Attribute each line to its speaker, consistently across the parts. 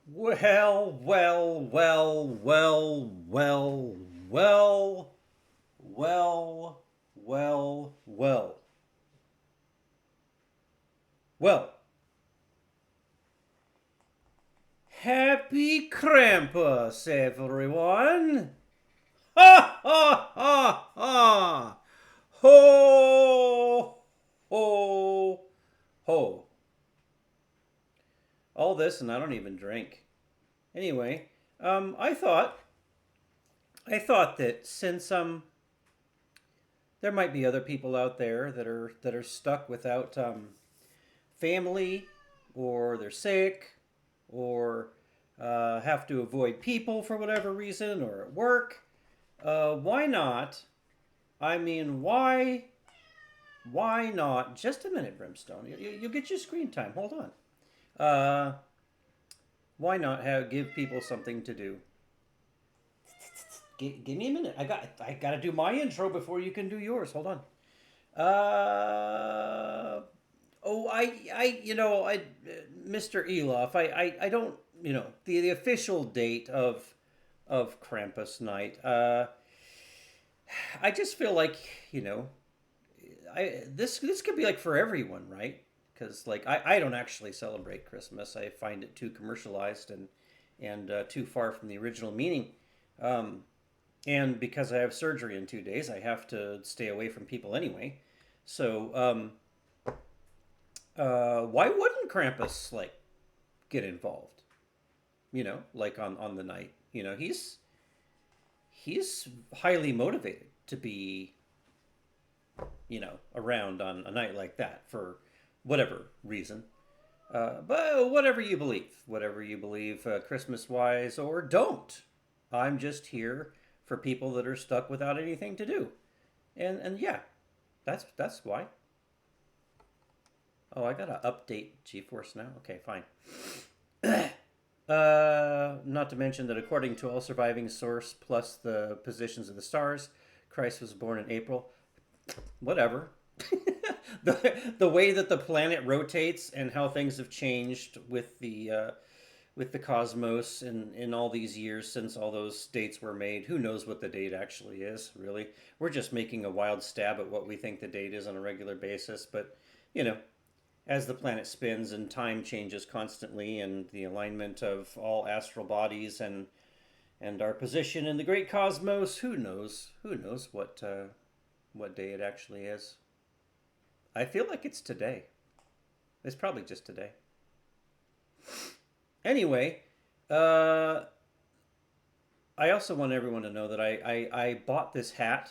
Speaker 1: Well, well, well, well, well, well, well, well, well. Well, happy Krampus, everyone! Ha ha ha ha! Ho ho ho! All this and I don't even drink. Anyway, I thought I thought that since there might be other people out there that are stuck without family, or they're sick, or have to avoid people for whatever reason, or at work. Why not? I mean, why? Why not? Just a minute, Brimstone. You'll get your screen time. Hold on. Why not give people something to do? Give me a minute. I got to do my intro before you can do yours. Hold on. Oh, Mr. Elof, I don't, the official date of Krampus Night. I just feel like, you know, this could be like for everyone, right? Because like I don't actually celebrate Christmas. I find it too commercialized and too far from the original meaning. Um, and because I have surgery in 2 days, I have to stay away from people anyway. So why wouldn't Krampus like get involved? Like on the night. He's highly motivated to be around on a night like that for whatever reason. But whatever you believe, Christmas wise or don't. I'm just here for people that are stuck without anything to do, and yeah, that's why. Oh, I gotta update Geforce Now. Okay, fine. Not to mention that according to all surviving source plus the positions of the stars, Christ was born in April. Whatever. The way that the planet rotates and how things have changed with the cosmos in all these years since all those dates were made. Who knows what the date actually is, really? We're just making a wild stab at what we think the date is on a regular basis. But, as the planet spins and time changes constantly and the alignment of all astral bodies and our position in the great cosmos, who knows? Who knows what day it actually is? I feel like it's today. It's probably just today. Anyway, I also want everyone to know that I bought this hat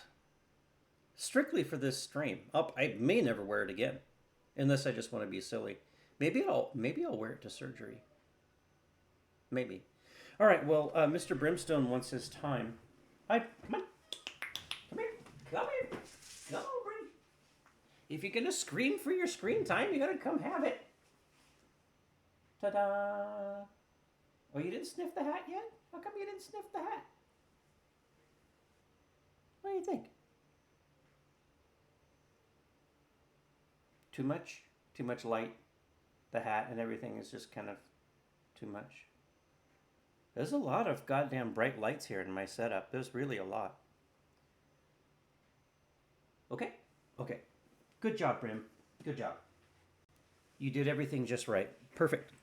Speaker 1: strictly for this stream. I may never wear it again, unless I just want to be silly. Maybe I'll wear it to surgery. Maybe. All right. Well, Mr. Brimstone wants his time. Come on. Come here. Come here. Come over. If you're gonna scream for your screen time, you gotta come have it. Ta-da! Oh, you didn't sniff the hat yet? How come you didn't sniff the hat? What do you think? Too much? Too much light? The hat and everything is just kind of too much. There's a lot of goddamn bright lights here in my setup. There's really a lot. Okay? Okay. Good job, Brim. Good job. You did everything just right. Perfect.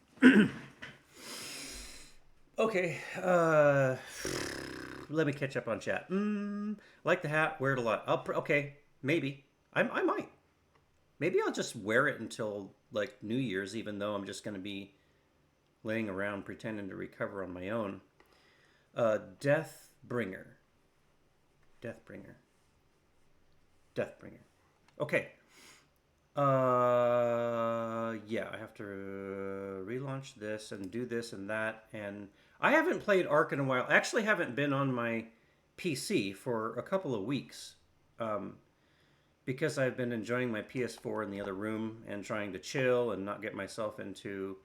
Speaker 1: Okay. Let me catch up on chat. Like the hat, wear it a lot. Okay, maybe. I might. Maybe I'll just wear it until like New Year's, even though I'm just going to be laying around pretending to recover on my own. Deathbringer. Deathbringer. Deathbringer. Okay. Yeah, I have to relaunch this and do this and that. And I haven't played Ark in a while. I actually haven't been on my PC for a couple of weeks. Because I've been enjoying my PS4 in the other room and trying to chill and not get myself into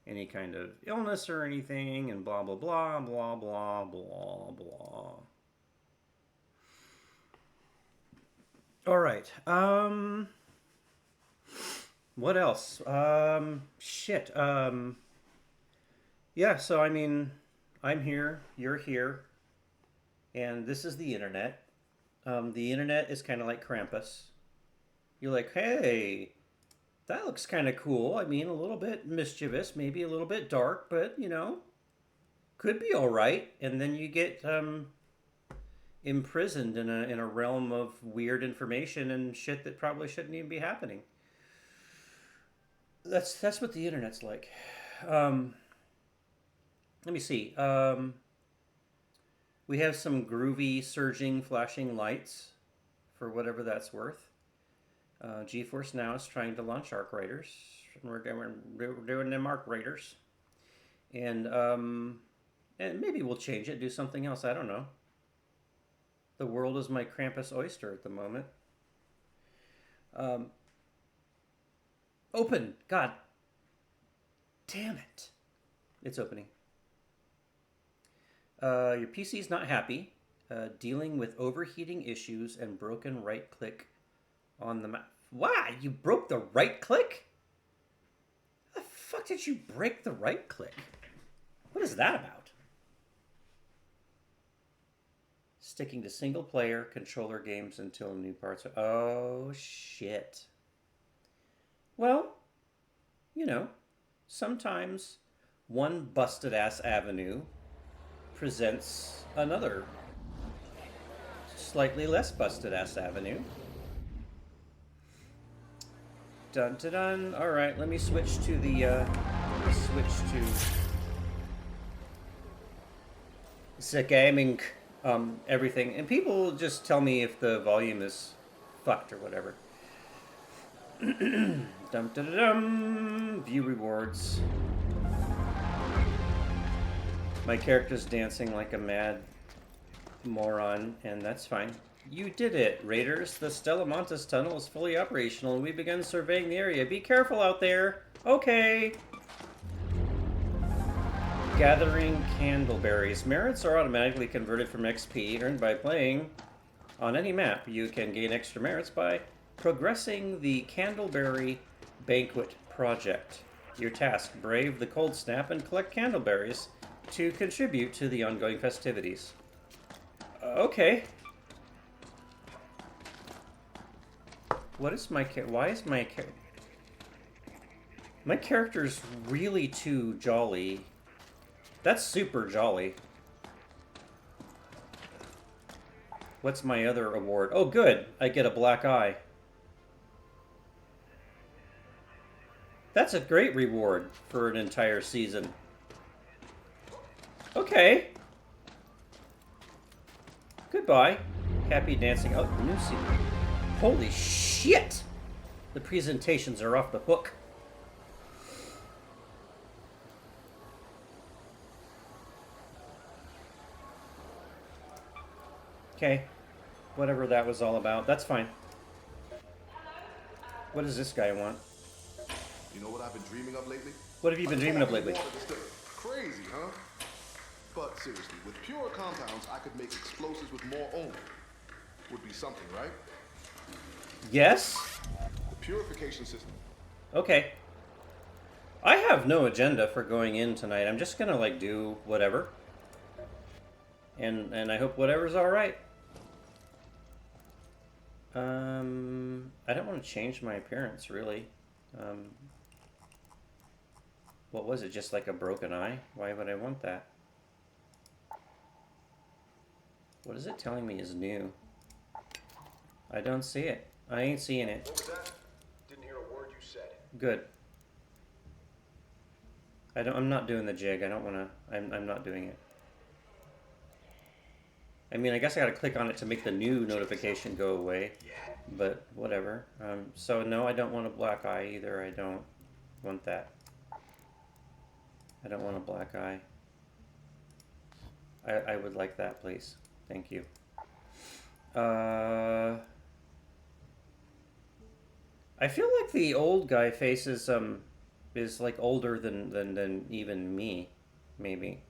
Speaker 1: any kind of illness or anything and blah, blah, blah, blah, blah, blah, blah. All right. What else? Shit. Yeah, so I mean, I'm here, you're here, and this is the internet. The internet is kind of like Krampus. You're like, hey, that looks kind of cool. I mean, a little bit mischievous, maybe a little bit dark, but, could be all right. And then you get imprisoned in a realm of weird information and shit that probably shouldn't even be happening. That's what the internet's like. Let me see. We have some groovy, surging, flashing lights for whatever that's worth. Geforce Now is trying to launch Arc Raiders. We're doing them Arc Raiders. And maybe we'll change it, do something else. I don't know. The world is my Krampus oyster at the moment. Open! God damn it. It's opening. Your PC's not happy. Dealing with overheating issues and broken right click on the map. Why? You broke the right click? How the fuck did you break the right click? What is that about? Sticking to single player controller games until new parts are... Oh, shit. Well, you know, sometimes one busted ass avenue presents another slightly less busted ass avenue. Dun dun dun. All right, let me switch to the the gaming everything, and people just tell me if the volume is fucked or whatever. Dum dum dum. View rewards. My character's dancing like a mad moron, and that's fine. You did it, Raiders. The Stella Montes tunnel is fully operational, and we begun surveying the area. Be careful out there. Okay. Gathering candleberries. Merits are automatically converted from XP earned by playing on any map. You can gain extra merits by progressing the Candleberry Banquet project. Your task: brave the cold snap and collect candleberries to contribute to the ongoing festivities. Okay. What is my why is my character's really too jolly? That's super jolly. What's my other award? Oh, good. I get a black eye. That's a great reward for an entire season. Okay. Goodbye. Happy dancing. Oh, new season. Holy shit! The presentations are off the hook. Okay. Whatever that was all about. That's fine. What does this guy want?
Speaker 2: You know what I've been dreaming of lately?
Speaker 1: What have you been dreaming of lately?
Speaker 2: Crazy, huh? But seriously, with pure compounds, I could make explosives with more only. Would be something, right?
Speaker 1: Yes?
Speaker 2: The purification system.
Speaker 1: Okay. I have no agenda for going in tonight. I'm just gonna, like, do whatever. And I hope whatever's alright. I don't want to change my appearance, really. What was it? Just like a broken eye? Why would I want that? What is it telling me is new? I don't see it. I ain't seeing it.
Speaker 2: What was that? Didn't hear a word you said.
Speaker 1: Good. I'm not doing the jig. I don't want to. I'm not doing it. I mean, I guess I gotta click on it to make the new notification go away. But whatever. So no, I don't want a black eye either. I don't want that. I don't want a black eye. I would like that, please. Thank you. I feel like the old guy face is like older than even me, maybe.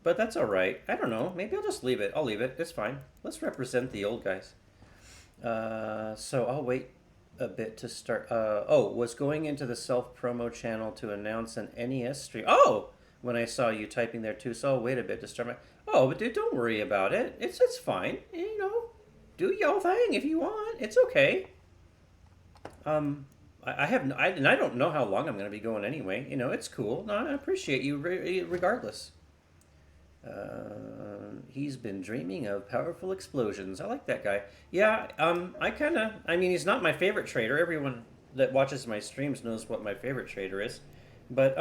Speaker 1: But that's all right. I don't know. Maybe I'll just leave it. I'll leave it. It's fine. Let's represent the old guys. So I'll wait a bit to start. Oh, was going into the self-promo channel to announce an NES stream. Oh, when I saw you typing there too. So I'll wait a bit to start my... Oh, but dude, don't worry about it. It's fine. You know, do y'all thing if you want. It's okay. I don't know how long I'm going to be going anyway. You know, it's cool. No, I appreciate you regardless. He's been dreaming of powerful explosions. I like that guy. Yeah, I mean, he's not my favorite trader. Everyone that watches my streams knows what my favorite trader is. But,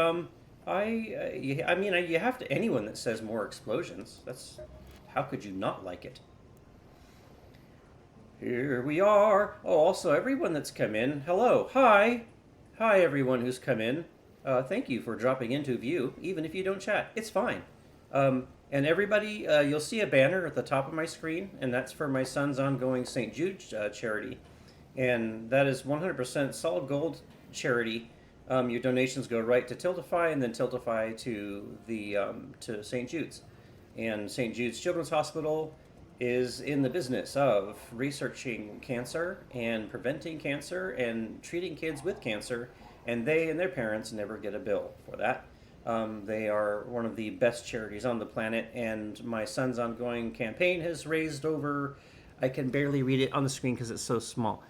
Speaker 1: I mean, you have to, anyone that says more explosions. That's, how could you not like it? Here we are. Oh, also, everyone that's come in, hello, hi. Hi, everyone who's come in. Thank you for dropping into view, even if you don't chat. It's fine. And everybody, you'll see a banner at the top of my screen, and that's for my son's ongoing St. Jude charity. And that is 100% solid gold charity. Your donations go right to Tiltify, and then Tiltify to the to St. Jude's. And St. Jude's Children's Hospital is in the business of researching cancer and preventing cancer and treating kids with cancer, and they and their parents never get a bill for that. They are one of the best charities on the planet, and my son's ongoing campaign has raised over, I can barely read it on the screen because it's so small,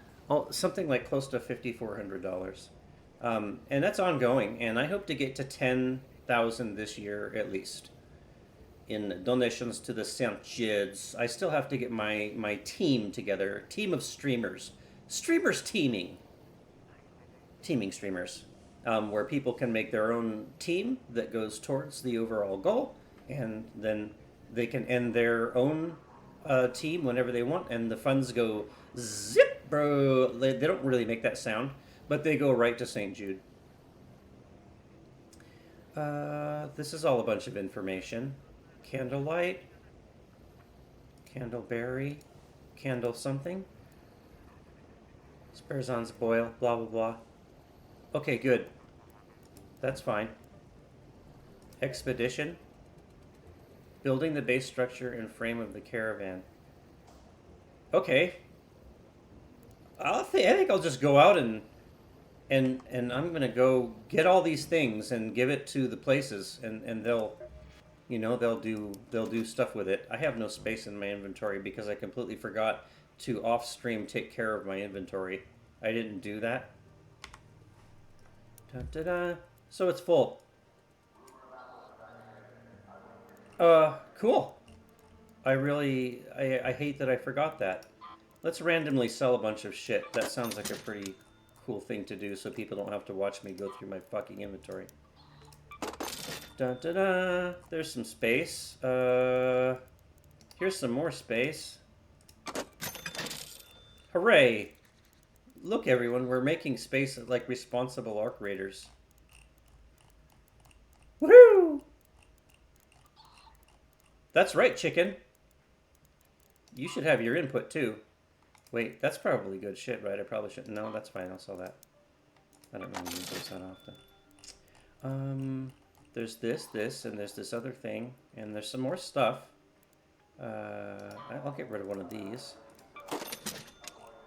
Speaker 1: something like close to $5,400. And that's ongoing, and I hope to get to 10,000 this year at least in donations to the St. Jude's. I still have to get my team together, team of streamers, streamers teaming streamers, where people can make their own team that goes towards the overall goal, and then they can end their own team whenever they want, and the funds go zip, bro. They don't really make that sound, but they go right to St. Jude. This is all a bunch of information. Candlelight, candleberry, candle something, Sparzon's boil, blah blah blah. Okay, good. That's fine. Expedition, building the base structure and frame of the caravan. Okay. I think I'll just go out and I'm gonna go get all these things and give it to the places, and they'll, they'll do stuff with it. I have no space in my inventory because I completely forgot to off stream take care of my inventory. I didn't do that. Da, da, da. So it's full. Cool. I hate that I forgot that. Let's randomly sell a bunch of shit. That sounds like a pretty cool thing to do so people don't have to watch me go through my fucking inventory. Da da da. There's some space. Here's some more space. Hooray! Look, everyone, we're making space like responsible arc raiders. Woohoo! That's right, chicken. You should have your input too. Wait, that's probably good shit, right? I probably shouldn't. No, that's fine. I'll sell that. I don't really use this that often. There's this, and there's this other thing, and there's some more stuff. I'll get rid of one of these.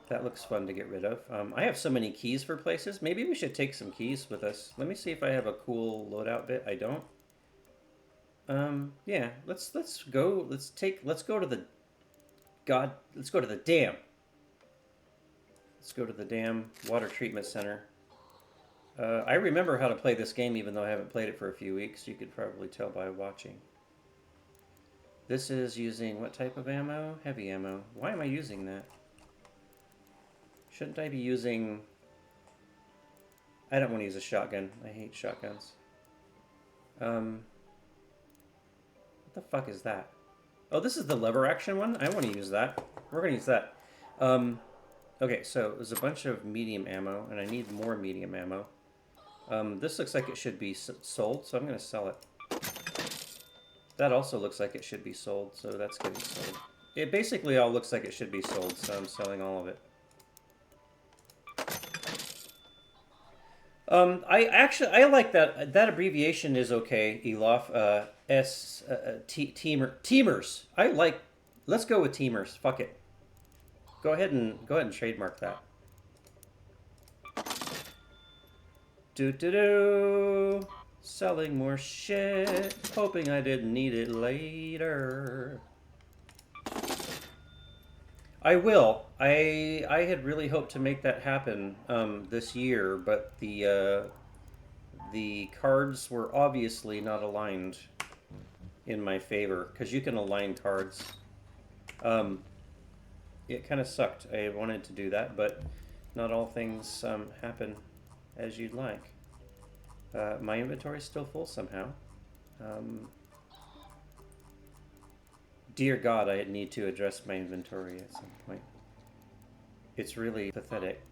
Speaker 1: That looks fun to get rid of. I have so many keys for places. Maybe we should take some keys with us. Let me see if I have a cool loadout bit. I don't. Yeah. Let's go. Let's go to the dam. Let's go to the dam water treatment center. I remember how to play this game, even though I haven't played it for a few weeks. You could probably tell by watching. This is using what type of ammo? Heavy ammo. Why am I using that? Shouldn't I be using... I don't want to use a shotgun. I hate shotguns. What the fuck is that? Oh, this is the lever action one? I want to use that. We're going to use that. Okay, so there's a bunch of medium ammo, and I need more medium ammo. This looks like it should be sold, so I'm going to sell it. That also looks like it should be sold, so that's getting sold. It basically all looks like it should be sold, so I'm selling all of it. I like that. That abbreviation is okay, Elof. Teamers. I like. Let's go with Teamers. Fuck it. Go ahead and trademark that. Do. Selling more shit. Hoping I didn't need it later. I will. I had really hoped to make that happen this year, but the cards were obviously not aligned in my favor, because you can align cards. It kind of sucked. I wanted to do that, but not all things happen as you'd like. My inventory is still full somehow. Dear God, I need to address my inventory at some point. It's really pathetic.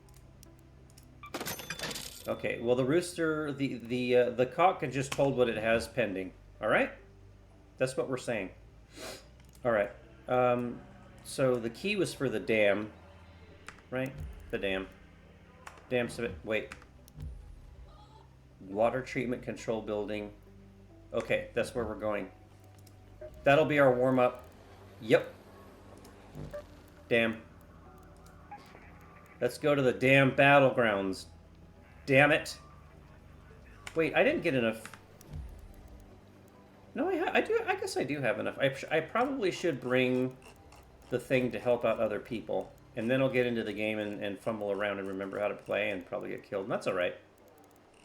Speaker 1: Okay, well the rooster, the cock can just hold what it has pending. All right, that's what we're saying. All right. So the key was for the dam, right? The dam. Dam. Wait. Water treatment control building. Okay, that's where we're going. That'll be our warm up. Yep. Dam. Let's go to the damn battlegrounds. Damn it. Wait, I didn't get enough. No, I do. I guess I do have enough. I probably should bring the thing to help out other people. And then I'll get into the game and fumble around and remember how to play and probably get killed. And that's all right.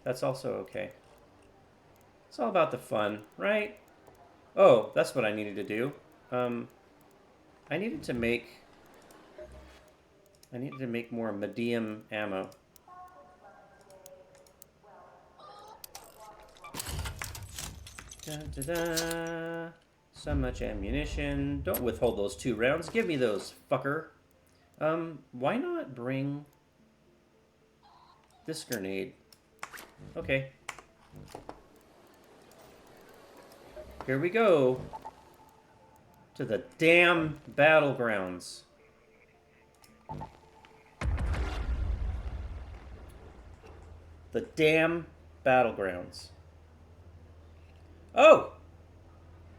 Speaker 1: That's also okay. It's all about the fun, right? Oh, that's what I needed to do. I needed to make more medium ammo. Da, da, da. So much ammunition. Don't withhold those 2 rounds. Give me those, fucker. Why not bring this grenade? Okay. Here we go. To the damn battlegrounds. The damn battlegrounds. Oh!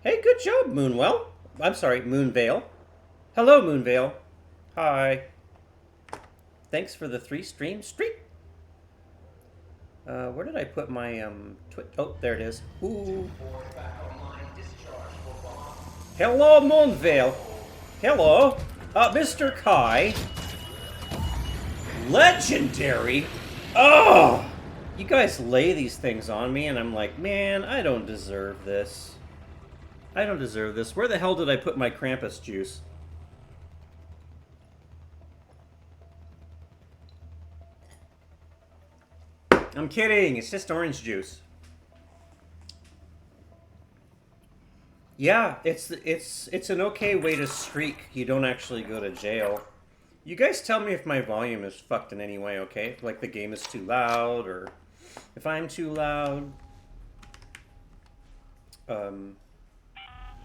Speaker 1: Hey, good job, Moonwell. I'm sorry, Moonvale. Hello, Moonvale. Hi. Thanks for the 3-stream streak. Where did I put my, oh, there it is. Ooh. Hello, Moonvale. Hello. Mr. Kai. Legendary. Oh! You guys lay these things on me, and I'm like, man, I don't deserve this. I don't deserve this. Where the hell did I put my Krampus juice? I'm kidding. It's just orange juice. Yeah, it's an okay way to streak. You don't actually go to jail. You guys tell me if my volume is fucked in any way, okay? If, like, the game is too loud, or if I'm too loud.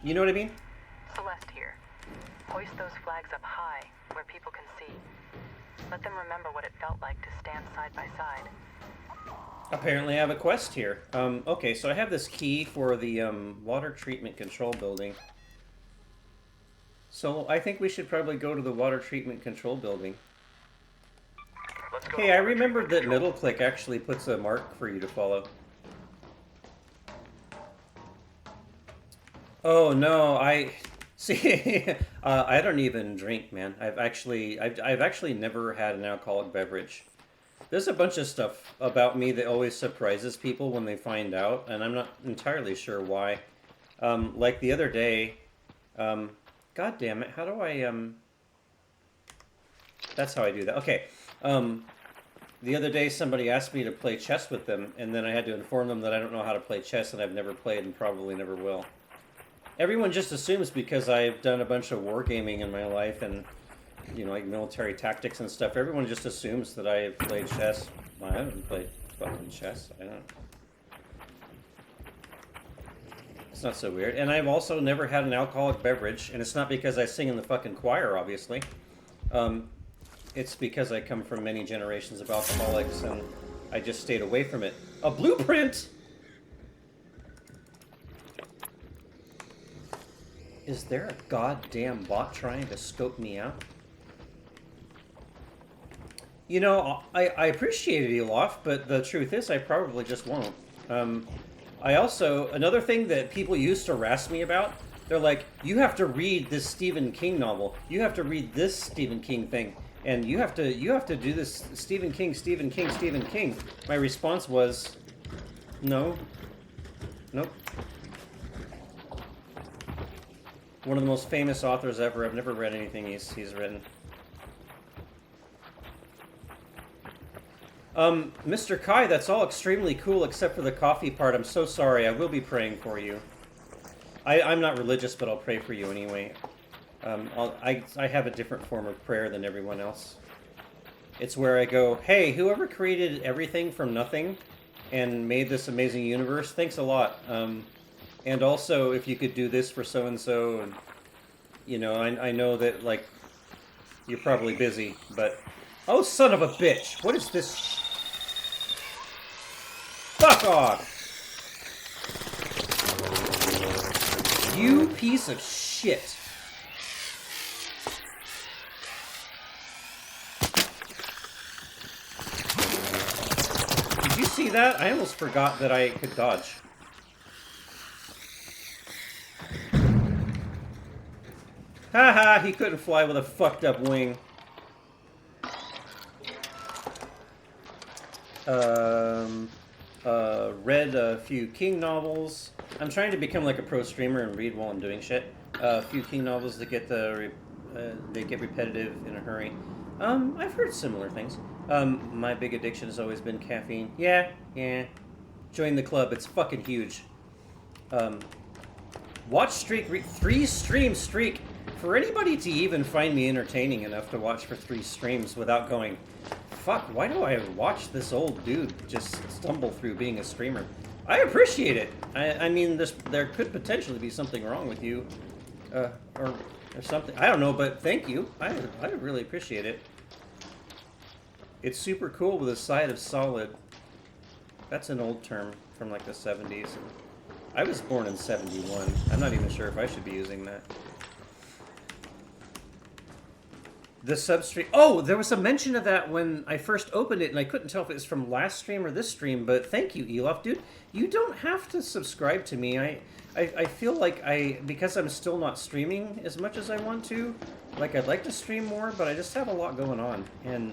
Speaker 1: You know what I mean?
Speaker 3: Celeste here. Hoist those flags up high, where people can see. Let them remember what it felt like to stand side by side.
Speaker 1: Apparently I have a quest here. Okay, so I have this key for the water treatment control building. So I think we should probably go to the water treatment control building. Hey, I remembered that middle click actually puts a mark for you to follow. Oh no, I see. I don't even drink, man. I've actually never had an alcoholic beverage. There's a bunch of stuff about me that always surprises people when they find out, and I'm not entirely sure why. Like the other day, God damn it, how do I, that's how I do that. Okay, the other day somebody asked me to play chess with them, and then I had to inform them that I don't know how to play chess, and I've never played and probably never will. Everyone just assumes because I've done a bunch of wargaming in my life and, you know, like military tactics and stuff, everyone just assumes that I have played chess. Well, I haven't played fucking chess. I don't. It's not so weird. And I've also never had an alcoholic beverage, and it's not because I sing in the fucking choir, obviously. It's because I come from many generations of alcoholics, and I just stayed away from it. A blueprint! Is there a goddamn bot trying to scope me out? You know, I appreciate it, Elof, but the truth is I probably just won't. I also, another thing that people used to harass me about, they're like, you have to read this Stephen King novel. You have to read this Stephen King thing. And you have to do this Stephen King. My response was, no. Nope. One of the most famous authors ever. I've never read anything he's written. Mr. Kai, that's all extremely cool except for the coffee part. I'm so sorry. I will be praying for you. I'm not religious, but I'll pray for you anyway. I have a different form of prayer than everyone else. It's where I go, hey, whoever created everything from nothing and made this amazing universe, thanks a lot. And also, if you could do this for so-and-so, and, you know, I know that, like, you're probably busy, but... Oh, son of a bitch! What is this? Fuck off! You piece of shit! Did you see that? I almost forgot that I could dodge. Haha, he couldn't fly with a fucked up wing. Read a few King novels. I'm trying to become like a pro streamer and read while I'm doing shit. A few King novels that get they get repetitive in a hurry. I've heard similar things. My big addiction has always been caffeine. Yeah. Join the club. It's fucking huge. Watch streak, 3 stream streak. For anybody to even find me entertaining enough to watch for 3 streams without going, fuck, why do I watch this old dude just stumble through being a streamer? I appreciate it. I mean, there could potentially be something wrong with you, or something. I don't know, but thank you. I really appreciate it. It's super cool with a side of solid. That's an old term from like the 70s. I was born in 71. I'm not even sure if I should be using that. The substream. Oh, there was a mention of that when I first opened it, and I couldn't tell if it was from last stream or this stream, but thank you, Elof. Dude, you don't have to subscribe to me. I feel like because I'm still not streaming as much as I want to, like I'd like to stream more, but I just have a lot going on. And,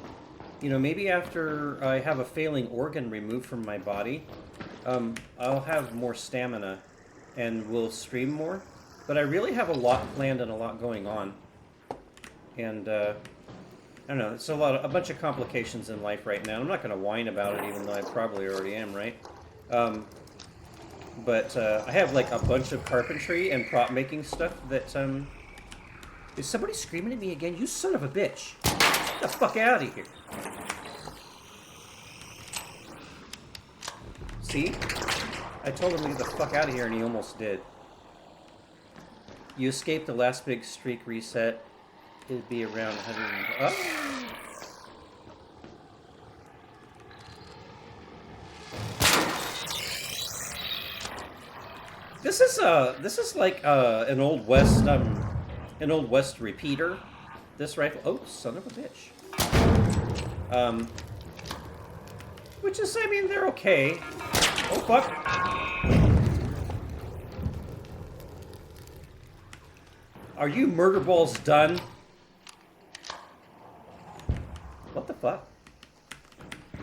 Speaker 1: you know, maybe after I have a failing organ removed from my body, I'll have more stamina and will stream more. But I really have a lot planned and a lot going on. And, I don't know, it's a bunch of complications in life right now. I'm not going to whine about it, even though I probably already am, right? But I have, like, a bunch of carpentry and prop-making stuff that, Is somebody screaming at me again? You son of a bitch! Get the fuck out of here! See? I told him to get the fuck out of here, and he almost did. You escaped the last big streak reset. It'd be around 100. Oh. This is like an old west repeater. This rifle. Oh, son of a bitch. Which is, I mean, they're okay. Oh fuck. Are you murder balls done? What the fuck?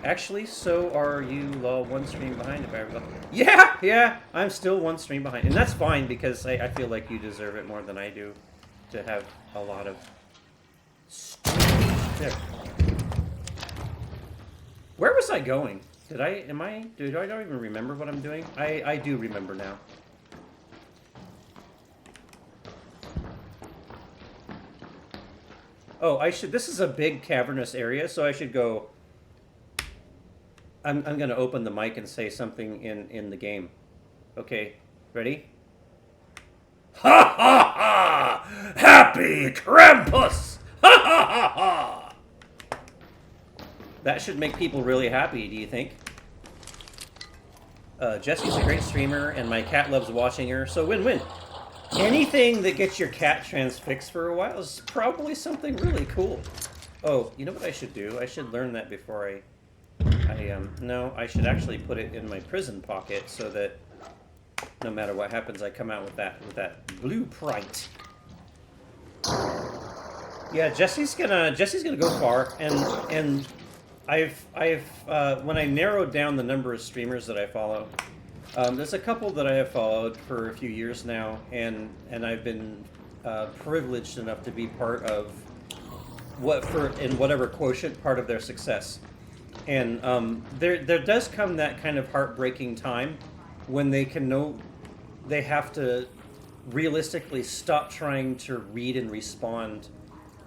Speaker 1: Actually, so are you, lol, 1 stream behind if I ever... Yeah, I'm still 1 stream behind. And that's fine, because I feel like you deserve it more than I do to have a lot of... There. Where was I going? Did I don't even remember what I'm doing? I do remember now. Oh, this is a big cavernous area, so I should go... I'm going to open the mic and say something in the game. Okay, ready? Ha ha ha! Happy Krampus! Ha ha ha ha! That should make people really happy, do you think? Jessie's a great streamer, and my cat loves watching her, so win-win. Anything that gets your cat transfixed for a while is probably something really cool. Oh, you know what I should do? I should learn that before no, I should actually put it in my prison pocket so that no matter what happens, I come out with that blueprint. Yeah, Jessie's gonna go far, and I've when I narrowed down the number of streamers that I follow, there's a couple that I have followed for a few years now, and I've been privileged enough to be part of in whatever quotient part of their success. And there does come that kind of heartbreaking time when they have to realistically stop trying to read and respond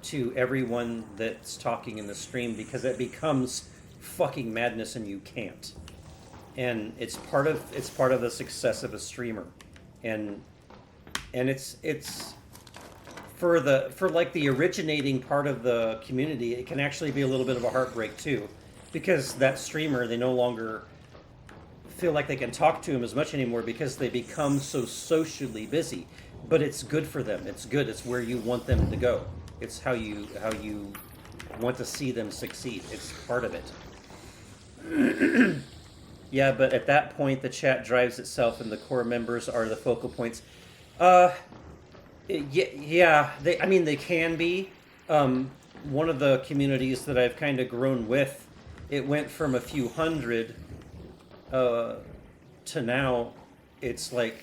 Speaker 1: to everyone that's talking in the stream, because it becomes fucking madness and you can't. And it's part of the success of a streamer. And it's for like the originating part of the community, it can actually be a little bit of a heartbreak too, because that streamer, they no longer feel like they can talk to him as much anymore because they become so socially busy. But it's good for them. It's good. It's where you want them to go. It's how you want to see them succeed. It's part of it. Yeah, but at that point, the chat drives itself, and the core members are the focal points. Yeah. They can be. One of the communities that I've kind of grown with, it went from a few hundred to now it's like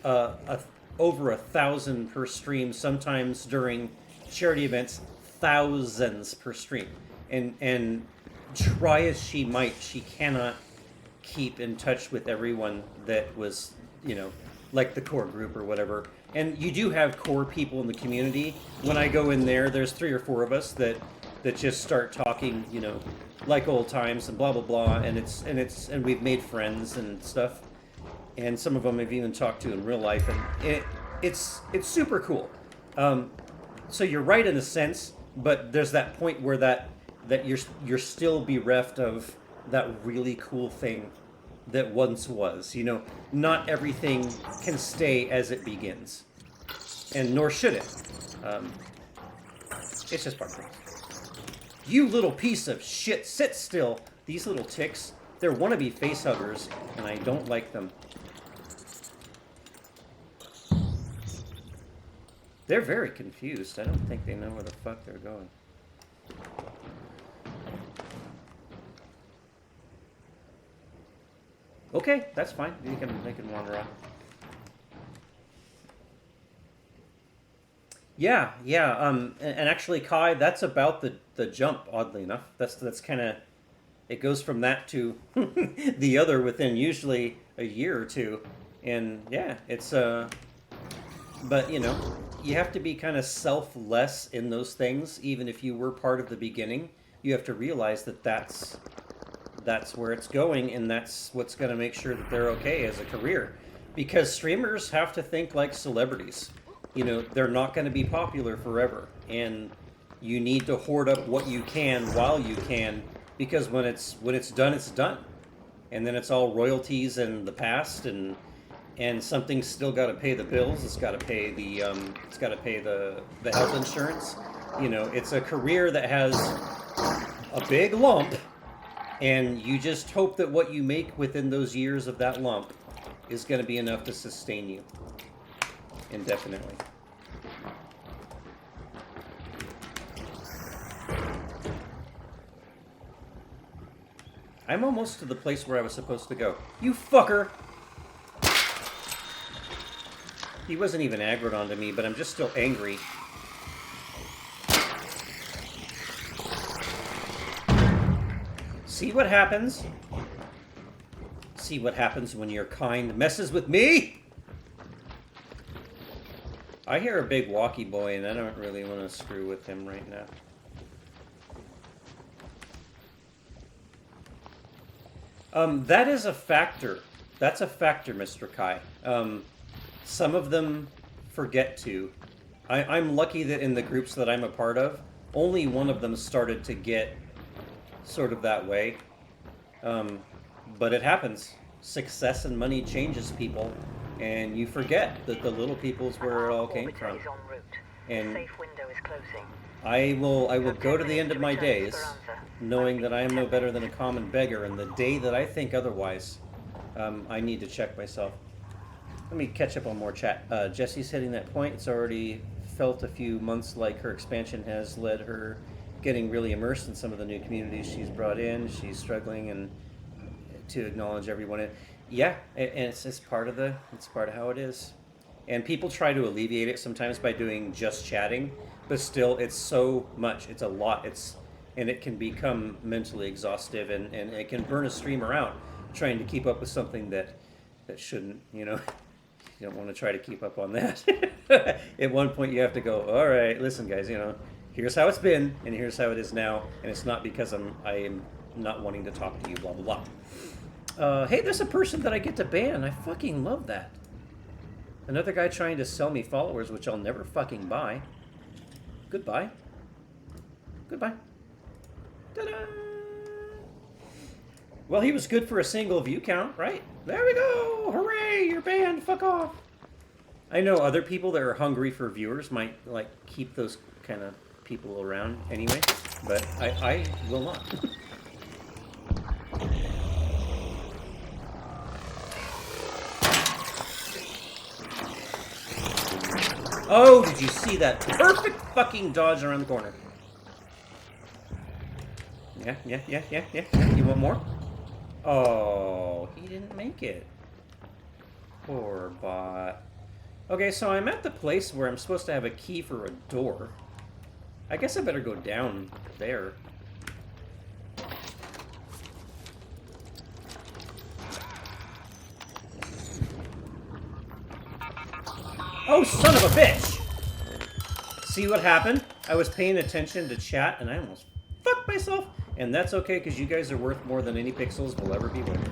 Speaker 1: over 1,000 per stream. Sometimes during charity events, thousands per stream. And try as she might, she cannot keep in touch with everyone that was, like the core group or whatever. And you do have core people in the community. When I go in there, there's 3 or 4 of us that just start talking, like old times and blah blah blah, and we've made friends and stuff. And some of them I've even talked to in real life, and it's super cool. So you're right in a sense, but there's that point where that you're still bereft of that really cool thing that once was. Not everything can stay as it begins, and nor should it. It's just part of it. You little piece of shit, sit still. These little ticks, they're wannabe face huggers, and I don't like them. They're very confused. I don't think they know where the fuck they're going. Okay, that's fine. They can wander off. Yeah. And actually, Kai, that's about the jump. Oddly enough, that's kind of. It goes from that to the other within usually a year or two, and yeah, it's But you have to be kind of selfless in those things. Even if you were part of the beginning, you have to realize that that's where it's going, and that's what's going to make sure that they're okay as a career. Because streamers have to think like celebrities. They're not going to be popular forever, and you need to hoard up what you can while you can, because when it's done, it's done, and then it's all royalties and the past, and something's still got to pay the bills. It's got to pay the health insurance. It's a career that has a big lump. And you just hope that what you make within those years of that lump is going to be enough to sustain you indefinitely. I'm almost to the place where I was supposed to go. You fucker! He wasn't even aggroed onto me, but I'm just still angry. See what happens? See what happens when your kind messes with me? I hear a big walkie boy, and I don't really want to screw with him right now. That is a factor. That's a factor, Mr. Kai. Some of them forget to. I'm lucky that in the groups that I'm a part of, only one of them started to get sort of that way. But it happens. Success and money changes people, and you forget that the little people's where it all came from. And I will go to the end of my days knowing that I am no better than a common beggar, and the day that I think otherwise, I need to check myself. Let me catch up on more chat. Jessie's hitting that point. It's already felt a few months like her expansion has led her getting really immersed in some of the new communities she's brought in. She's struggling and to acknowledge everyone. Yeah, and it's part of how it is. And people try to alleviate it sometimes by doing just chatting, but still, it's so much. It's a lot. and it can become mentally exhaustive, and it can burn a streamer out trying to keep up with something that shouldn't, you know. You don't want to try to keep up on that. At one point you have to go, all right, listen guys, you know, here's how it's been and here's how it is now, and it's not because I am not wanting to talk to you, blah blah blah. Hey, there's a person that I get to ban. I fucking love that. Another guy trying to sell me followers, which I'll never fucking buy. Goodbye. Goodbye. Ta-da! Well, he was good for a single view count, right? There we go! Hooray! You're banned! Fuck off! I know other people that are hungry for viewers might, like, keep those kind of people around anyway, but I will not. Oh, did you see that perfect fucking dodge around the corner? Yeah. You want more? Oh, he didn't make it. Poor bot. Okay, so I'm at the place where I'm supposed to have a key for a door. I guess I better go down there. Oh, son of a bitch! See what happened? I was paying attention to chat and I almost fucked myself. And that's okay, because you guys are worth more than any pixels will ever be worth.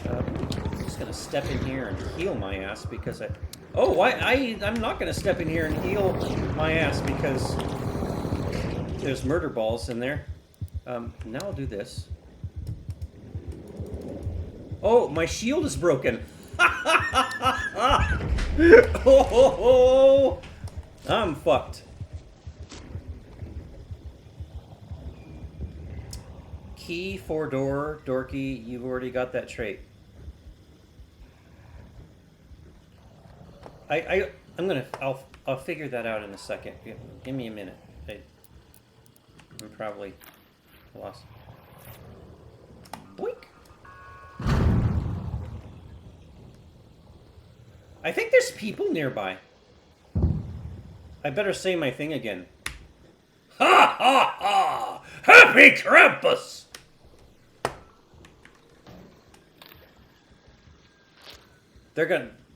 Speaker 1: I'm just going to step in here and heal my ass because I'm not going to step in here and heal my ass because there's murder balls in there. Now I'll do this. Oh, my shield is broken. Oh, I'm fucked. Key, 4-door, dorky, you've already got that trait. I'll figure that out in a second. Give me a minute. I'm probably lost. Boink. I think there's people nearby. I better say my thing again. Ha ha ha! Happy Krampus!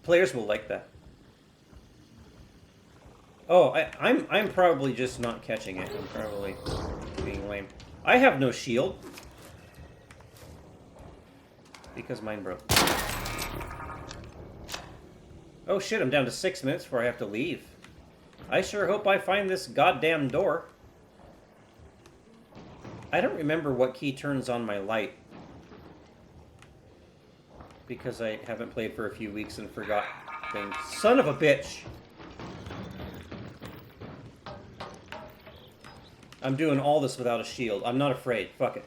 Speaker 1: Players will like that. Oh, I'm probably just not catching it. I'm probably being lame. I have no shield. Because mine broke. Oh shit, I'm down to 6 minutes before I have to leave. I sure hope I find this goddamn door. I don't remember what key turns on my light. Because I haven't played for a few weeks and forgot things. Son of a bitch! I'm doing all this without a shield. I'm not afraid. Fuck it.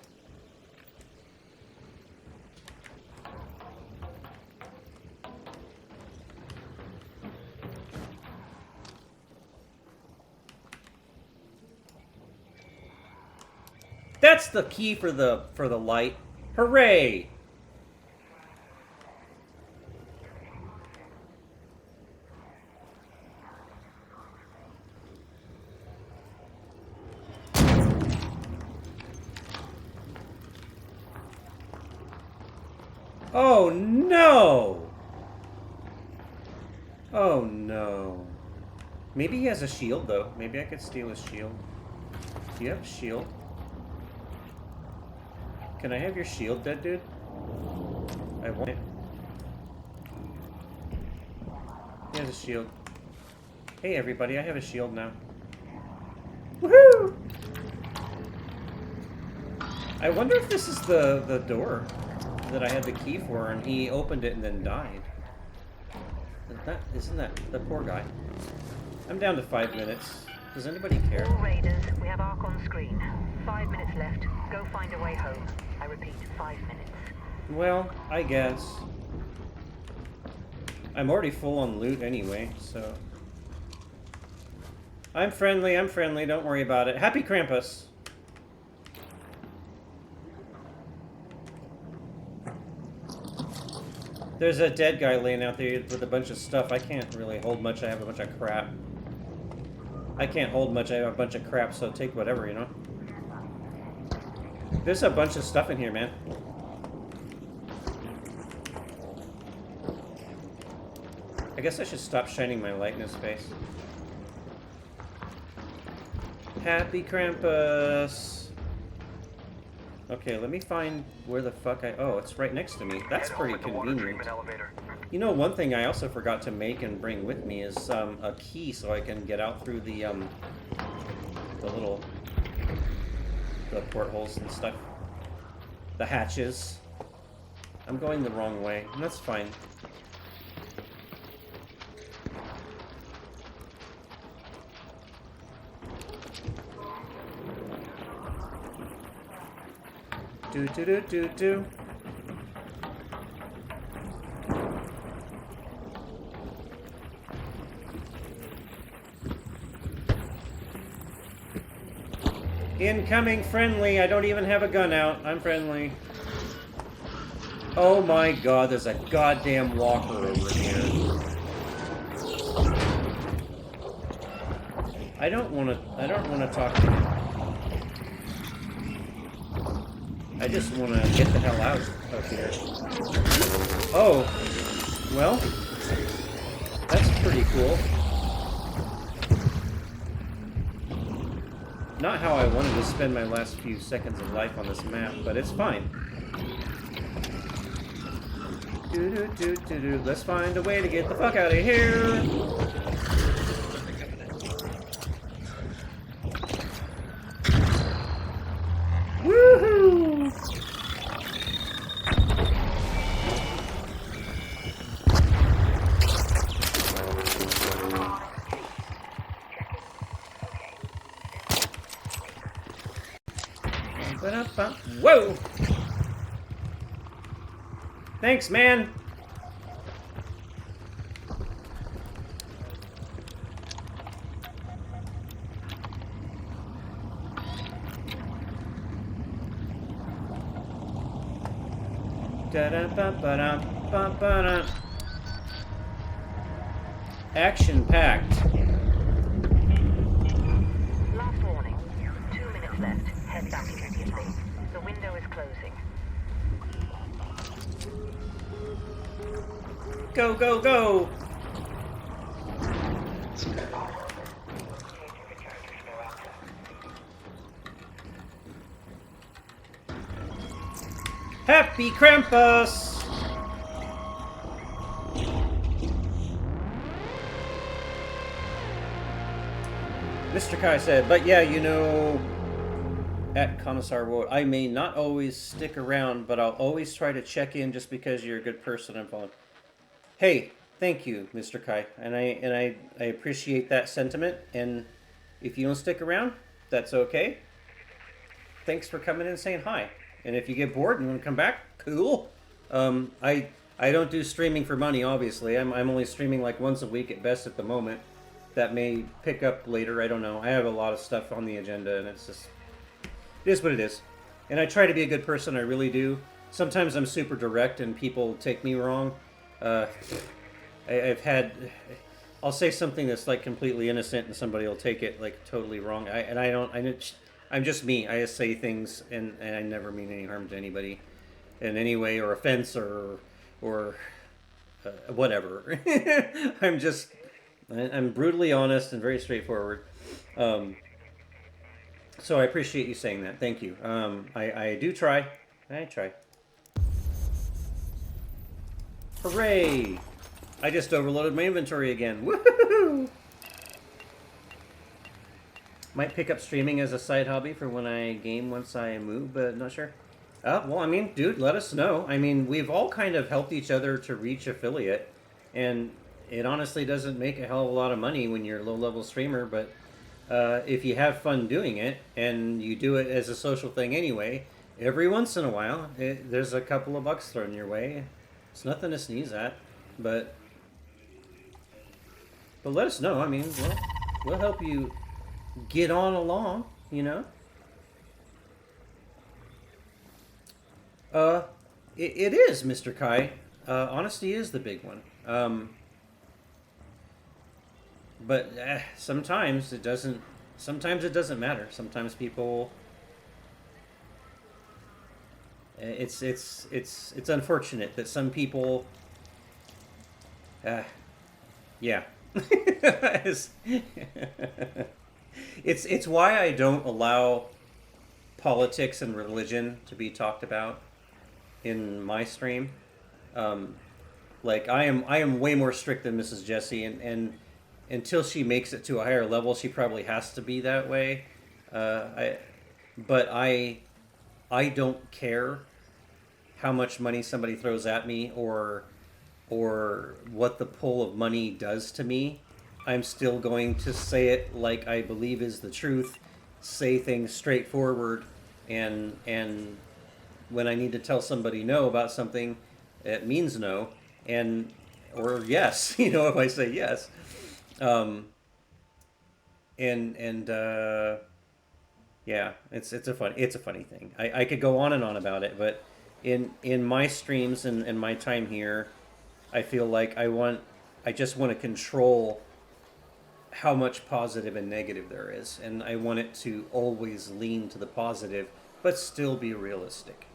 Speaker 1: That's the key for the light. Hooray! Oh no! Oh no. Maybe he has a shield though. Maybe I could steal his shield. Do you have a shield? Can I have your shield, dead dude? I want it. He has a shield. Hey everybody, I have a shield now. Woohoo! I wonder if this is the door that I had the key for and he opened it and then died. Isn't that the poor guy? I'm down to 5 minutes. Does anybody care?
Speaker 3: All raiders, we have Ark on screen. 5 minutes left. Go find a way home. I repeat, 5 minutes.
Speaker 1: Well, I guess. I'm already full on loot anyway, so... I'm friendly, don't worry about it. Happy Krampus! There's a dead guy laying out there with a bunch of stuff. I can't really hold much, I have a bunch of crap. I can't hold much, I have a bunch of crap, so take whatever, you know? There's a bunch of stuff in here, man. I guess I should stop shining my light in his face. Happy Krampus! Okay, let me find where the fuck oh, it's right next to me. That's pretty convenient. You know, one thing I also forgot to make and bring with me is a key so I can get out through the little portholes and stuff. The hatches. I'm going the wrong way, and that's fine. Do. Incoming friendly. I don't even have a gun out. I'm friendly. Oh my god, there's a goddamn walker over here. I don't want to talk to him. I just want to get the hell out of here. Oh, well, that's pretty cool. Not how I wanted to spend my last few seconds of life on this map, but it's fine. Let's find a way to get the fuck out of here. Woohoo! Whoa! Thanks, man! Da-da-ba-ba-da-ba-ba-da. Action-packed.
Speaker 3: Last warning. 2 minutes left. Head back immediately. The window is closing.
Speaker 1: Go, go, go! Happy Krampus! Mr. Kai said, but yeah, you know, at Commissar Wood, I may not always stick around, but I'll always try to check in just because you're a good person and fun. Hey, thank you, Mr. Kai, and I appreciate that sentiment, and if you don't stick around, that's okay. Thanks for coming in and saying hi. And if you get bored and want to come back, cool. I don't do streaming for money, obviously. I'm only streaming like once a week at best at the moment. That may pick up later, I don't know. I have a lot of stuff on the agenda, and it's just... It is what it is. And I try to be a good person, I really do. Sometimes I'm super direct and people take me wrong. I've had... I'll say something that's like completely innocent and somebody will take it like totally wrong. I'm just me. I just say things and I never mean any harm to anybody in any way or offense or whatever. I'm brutally honest and very straightforward. So I appreciate you saying that. Thank you. I do try. I try. Hooray! I just overloaded my inventory again. Woohoo! Might pick up streaming as a side hobby for when I game once I move, but not sure. Well, I mean, dude, let us know. I mean, we've all kind of helped each other to reach affiliate, and it honestly doesn't make a hell of a lot of money when you're a low-level streamer, but if you have fun doing it, and you do it as a social thing anyway, every once in a while, there's a couple of bucks thrown your way. It's nothing to sneeze at, but let us know. I mean, we'll help you get on along, you know? It is, Mr. Kai. Honesty is the big one. But sometimes it doesn't matter. Sometimes people It's unfortunate that some people, uh, yeah. it's, it's why I don't allow politics and religion to be talked about in my stream. Um, like I am way more strict than Mrs. Jesse, and until she makes it to a higher level, she probably has to be that way. I but I don't care how much money somebody throws at me or what the pull of money does to me. I'm still going to say it like I believe is the truth, say things straightforward, and when I need to tell somebody no about something, it means no, and or yes, if I say yes, um, and yeah, it's a funny thing. I could go on and on about it, but in my streams and my time here, I feel like I just want to control how much positive and negative there is, and I want it to always lean to the positive, but still be realistic,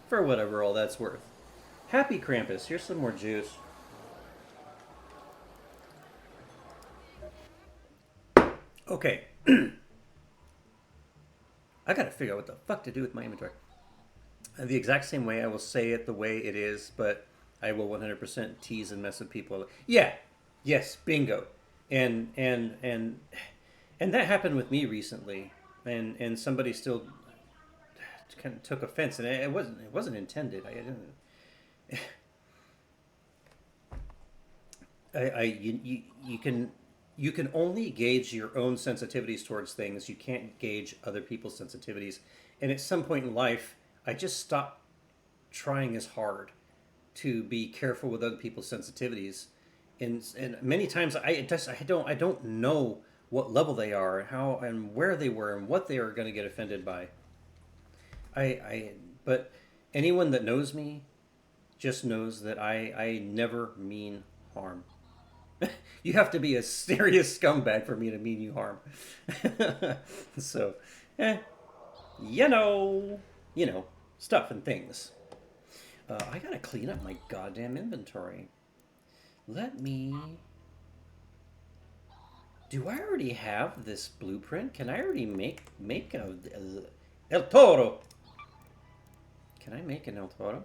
Speaker 1: for whatever all that's worth. Happy Krampus, here's some more juice. Okay, I gotta figure out what the fuck to do with my inventory. The exact same way I will say it the way it is, but I will 100% tease and mess with people. Yeah, yes, bingo, and that happened with me recently, and somebody still kind of took offense, and it wasn't intended. I didn't. You can only gauge your own sensitivities towards things. You can't gauge other people's sensitivities. And at some point in life, I just stopped trying as hard to be careful with other people's sensitivities. And many times I don't know what level they are and how and where they were and what they are going to get offended by. I but anyone that knows me just knows that I never mean harm. You have to be a serious scumbag for me to mean you harm. So, eh, you know, you know, stuff and things. I gotta clean up my goddamn inventory. Let me. Do I already have this blueprint? Can I already make a El Toro? Can I make an El Toro?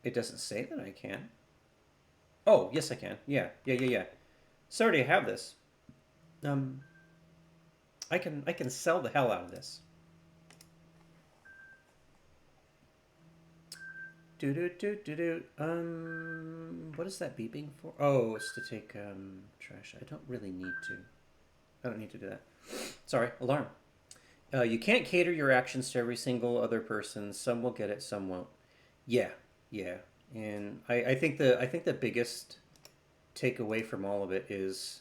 Speaker 1: It doesn't say that I can. Oh, yes, I can. Yeah. Sorry, I have this. Um, I can sell the hell out of this. Do. What is that beeping for? Oh, it's to take trash. I don't really need to. I don't need to do that. Sorry, alarm. You can't cater your actions to every single other person. Some will get it, some won't. Yeah, yeah. And I think the biggest takeaway from all of it is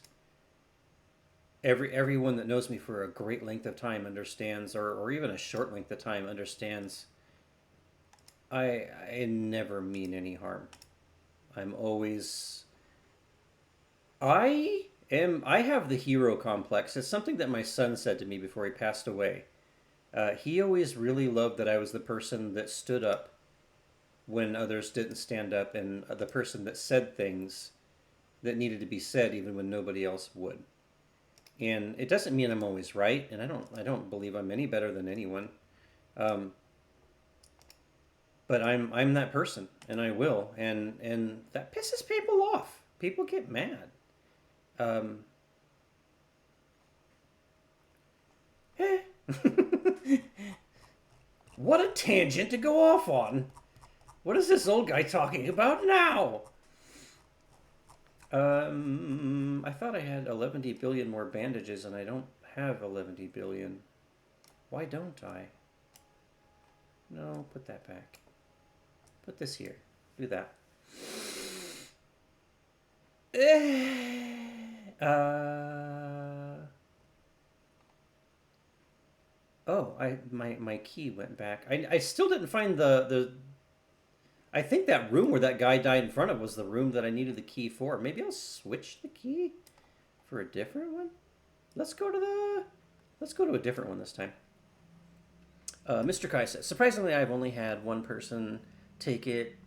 Speaker 1: everyone that knows me for a great length of time understands, or even a short length of time understands. I never mean any harm. I'm always I have the hero complex. It's something that my son said to me before he passed away. He always really loved that I was the person that stood up when others didn't stand up, and the person that said things that needed to be said even when nobody else would. And it doesn't mean I'm always right, and I don't believe I'm any better than anyone. Um, but I'm that person, and I will, and that pisses people off. People get mad. Um, eh. What a tangent to go off on. What is this old guy talking about now? I thought I had 11 billion more bandages, and I don't have 11 billion. Why don't I? No, put that back. Put this here. Do that. Oh, my key went back. I still didn't find the. I think that room where that guy died in front of was the room that I needed the key for. Maybe I'll switch the key for a different one. Let's go to a different one this time. Mr. Kai says, surprisingly, I've only had one person take it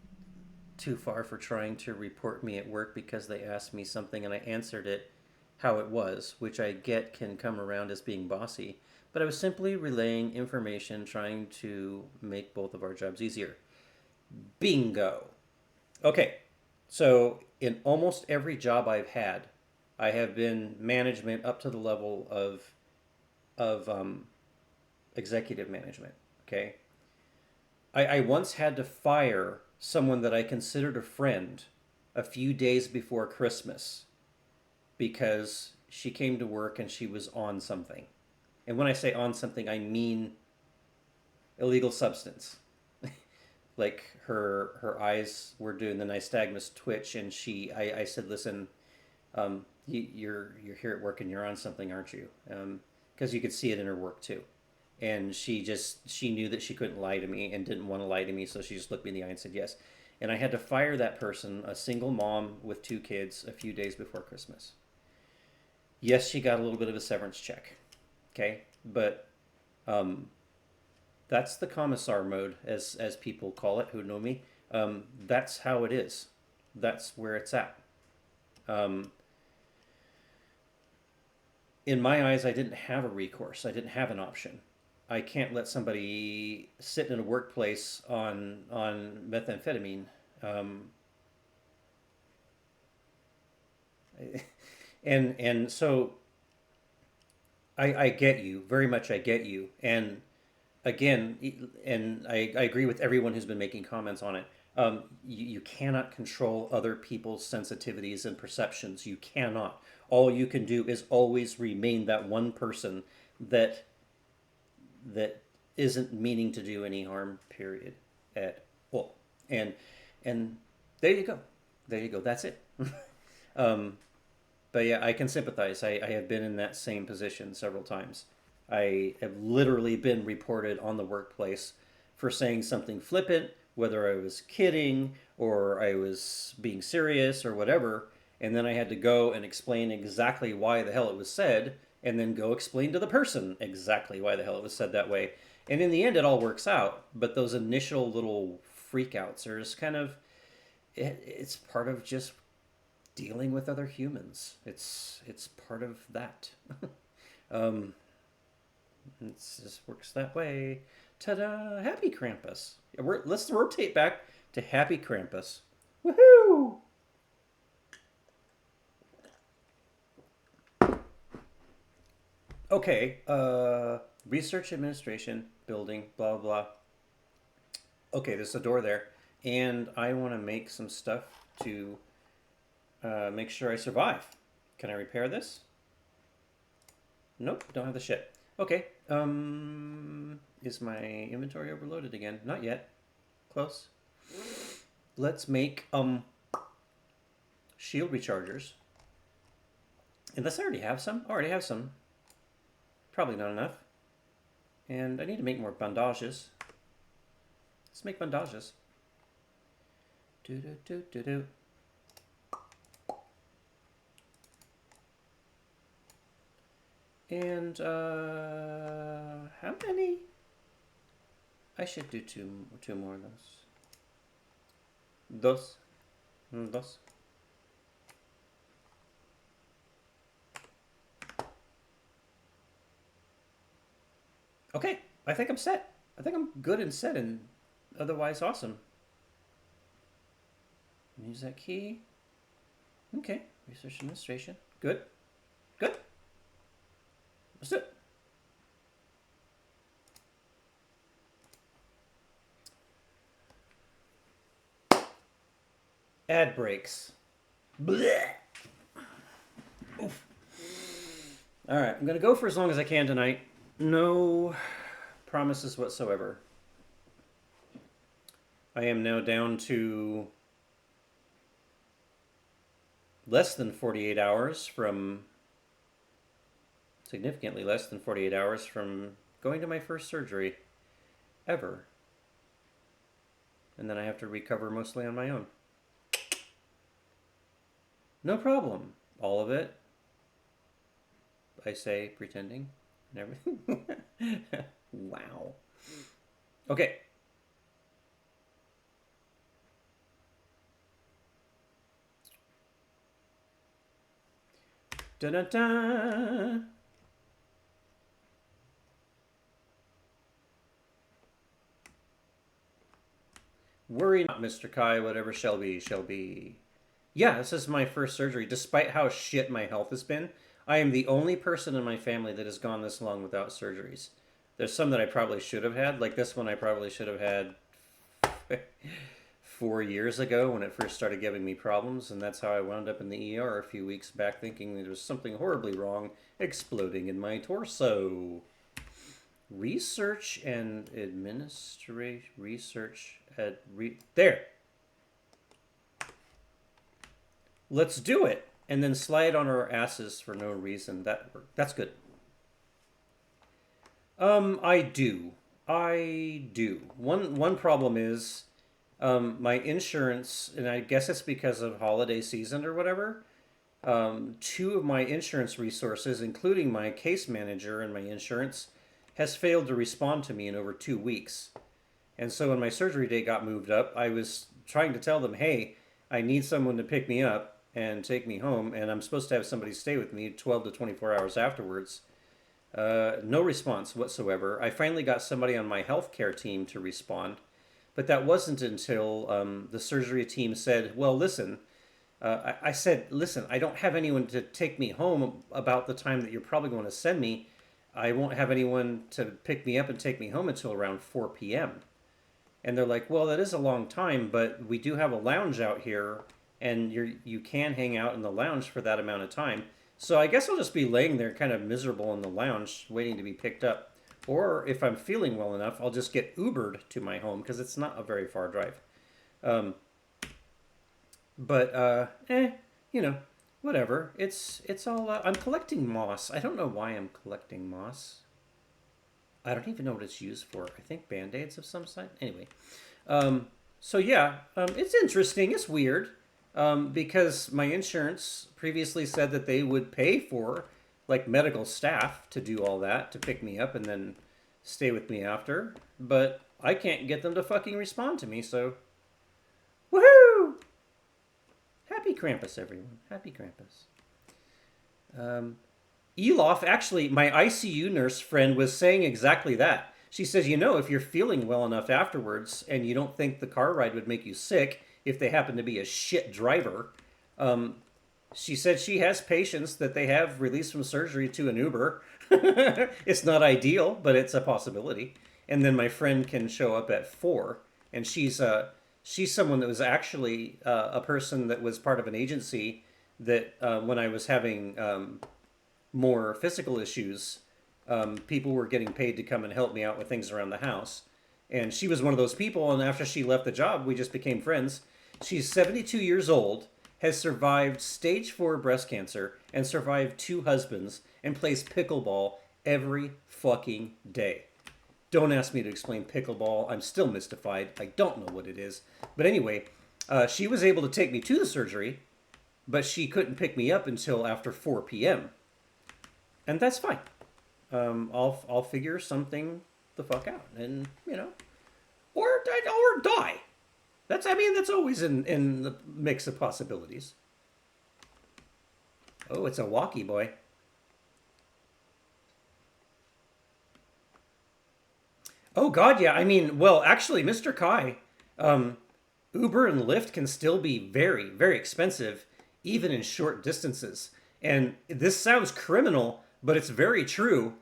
Speaker 1: too far for trying to report me at work because they asked me something and I answered it how it was, which I get can come around as being bossy. But I was simply relaying information, trying to make both of our jobs easier. Bingo. Okay, so in almost every job I've had, I have been management up to the level of executive management. Okay, I once had to fire someone that I considered a friend a few days before Christmas because she came to work and she was on something. And when I say on something, I mean illegal substance. Like her eyes were doing the nystagmus twitch, and I said, listen, you're here at work and you're on something, aren't you? Because you could see it in her work too. And she knew that she couldn't lie to me and didn't want to lie to me, so she just looked me in the eye and said yes. And I had to fire that person, a single mom with 2 kids, a few days before Christmas. Yes, she got a little bit of a severance check, okay, but that's the commissar mode, as people call it who know me. That's how it is. That's where it's at. Um, in my eyes, I didn't have a recourse. I didn't have an option. I can't let somebody sit in a workplace on methamphetamine. Um, and so I get you very much. I get you. And again, and I agree with everyone who's been making comments on it. You cannot control other people's sensitivities and perceptions. You cannot. All you can do is always remain that one person that that isn't meaning to do any harm. Period. At all. And there you go. There you go. That's it. um, but yeah, I can sympathize. I have been in that same position several times. I have literally been reported on the workplace for saying something flippant, whether I was kidding or I was being serious or whatever. And then I had to go and explain exactly why the hell it was said, and then go explain to the person exactly why the hell it was said that way. And in the end, it all works out. But those initial little freakouts are just kind of, it's part of just dealing with other humans. It's part of that. um, it just works that way. Ta-da! Happy Krampus. Let's rotate back to Happy Krampus. Woohoo! Okay. Research administration building. Blah blah. Okay, there's a door there, and I want to make some stuff to make sure I survive. Can I repair this? Nope, don't have the shit. Okay. Is my inventory overloaded again? Not yet. Close. Let's make shield rechargers. Unless I already have some. I already have some. Probably not enough. And I need to make more bandages. Let's make bandages. Do do do do do. And how many? I should do two more of those. Dos. Dos. Okay, I think I'm set. I think I'm good and set and otherwise awesome. Use that key. Okay, research administration. Good. Good. Let's do it. Ad breaks. Blech. Oof. All right, I'm going to go for as long as I can tonight. No promises whatsoever. I am now down to less than 48 hours from, significantly less than 48 hours from going to my first surgery ever. And then I have to recover mostly on my own. No problem. All of it, I say, pretending and everything. Wow. Okay. Da-da-da. Worry not, Mr. Kai. Whatever shall be, shall be. Yeah, this is my first surgery. Despite how shit my health has been, I am the only person in my family that has gone this long without surgeries. There's some that I probably should have had. Like this one I probably should have had 4 years ago when it first started giving me problems, and that's how I wound up in the ER a few weeks back thinking there was something horribly wrong exploding in my torso. Research and administration. There. Let's do it. And then slide on our asses for no reason. That's good. I do. One problem is my insurance, and I guess it's because of holiday season or whatever. Two of my insurance resources, including my case manager and my insurance, has failed to respond to me in over 2 weeks. And so when my surgery date got moved up, I was trying to tell them, hey, I need someone to pick me up and take me home, and I'm supposed to have somebody stay with me 12 to 24 hours afterwards. No response whatsoever. I finally got somebody on my healthcare team to respond, but that wasn't until the surgery team said, well, listen, I said, listen, I don't have anyone to take me home about the time that you're probably going to send me. I won't have anyone to pick me up and take me home until around 4 p.m. And they're like, well, that is a long time, but we do have a lounge out here, and you can hang out in the lounge for that amount of time. So I guess I'll just be laying there kind of miserable in the lounge waiting to be picked up. Or if I'm feeling well enough, I'll just get Ubered to my home because it's not a very far drive. You know, whatever. It's all... I'm collecting moss. I don't know why I'm collecting moss. I don't even know what it's used for. I think Band-Aids of some sort. Anyway. So yeah, it's interesting. It's weird. Because my insurance previously said that they would pay for like medical staff to do all that, to pick me up and then stay with me after. But I can't get them to fucking respond to me, so... Woohoo! Happy Krampus, everyone. Happy Krampus. Elof, actually, my ICU nurse friend was saying exactly that. She says, you know, if you're feeling well enough afterwards and you don't think the car ride would make you sick, if they happen to be a shit driver, she said she has patients that they have released from surgery to an Uber. It's not ideal, but it's a possibility. And then my friend can show up at 4, and she's someone that was actually a person that was part of an agency that when I was having more physical issues, people were getting paid to come and help me out with things around the house. And she was one of those people, and after she left the job, we just became friends. She's 72 years old, has survived stage 4 breast cancer, and survived 2 husbands, and plays pickleball every fucking day. Don't ask me to explain pickleball. I'm still mystified. I don't know what it is. But anyway, she was able to take me to the surgery, but she couldn't pick me up until after 4 p.m. And that's fine. I'll figure something the fuck out, and you know, or die. That's always in the mix of possibilities. Oh, it's a walkie boy. Oh God, yeah. I mean, well, actually, Mr. Kai, Uber and Lyft can still be very, very expensive, even in short distances. And this sounds criminal, but it's very true.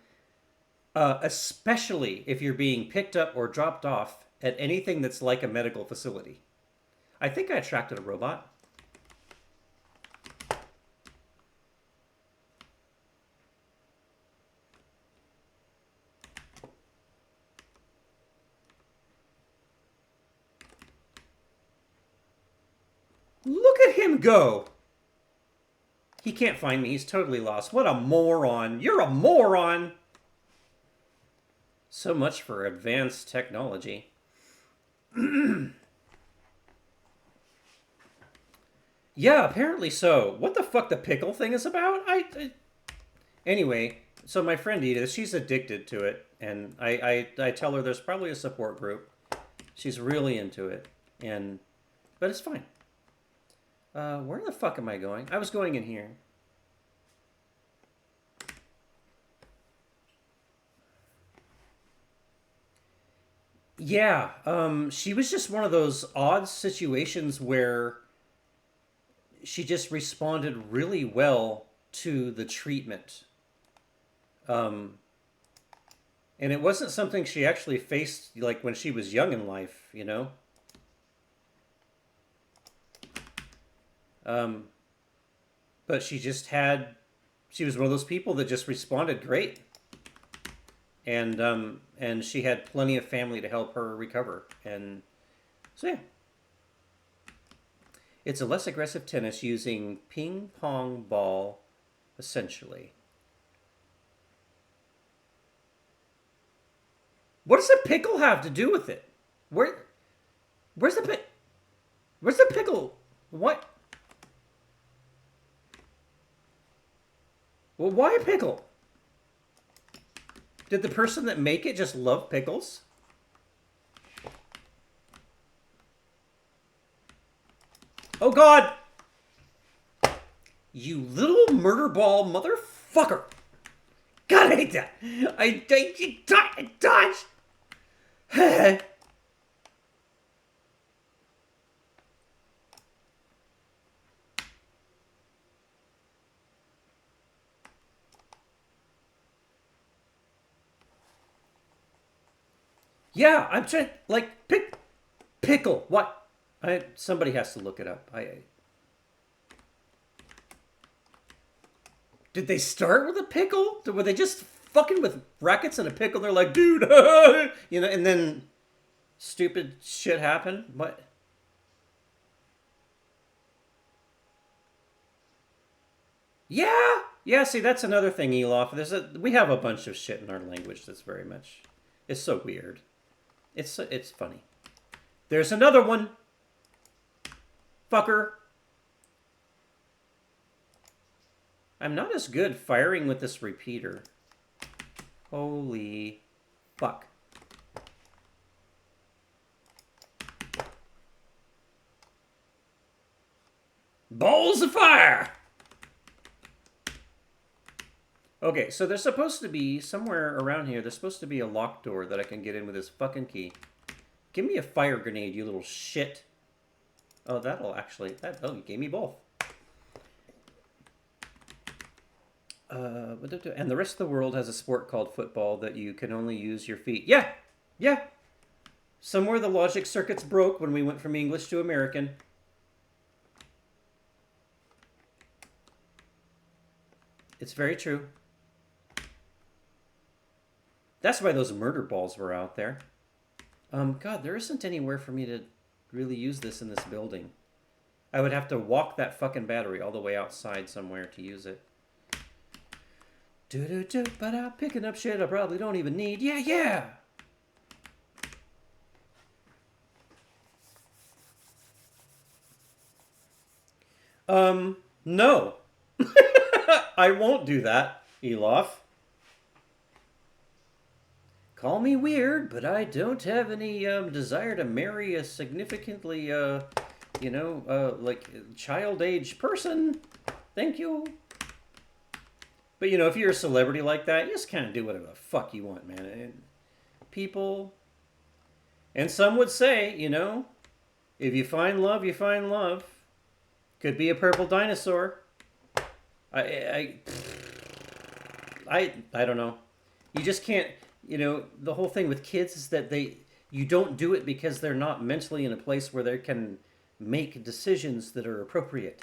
Speaker 1: Especially if you're being picked up or dropped off at anything that's like a medical facility. I think I attracted a robot. Look at him go! He can't find me. He's totally lost. What a moron. You're a moron! So much for advanced technology. Yeah, apparently so. What the fuck the pickle thing is about? Anyway, so my friend Edith, she's addicted to it. And I tell her there's probably a support group. She's really into it, but it's fine. Where the fuck am I going? I was going in here. Yeah, she was just one of those odd situations where she just responded really well to the treatment. And it wasn't something she actually faced like when she was young in life, you know? But she was one of those people that just responded great. And she had plenty of family to help her recover. And so, yeah. It's a less aggressive tennis using ping pong ball, essentially. What does a pickle have to do with it? Where's the pickle? What? Well, why a pickle? Did the person that make it just love pickles? Oh God! You little murder ball motherfucker! God, I hate that. I dodged. Yeah, I'm trying, like, pickle. What? Somebody has to look it up. Did they start with a pickle? Were they just fucking with rackets and a pickle? They're like, dude, you know, and then stupid shit happened. What? Yeah, yeah. See, that's another thing, Elof. We have a bunch of shit in our language that's very much. It's so weird. It's funny. There's another one. Fucker. I'm not as good firing with this repeater. Holy fuck. Balls of fire! Okay, so there's supposed to be, somewhere around here, there's supposed to be a locked door that I can get in with this fucking key. Give me a fire grenade, you little shit. Oh, you gave me both. And the rest of the world has a sport called football that you can only use your feet. Yeah, yeah. Somewhere the logic circuits broke when we went from English to American. It's very true. That's why those murder balls were out there. God, there isn't anywhere for me to really use this in this building. I would have to walk that fucking battery all the way outside somewhere to use it. But I'm picking up shit I probably don't even need. Yeah, yeah! No. I won't do that, Elof. Call me weird, but I don't have any desire to marry a significantly, like child-age person. Thank you. But, you know, if you're a celebrity like that, you just kind of do whatever the fuck you want, man. And people... And some would say, you know, if you find love, you find love. Could be a purple dinosaur. I don't know. You just can't... You know, the whole thing with kids is that you don't do it because they're not mentally in a place where they can make decisions that are appropriate.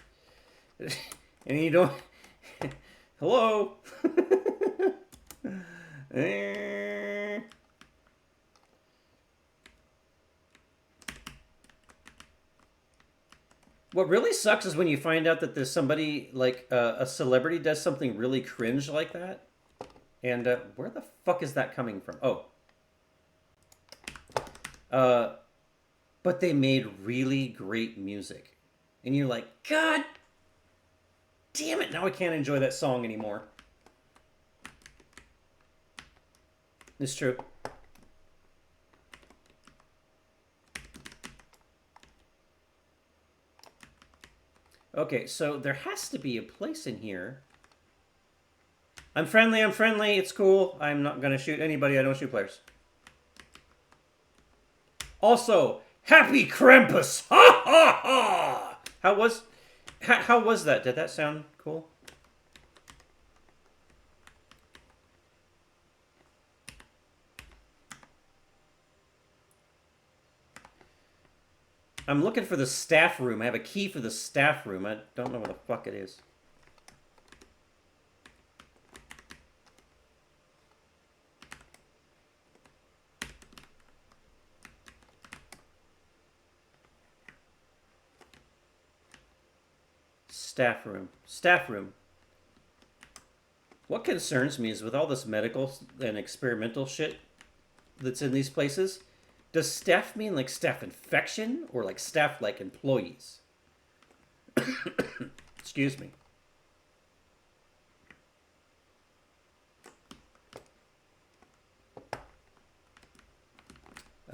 Speaker 1: And you don't... Hello? What really sucks is when you find out that there's somebody, like a celebrity does something really cringe like that. And where the fuck is that coming from? Oh. But they made really great music. And you're like, God damn it, now I can't enjoy that song anymore. It's true. Okay, so there has to be a place in here. I'm friendly, it's cool. I'm not gonna shoot anybody, I don't shoot players. Also, happy Krampus! Ha ha ha! How was that? Did that sound cool? I'm looking for the staff room. I have a key for the staff room. I don't know where the fuck it is. Staff room. Staff room. What concerns me is with all this medical and experimental shit that's in these places, does staff mean like staff infection or like staff like employees? Excuse me.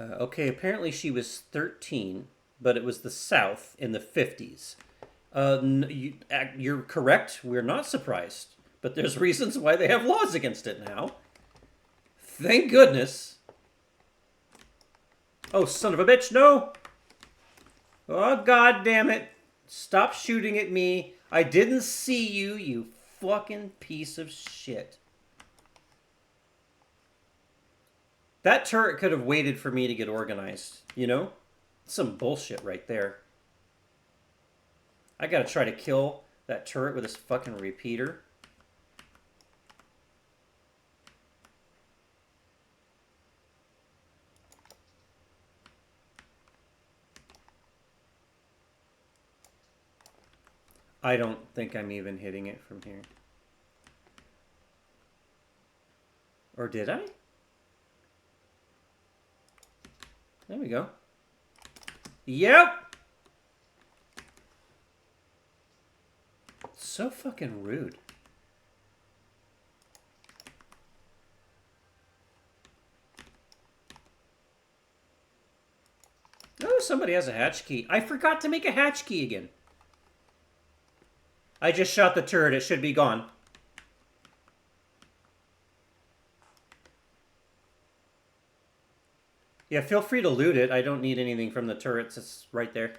Speaker 1: Okay, apparently she was 13, but it was the South in the 50s. You're correct. We're not surprised. But there's reasons why they have laws against it now. Thank goodness. Oh, son of a bitch, no! Oh, god damn it. Stop shooting at me. I didn't see you, you fucking piece of shit. That turret could have waited for me to get organized, you know? Some bullshit right there. I gotta try to kill that turret with this fucking repeater. I don't think I'm even hitting it from here. Or did I? There we go. Yep! So fucking rude. Oh, somebody has a hatch key. I forgot to make a hatch key again. I just shot the turret. It should be gone. Yeah, feel free to loot it. I don't need anything from the turrets. It's right there.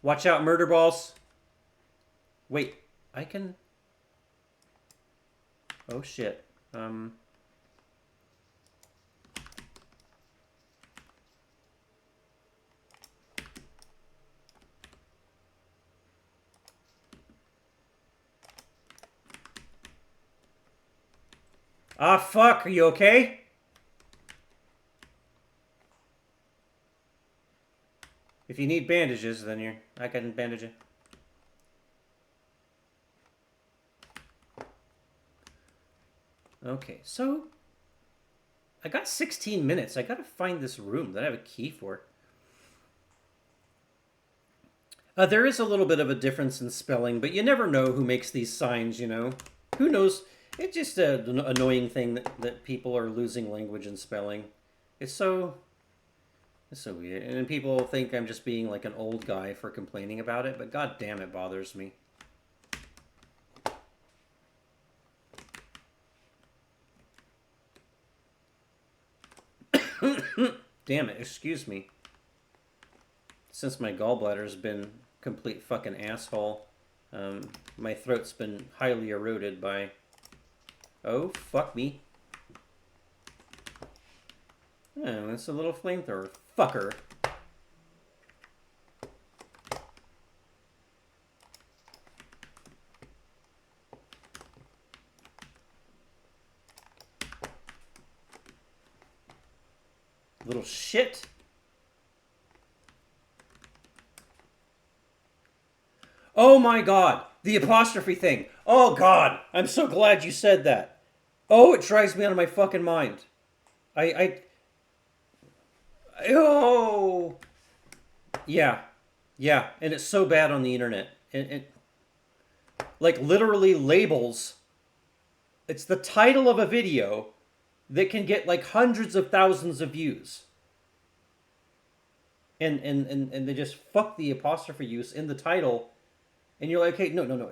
Speaker 1: Watch out, murder balls. Wait, I can... Oh, shit. Ah, fuck. Are you okay? If you need bandages, then I can bandage you. Okay, so I got 16 minutes. I gotta find this room that I have a key for. There is a little bit of a difference in spelling, but you never know who makes these signs, you know? Who knows? It's just an annoying thing that people are losing language and spelling. It's so weird. And people think I'm just being like an old guy for complaining about it, but god damn it bothers me. Damn it, excuse me. Since my gallbladder's been complete fucking asshole, my throat's been highly eroded by... Oh, fuck me. Oh, it's a little flamethrower. Fucker. Little shit. Oh my god. The apostrophe thing. Oh god. I'm so glad you said that. Oh, it drives me out of my fucking mind. Oh. Yeah. Yeah. And it's so bad on the internet. Like literally labels It's the title of a video that can get like hundreds of thousands of views. And they just fuck the apostrophe use in the title. And you're like, hey, no.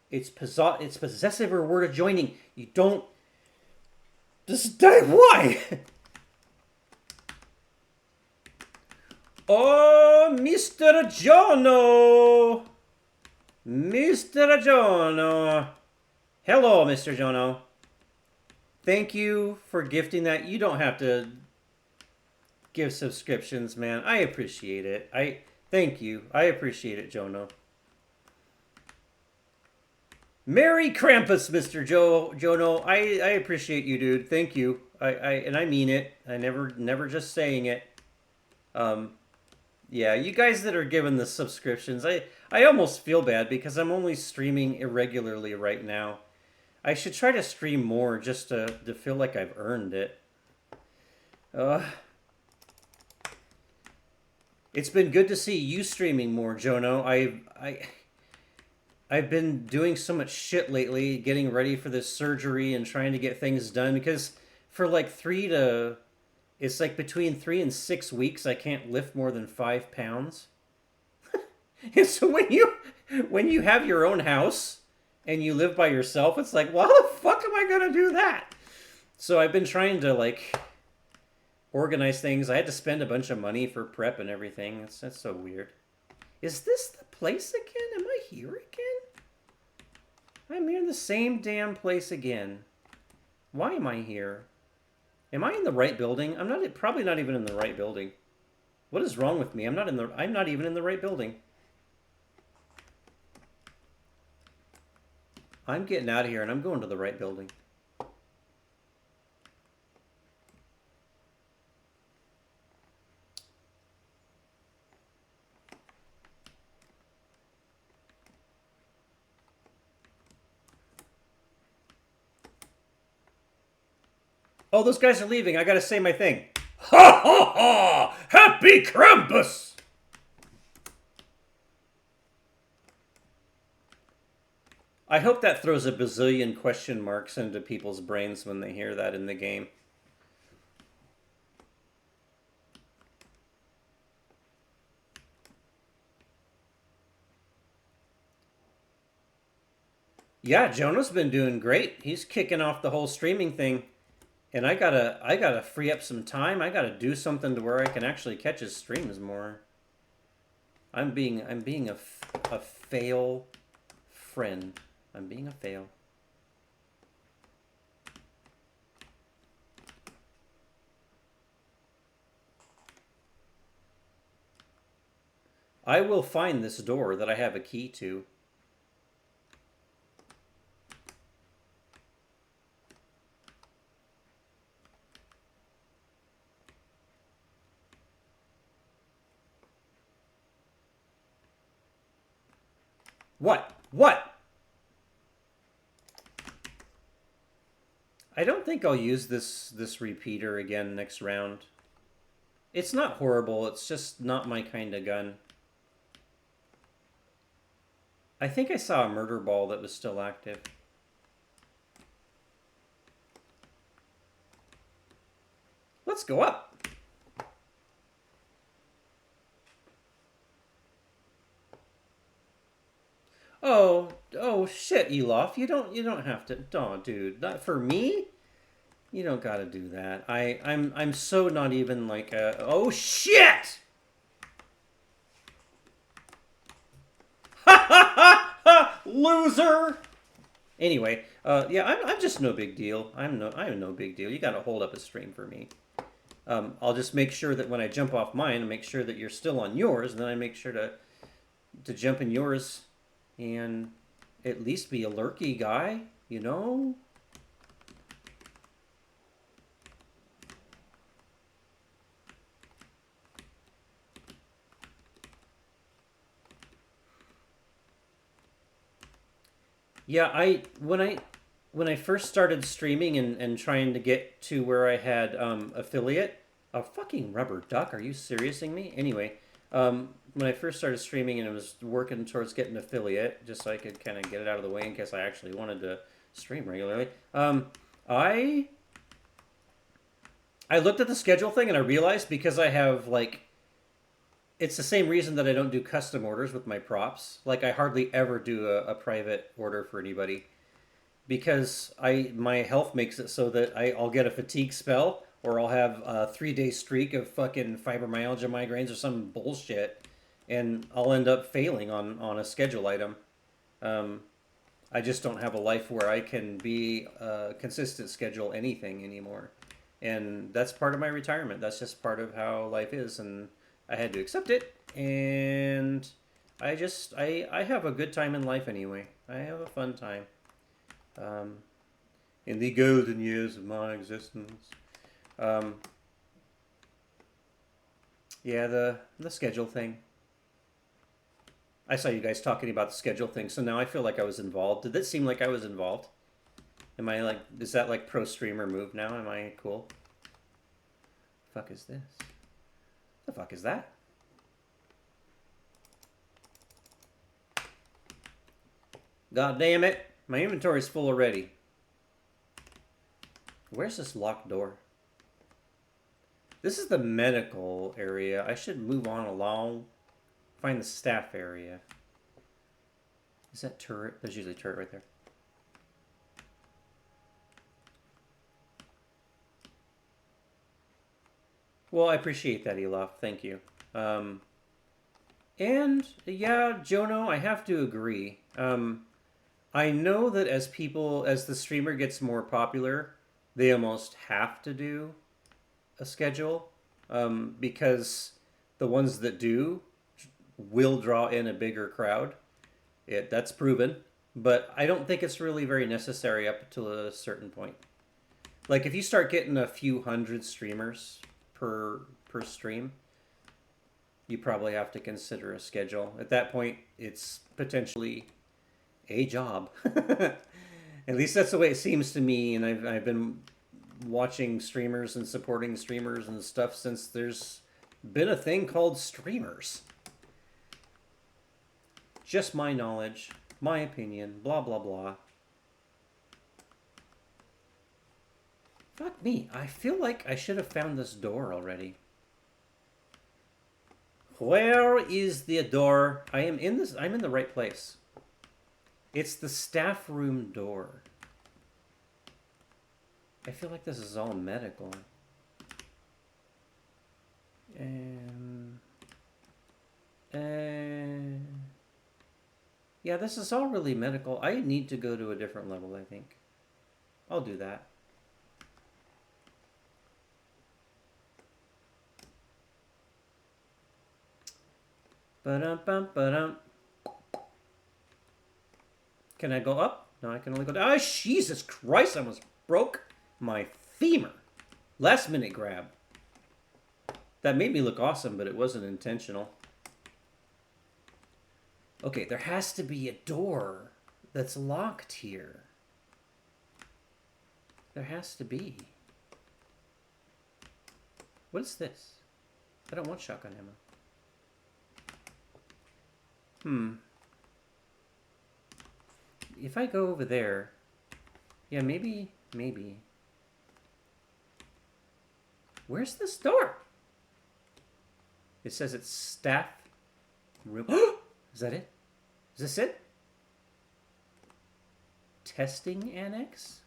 Speaker 1: It's possessive or word adjoining. You don't... Why? Oh, Mr. Jono! Mr. Jono! Hello, Mr. Jono. Thank you for gifting that. You don't have to give subscriptions, man. I appreciate it. Thank you. I appreciate it, Jono. Merry Krampus, Mr. Jono. I appreciate you, dude. Thank you. And I mean it. I never just saying it. Yeah, you guys that are giving the subscriptions, I almost feel bad because I'm only streaming irregularly right now. I should try to stream more just to feel like I've earned it. It's been good to see you streaming more, Jono. I've been doing so much shit lately, getting ready for this surgery and trying to get things done because for like it's like between 3 and 6 weeks I can't lift more than 5 pounds. And so when you have your own house and you live by yourself, it's like, well, how the fuck am I gonna do that? So I've been trying to like organize things. I had to spend a bunch of money for prep and everything. That's so weird. Is this the place again? Am I here again? I'm in the same damn place again. Why am I here? Am I in the right building? I'm not. Probably not even in the right building. What is wrong with me? I'm not even in the right building. I'm getting out of here and I'm going to the right building. Oh, those guys are leaving. I gotta say my thing. Ha ha ha! Happy Krampus! I hope that throws a bazillion question marks into people's brains when they hear that in the game. Yeah, Jonah's been doing great. He's kicking off the whole streaming thing. And I gotta free up some time. I gotta do something to where I can actually catch his streams more. I'm being a fail friend. I'm being a fail. I will find this door that I have a key to. What? What? I don't think I'll use this repeater again next round. It's not horrible, it's just not my kind of gun. I think I saw a murder ball that was still active. Let's go up. Oh shit, Elof. You don't have to. Oh, dude, not for me. You don't gotta do that. I'm so not even like a. Oh shit! Ha ha ha ha! Loser. Anyway, yeah, I'm just no big deal. I'm no big deal. You gotta hold up a stream for me. I'll just make sure that when I jump off mine, I make sure that you're still on yours, and then I make sure to jump in yours, and at least be a lurky guy, you know? Yeah, when I first started streaming and trying to get to where I had affiliate, a fucking rubber duck, are you seriousing me? Anyway, when I first started streaming and I was working towards getting affiliate, just so I could kind of get it out of the way in case I actually wanted stream regularly. I looked at the schedule thing and I realized because I have like it's the same reason that I don't do custom orders with my props. Like I hardly ever do a private order for anybody because my health makes it so that I'll get a fatigue spell or I'll have a 3 day streak of fucking fibromyalgia migraines or some bullshit, and I'll end up failing on a schedule item. I just don't have a life where I can be consistent schedule anything anymore, and that's part of my retirement. That's just part of how life is, and I had to accept it. And I have a good time in life anyway. I have a fun time. In the golden years of my existence. Yeah, the schedule thing. I saw you guys talking about the schedule thing, so now I feel like I was involved. Did it seem like I was involved? Am I like, is that like pro streamer move now? Am I cool? The fuck is this? The fuck is that? God damn it. My inventory's full already. Where's this locked door? This is the medical area. I should move on along. Find the staff area. Is that turret? There's usually a turret right there. Well, I appreciate that, Elof. Thank you. And yeah, Jono, I have to agree. I know that as the streamer gets more popular, they almost have to do a schedule, because the ones that do will draw in a bigger crowd. That's proven, but I don't think it's really very necessary up to a certain point. Like if you start getting a few hundred streamers per stream, you probably have to consider a schedule. At that point, it's potentially a job. At least that's the way it seems to me, and I've been watching streamers and supporting streamers and stuff since there's been a thing called streamers. Just my knowledge, my opinion, blah, blah, blah. Fuck me, I feel like I should have found this door already. Where is the door? I'm in the right place. It's the staff room door. I feel like this is all medical. Yeah, this is all really medical. I need to go to a different level, I think. I'll do that. Ba-dum-bum-ba-dum. Can I go up? No, I can only go down. Oh, Jesus Christ, I almost broke my femur. Last minute grab. That made me look awesome, but it wasn't intentional. Okay, there has to be a door that's locked here. There has to be. What is this? I don't want shotgun ammo. If I go over there... Yeah, maybe. Where's this door? It says it's staff room. Is that it? Is this it? Testing annex?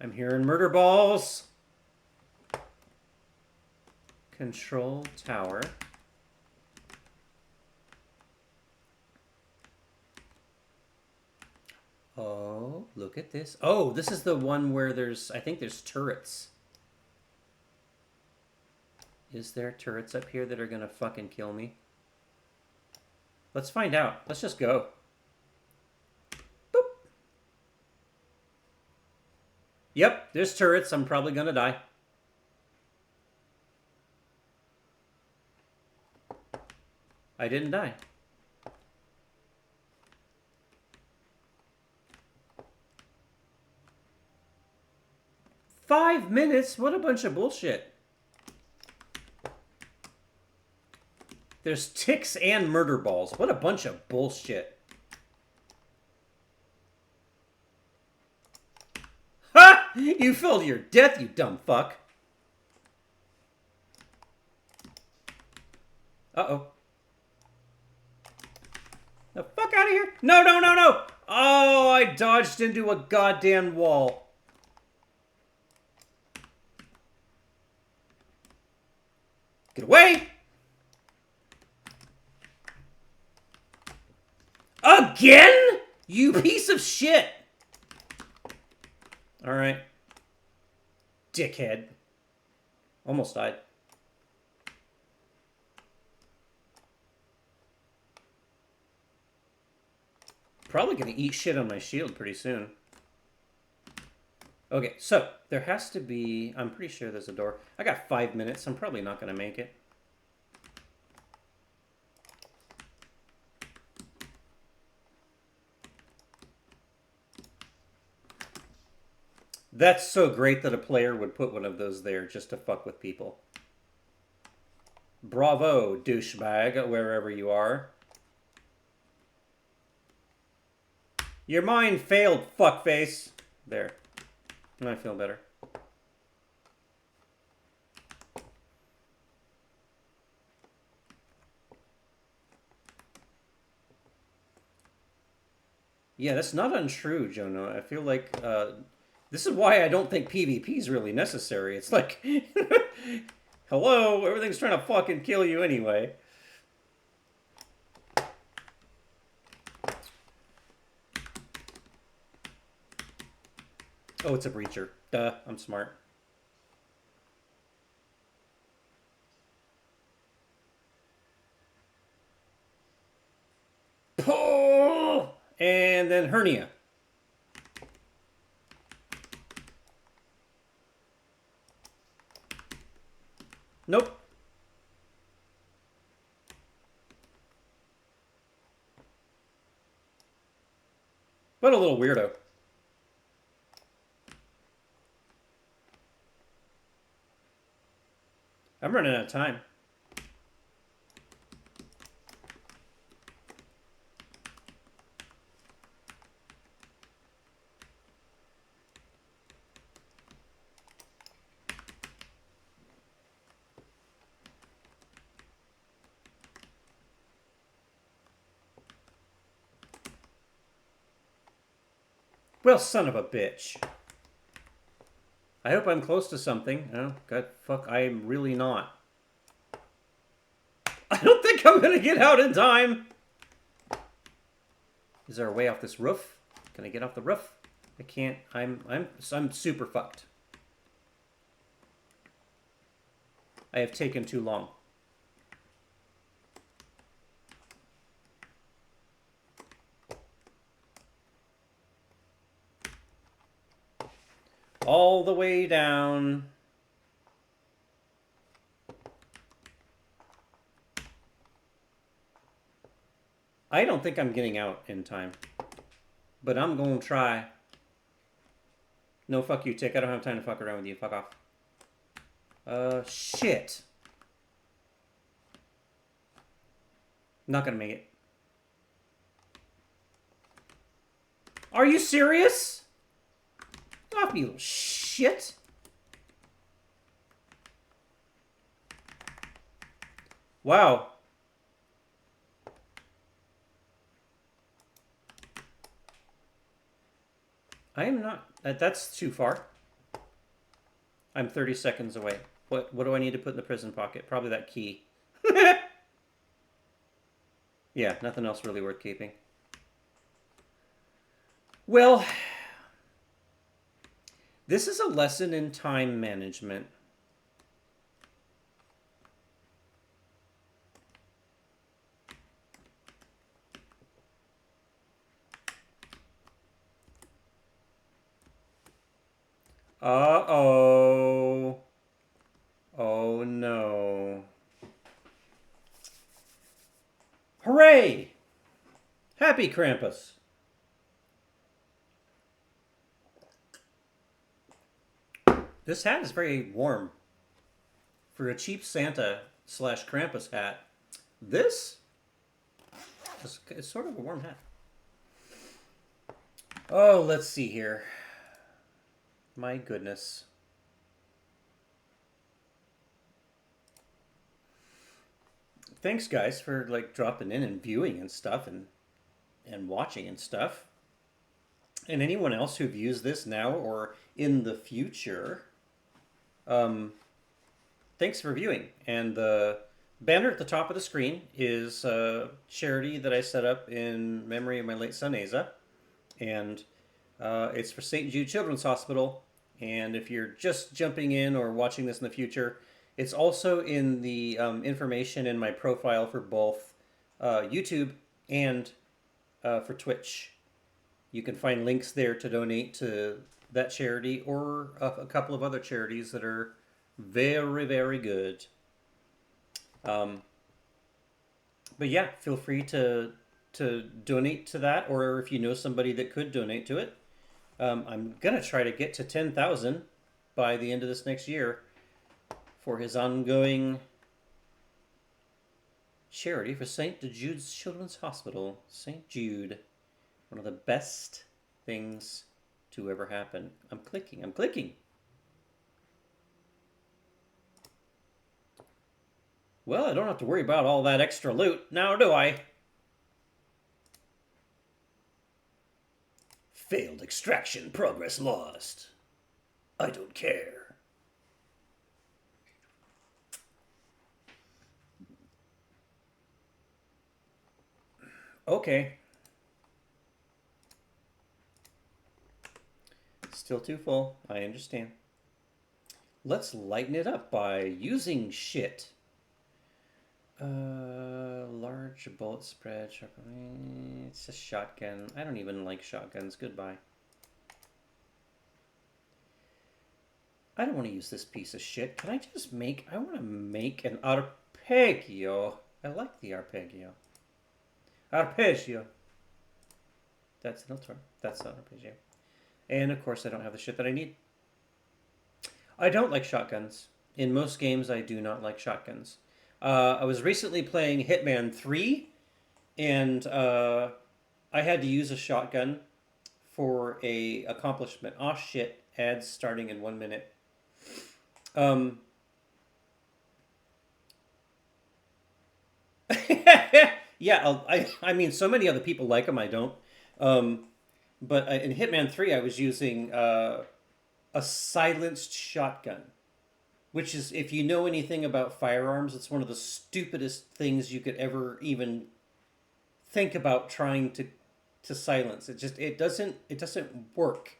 Speaker 1: I'm hearing murder balls. Control tower. Oh, look at this. Oh, this is the one where I think there's turrets. Is there turrets up here that are gonna fucking kill me? Let's find out. Let's just go. Boop. Yep, there's turrets. I'm probably gonna die. I didn't die. "5 minutes? What a bunch of bullshit." There's ticks and murder balls. What a bunch of bullshit. Ha! You fell to your death, you dumb fuck. Uh-oh. The fuck out of here. No, no, no, no. Oh, I dodged into a goddamn wall. Get away. Again? You piece of shit. All right. Dickhead. Almost died. Probably gonna eat shit on my shield pretty soon. Okay, so there has to be... I'm pretty sure there's a door. I got 5 minutes. I'm probably not gonna make it. That's so great that a player would put one of those there just to fuck with people. Bravo, douchebag, wherever you are. Your mind failed, fuckface. There. I feel better. Yeah, that's not untrue, Jonah. I feel like this is why I don't think PvP is really necessary. It's like, hello, everything's trying to fucking kill you anyway. Oh, it's a breacher. Duh, I'm smart. Pull! And then hernia. Nope. What a little weirdo. I'm running out of time. Well, son of a bitch. I hope I'm close to something. Oh, God, fuck, I'm really not. I don't think I'm gonna get out in time. Is there a way off this roof? Can I get off the roof? I can't. I'm super fucked. I have taken too long. All the way down. I don't think I'm getting out in time. But I'm gonna try. No, fuck you, Tick. I don't have time to fuck around with you. Fuck off. Shit. Not gonna make it. Are you serious? Off me, you little shit. Wow. I am not... That's too far. I'm 30 seconds away. What do I need to put in the prison pocket? Probably that key. Yeah, nothing else really worth keeping. Well... This is a lesson in time management. Uh-oh. Oh, no. Hooray! Happy Krampus. This hat is very warm. For a cheap Santa / Krampus hat, This it's sort of a warm hat. Oh, let's see here. My goodness. Thanks, guys, for like dropping in and viewing and stuff and watching and stuff. And anyone else who've used this now or in the future, thanks for viewing. And the banner at the top of the screen is a charity that I set up in memory of my late son, Asa. And it's for St. Jude Children's Hospital. And if you're just jumping in or watching this in the future, it's also in the information in my profile for both YouTube and for Twitch. You can find links there to donate to that charity or a couple of other charities that are very, very good. But yeah, feel free to donate to that, or if you know somebody that could donate to it. I'm gonna try to get to 10,000 by the end of this next year for his ongoing charity for St. Jude's Children's Hospital. St. Jude, one of the best things to ever happen. I'm clicking. Well, I don't have to worry about all that extra loot now, do I? Failed extraction, progress lost. I don't care. Okay. Still too full. I understand. Let's lighten it up by using shit. Large bullet spread. It's a shotgun. I don't even like shotguns. Goodbye. I don't want to use this piece of shit. Can I just make... I want to make an arpeggio. I like the arpeggio. Arpeggio. That's an altar. That's an arpeggio. And of course I don't have the shit that I need. I don't like shotguns. In most games I do not like shotguns. I was recently playing Hitman 3, and I had to use a shotgun for a accomplishment. Oh shit, ads starting in 1 minute. Yeah, I mean, so many other people like them, I don't. But in Hitman 3, I was using a silenced shotgun. Which is, if you know anything about firearms, it's one of the stupidest things you could ever even think about trying to silence. It doesn't work.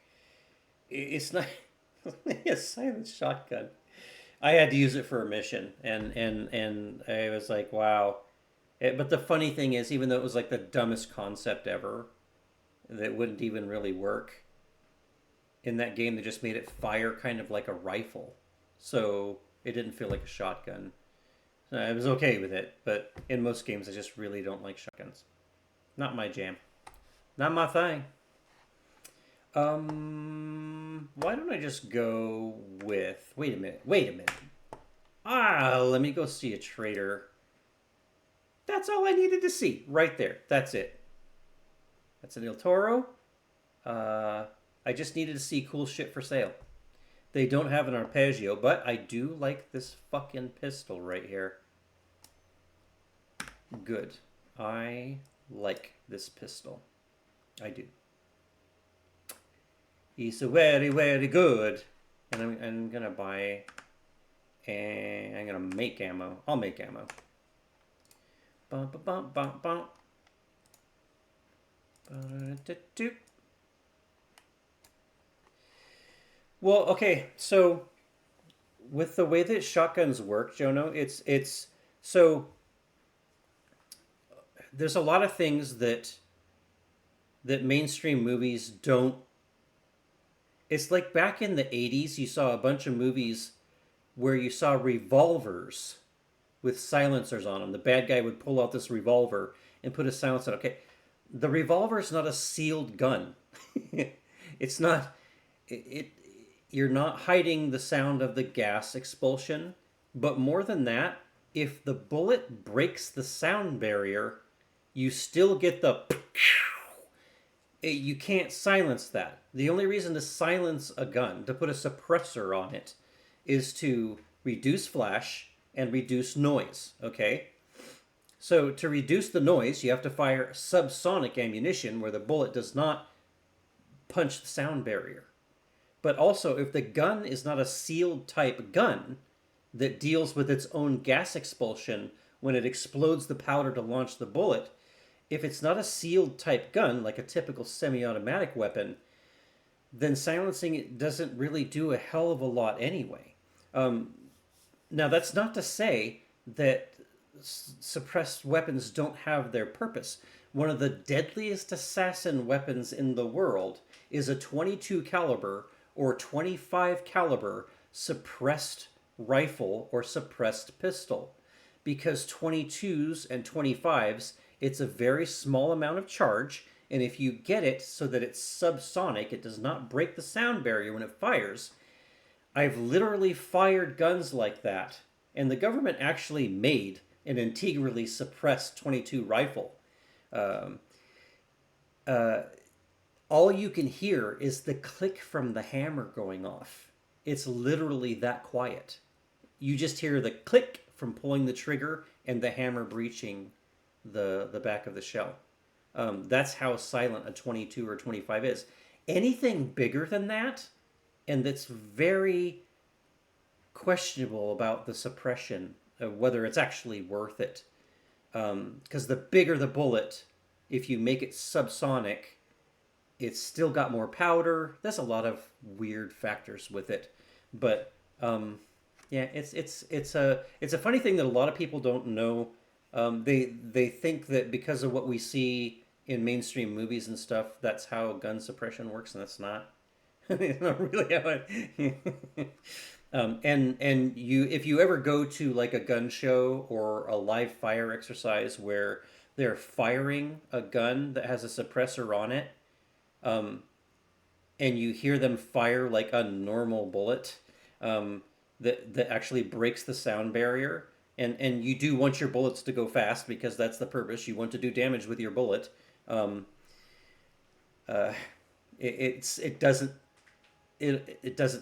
Speaker 1: It's not a silenced shotgun. I had to use it for a mission, and I was like, wow. But the funny thing is, even though it was like the dumbest concept ever, that wouldn't even really work, in that game they just made it fire kind of like a rifle. So it didn't feel like a shotgun. I was okay with it, but in most games I just really don't like shotguns. Not my jam. Not my thing. Why don't I just go with... Wait a minute. Let me go see a trader. That's all I needed to see. Right there. That's it. That's an El Toro. I just needed to see cool shit for sale. They don't have an arpeggio, but I do like this fucking pistol right here. Good. I like this pistol. I do. It's very, very good. And I'm gonna buy, and I'm gonna make ammo. I'll make ammo. Bum, bum, bum, bum, bum. Well, okay, so with the way that shotguns work, Jono, it's so there's a lot of things that mainstream movies don't. It's like back in the 80s, you saw a bunch of movies where you saw revolvers with silencers on them. The bad guy would pull out this revolver and put a silencer on. Okay, the revolver is not a sealed gun. It's not. You're not hiding the sound of the gas expulsion, but more than that, if the bullet breaks the sound barrier, you still get the... You can't silence that. The only reason to silence a gun, to put a suppressor on it, is to reduce flash and reduce noise, okay? So to reduce the noise, you have to fire subsonic ammunition where the bullet does not punch the sound barrier. But also, if the gun is not a sealed type gun that deals with its own gas expulsion when it explodes the powder to launch the bullet, if it's not a sealed type gun, like a typical semi-automatic weapon, then silencing it doesn't really do a hell of a lot anyway. Now, that's not to say that suppressed weapons don't have their purpose. One of the deadliest assassin weapons in the world is a 22 caliber or 25 caliber suppressed rifle or suppressed pistol. Because 22s and 25s, it's a very small amount of charge, and if you get it so that it's subsonic, it does not break the sound barrier when it fires. I've literally fired guns like that, and the government actually made an integrally suppressed 22 rifle. All you can hear is the click from the hammer going off. It's literally that quiet. You just hear the click from pulling the trigger and the hammer breaching the back of the shell. That's how silent a 22 or 25 is. Anything bigger than that, and that's very questionable about the suppression, whether it's actually worth it. Because the bigger the bullet, if you make it subsonic, it's still got more powder. There's a lot of weird factors with it, but yeah, it's a funny thing that a lot of people don't know. They think that because of what we see in mainstream movies and stuff, that's how gun suppression works, and that's not. It's not really how it. And you, if you ever go to like a gun show or a live fire exercise where they're firing a gun that has a suppressor on it, and you hear them fire like a normal bullet, that actually breaks the sound barrier. And you do want your bullets to go fast because that's the purpose. You want to do damage with your bullet. It doesn't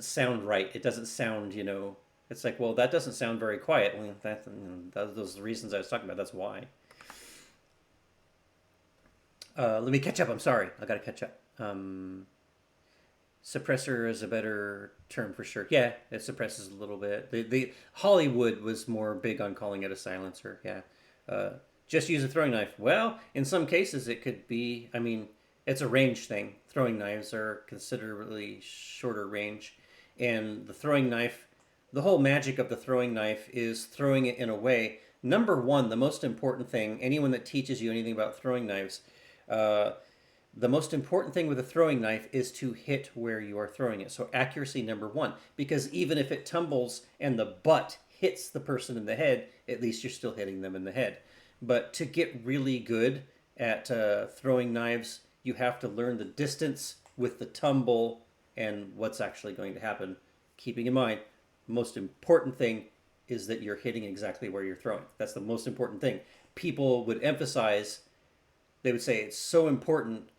Speaker 1: sound right. It doesn't sound, it's like, well, that doesn't sound very quiet. Well, those are the reasons I was talking about. That's why. Let me catch up. I'm sorry. I got to catch up. Suppressor is a better term for sure. Yeah, it suppresses a little bit. The Hollywood was more big on calling it a silencer. Yeah. Just use a throwing knife. Well, in some cases it could be, it's a range thing. Throwing knives are considerably shorter range. And the throwing knife, the whole magic of the throwing knife is throwing it in a way. Number one, the most important thing, anyone that teaches you anything about throwing knives, the most important thing with a throwing knife is to hit where you are throwing it. So accuracy, number one. Because even if it tumbles and the butt hits the person in the head, at least you're still hitting them in the head. But to get really good at throwing knives, you have to learn the distance with the tumble and what's actually going to happen. Keeping in mind, the most important thing is that you're hitting exactly where you're throwing. That's the most important thing. People would emphasize, they would say it's so important.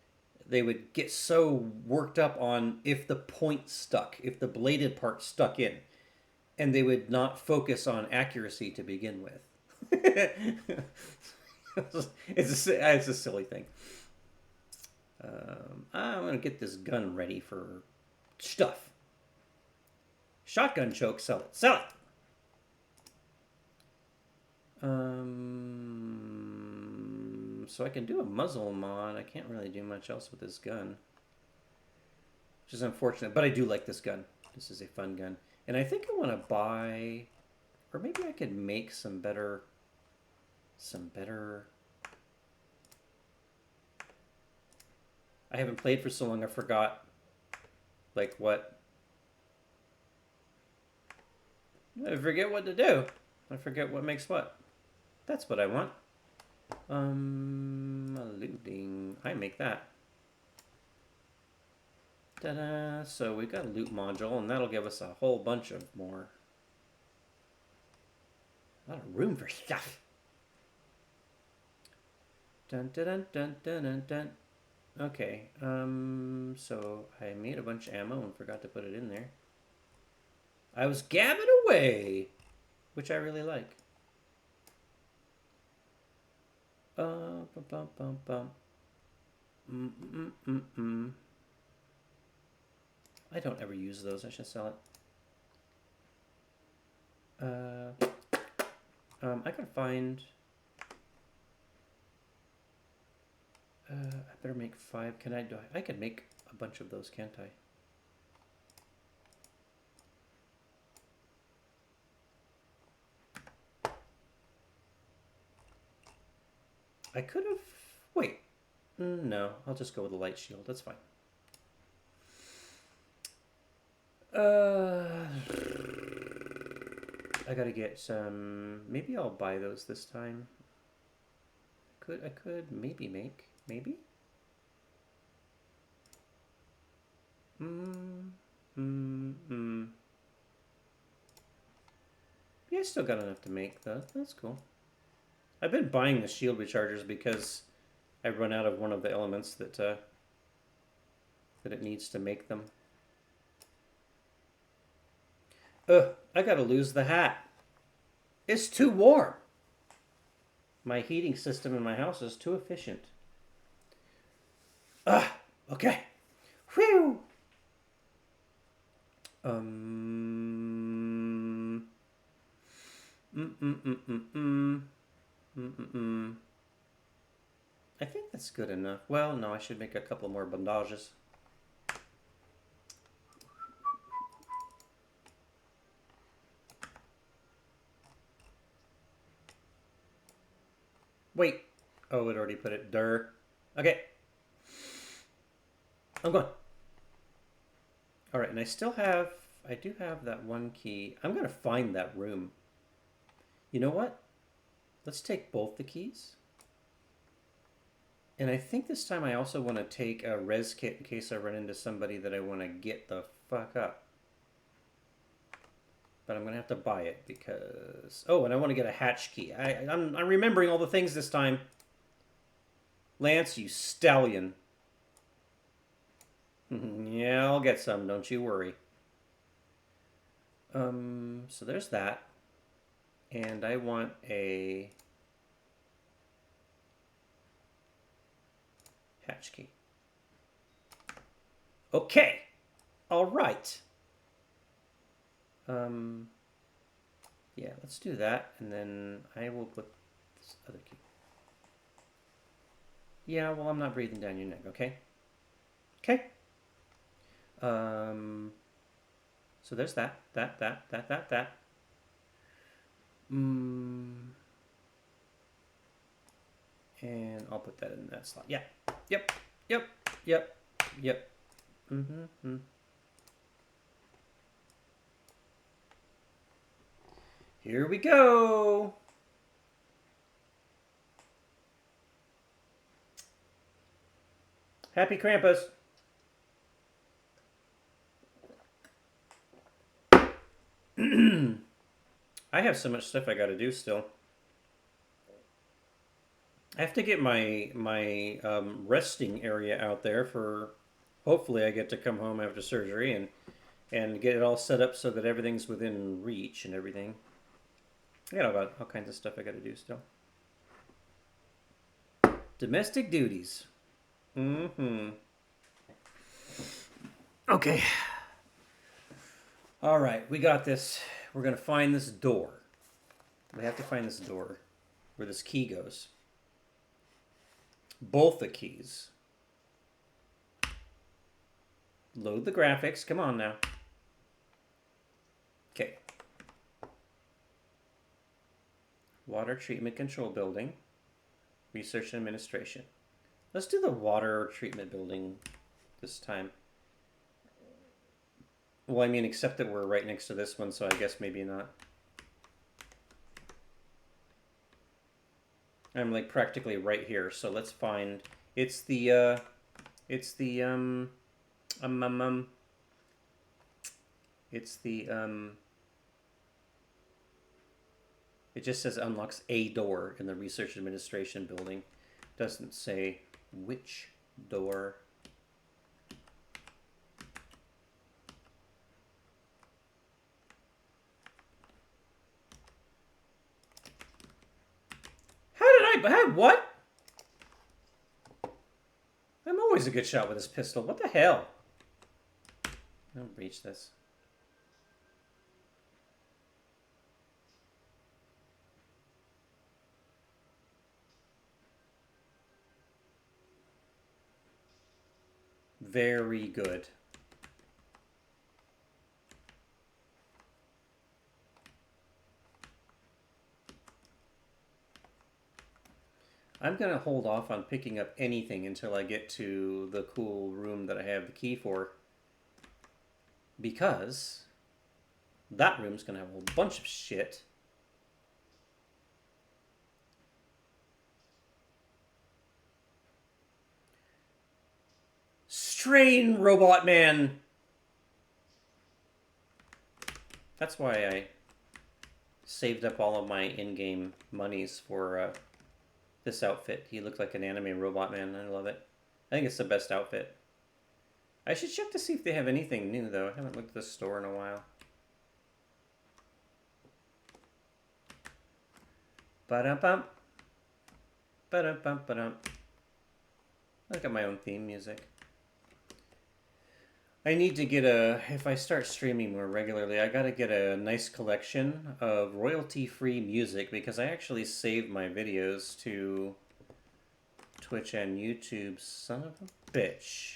Speaker 1: They would get so worked up on if the point stuck, if the bladed part stuck in, and they would not focus on accuracy to begin with. It's a silly thing. I'm going to get this gun ready for stuff. Shotgun choke, sell it. Sell it! So I can do a muzzle mod. I can't really do much else with this gun, which is unfortunate, but I do like this gun. This is a fun gun. And I think I want to buy, or maybe I could make some better, I haven't played for so long, I forgot, like what, I forget what to do. I forget what makes what. That's what I want. Looting. I make that. Ta-da! So we've got a loot module, and that'll give us a whole bunch of more. A lot of room for stuff. Dun dun dun dun dun dun dun. Okay, so I made a bunch of ammo and forgot to put it in there. I was gabbing away, which I really like. Bum, bum, bum, bum. I don't ever use those. I should sell it. I could find. I better make 5. Can I do? I could make a bunch of those, can't I? I could have. Wait. No, I'll just go with the light shield. That's fine. I gotta get some. Maybe I'll buy those this time. I could maybe make. Maybe? Yeah, I still got enough to make though. That's cool. I've been buying the shield rechargers because I've run out of one of the elements that it needs to make them. I gotta lose the hat. It's too warm. My heating system in my house is too efficient. Okay. Whew. I think that's good enough. Well, no, I should make a couple more bandages. Wait. Oh, it already put it. Durr. Okay. I'm going. All right, and I do have that one key. I'm going to find that room. You know what? Let's take both the keys. And I think this time I also want to take a res kit in case I run into somebody that I want to get the fuck up. But I'm going to have to buy it because... Oh, and I want to get a hatch key. I'm remembering all the things this time. Lance, you stallion. Yeah, I'll get some, don't you worry. So there's that. And I want a hatch key. Okay. All right. Yeah, let's do that, and then I will put this other key. Yeah, well, I'm not breathing down your neck, okay? Okay. So there's that. And I'll put that in that slot. Yeah. Yep. Here we go. Happy Krampus. I have so much stuff I got to do still. I have to get my resting area out there for. Hopefully, I get to come home after surgery and get it all set up so that everything's within reach and everything. I got all kinds of stuff I got to do still. Domestic duties. Okay. All right, we got this. We're going to find this door. We have to find this door where this key goes. Both the keys. Load the graphics. Come on now. Okay. Water treatment control building. Research and administration. Let's do the water treatment building this time. Well, I mean, except that we're right next to this one, so I guess maybe not. I'm like practically right here, so let's find. It's the It's the It just says unlocks a door in the research administration building. Doesn't say which door. What? I'm always a good shot with this pistol. What the hell? Don't reach this. Very good. I'm going to hold off on picking up anything until I get to the cool room that I have the key for. Because that room's going to have a bunch of shit. Strain, Robot Man! That's why I saved up all of my in-game monies for this outfit. He looked like an anime Robot Man. I love it. I think it's the best outfit. I should check to see if they have anything new, though. I haven't looked at the store in a while. Ba-dum-bum. Ba-dum-bum-ba-dum. I got my own theme music. I need to get if I start streaming more regularly, I gotta get a nice collection of royalty-free music because I actually saved my videos to Twitch and YouTube. Son of a bitch.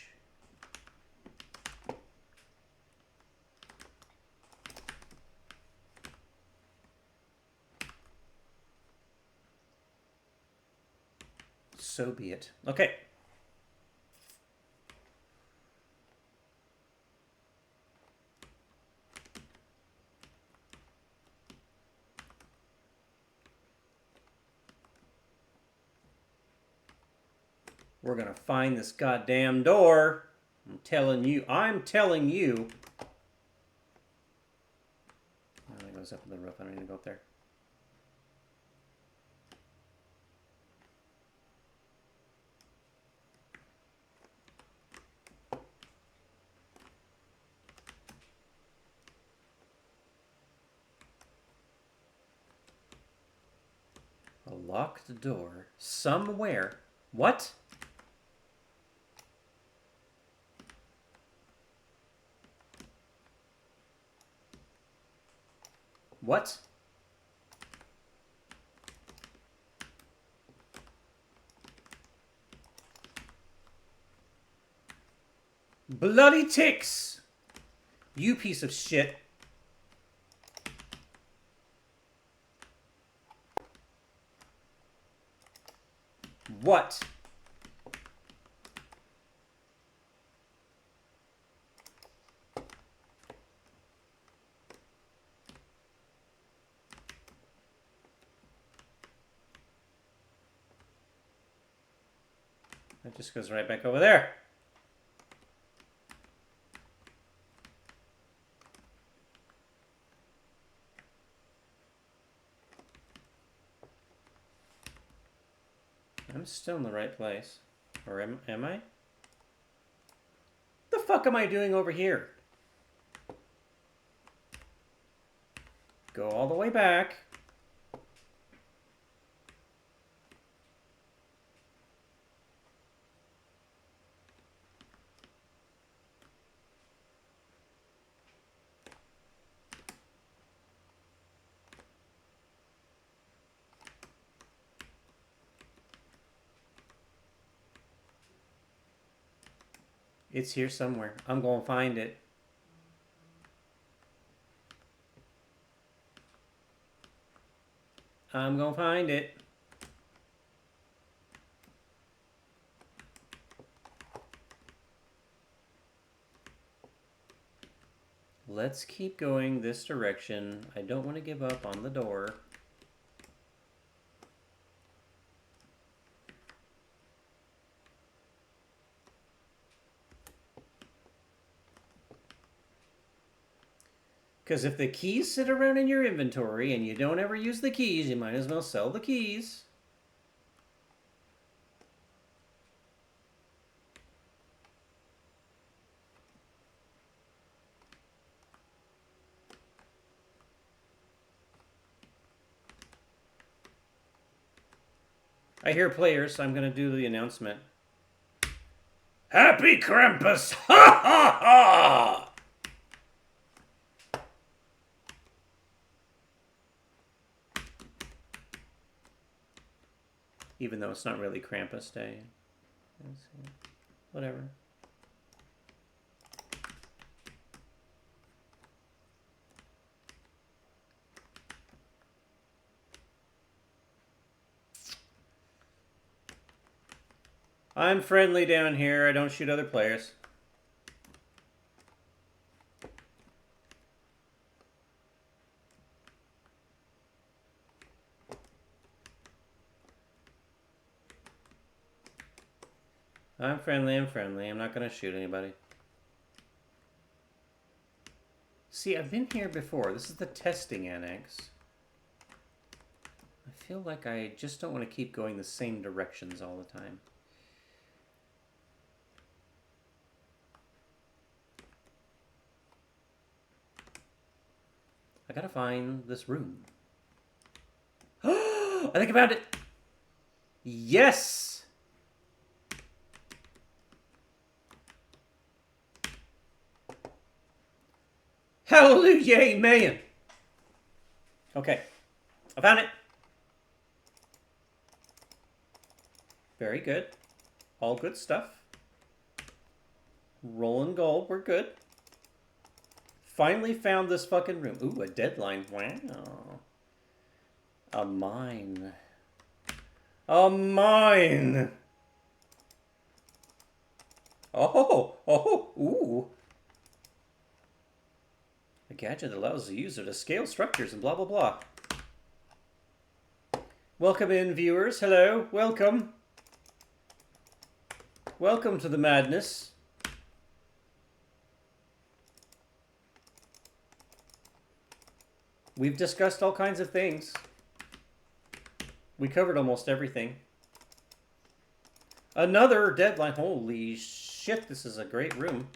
Speaker 1: So be it. Okay. We're gonna find this goddamn door. I'm telling you. Oh, that goes up on the roof. I don't need to go up there. A locked door somewhere. What? What? Bloody ticks! You piece of shit. What? That just goes right back over there. I'm still in the right place. Or am I? The fuck am I doing over here? Go all the way back. It's here somewhere. I'm gonna find it. I'm gonna find it. Let's keep going this direction. I don't want to give up on the door. Because if the keys sit around in your inventory and you don't ever use the keys, you might as well sell the keys. I hear players, so I'm going to do the announcement. Happy Krampus! Ha ha ha! Even though it's not really Krampus Day. Whatever. I'm friendly down here. I don't shoot other players. I'm friendly. I'm not going to shoot anybody. See, I've been here before. This is the testing annex. I feel like I just don't want to keep going the same directions all the time. I gotta find this room. I think I found it! Yes! Hallelujah, amen! Okay, I found it. Very good. All good stuff. Rolling gold, we're good. Finally found this fucking room. Ooh, a deadline. Wow. A mine. A mine! Oh, ooh. A gadget that allows the user to scale structures and blah, blah, blah. Welcome in, viewers. Hello. Welcome. Welcome to the madness. We've discussed all kinds of things. We covered almost everything. Another deadline. Holy shit, this is a great room.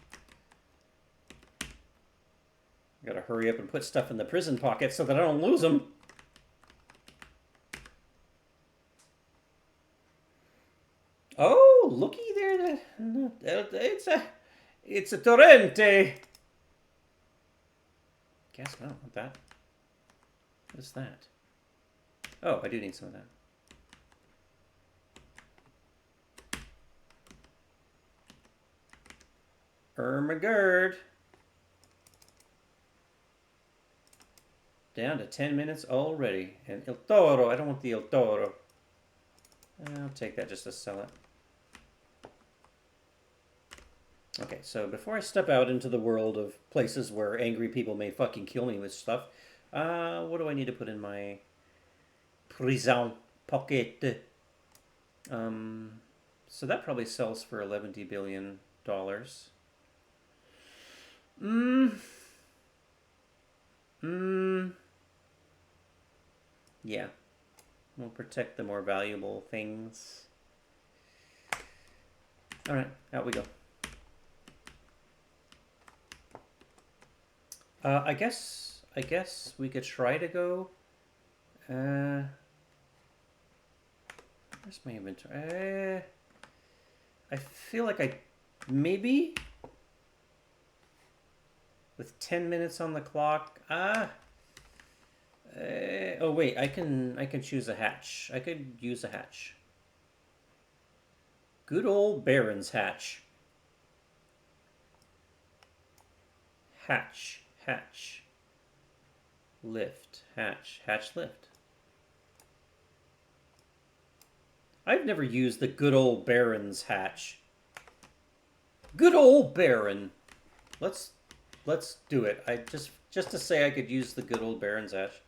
Speaker 1: Gotta hurry up and put stuff in the prison pocket so that I don't lose them. Oh, looky there. It's a torrente. Guess I don't want that. What is that? Oh, I do need some of that. Ermagerd. Down to 10 minutes already. And El Toro. I don't want the El Toro. I'll take that just to sell it. Okay, so before I step out into the world of places where angry people may fucking kill me with stuff, what do I need to put in my prison pocket? So that probably sells for $11 billion. Yeah. We'll protect the more valuable things. Alright, out we go. I guess we could try to go. Where's my inventory? I feel like I maybe with 10 minutes on the clock. Oh wait, I can choose a hatch. I could use a hatch. Good old Baron's hatch. Hatch. Lift. Hatch lift. I've never used the good old Baron's hatch. Good old Baron. Let's do it. I just to say I could use the good old Baron's hatch.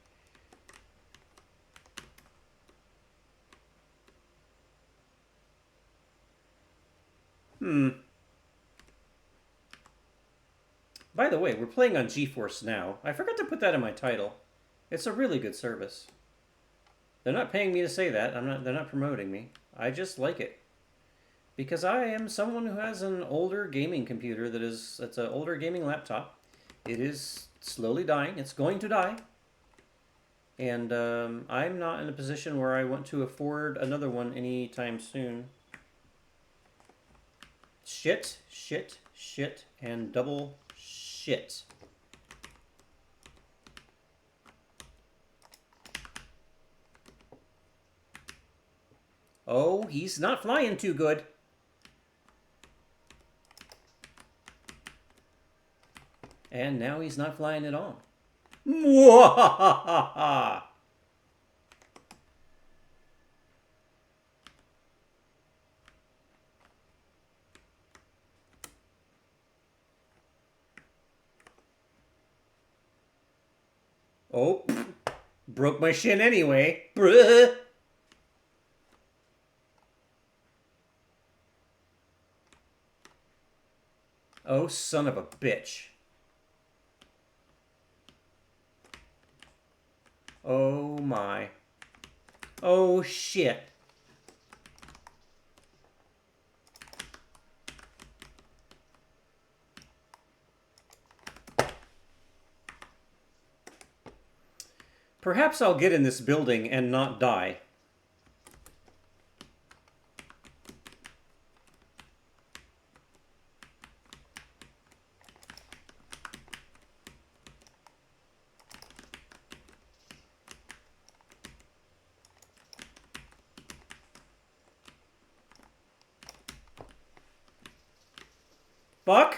Speaker 1: By the way, we're playing on Geforce Now. I forgot to put that in my title. It's a really good service. They're not paying me to say that. They're not promoting me. I just like it. Because I am someone who has an older gaming computer it's an older gaming laptop. It is slowly dying. It's going to die. And I'm not in a position where I want to afford another one anytime soon. Shit, shit, shit, and double shit. Oh, he's not flying too good. And now he's not flying at all. Mwahaha! Oh, broke my shin anyway. Bruh. Oh, son of a bitch. Oh my. Oh shit. Perhaps I'll get in this building and not die. Fuck.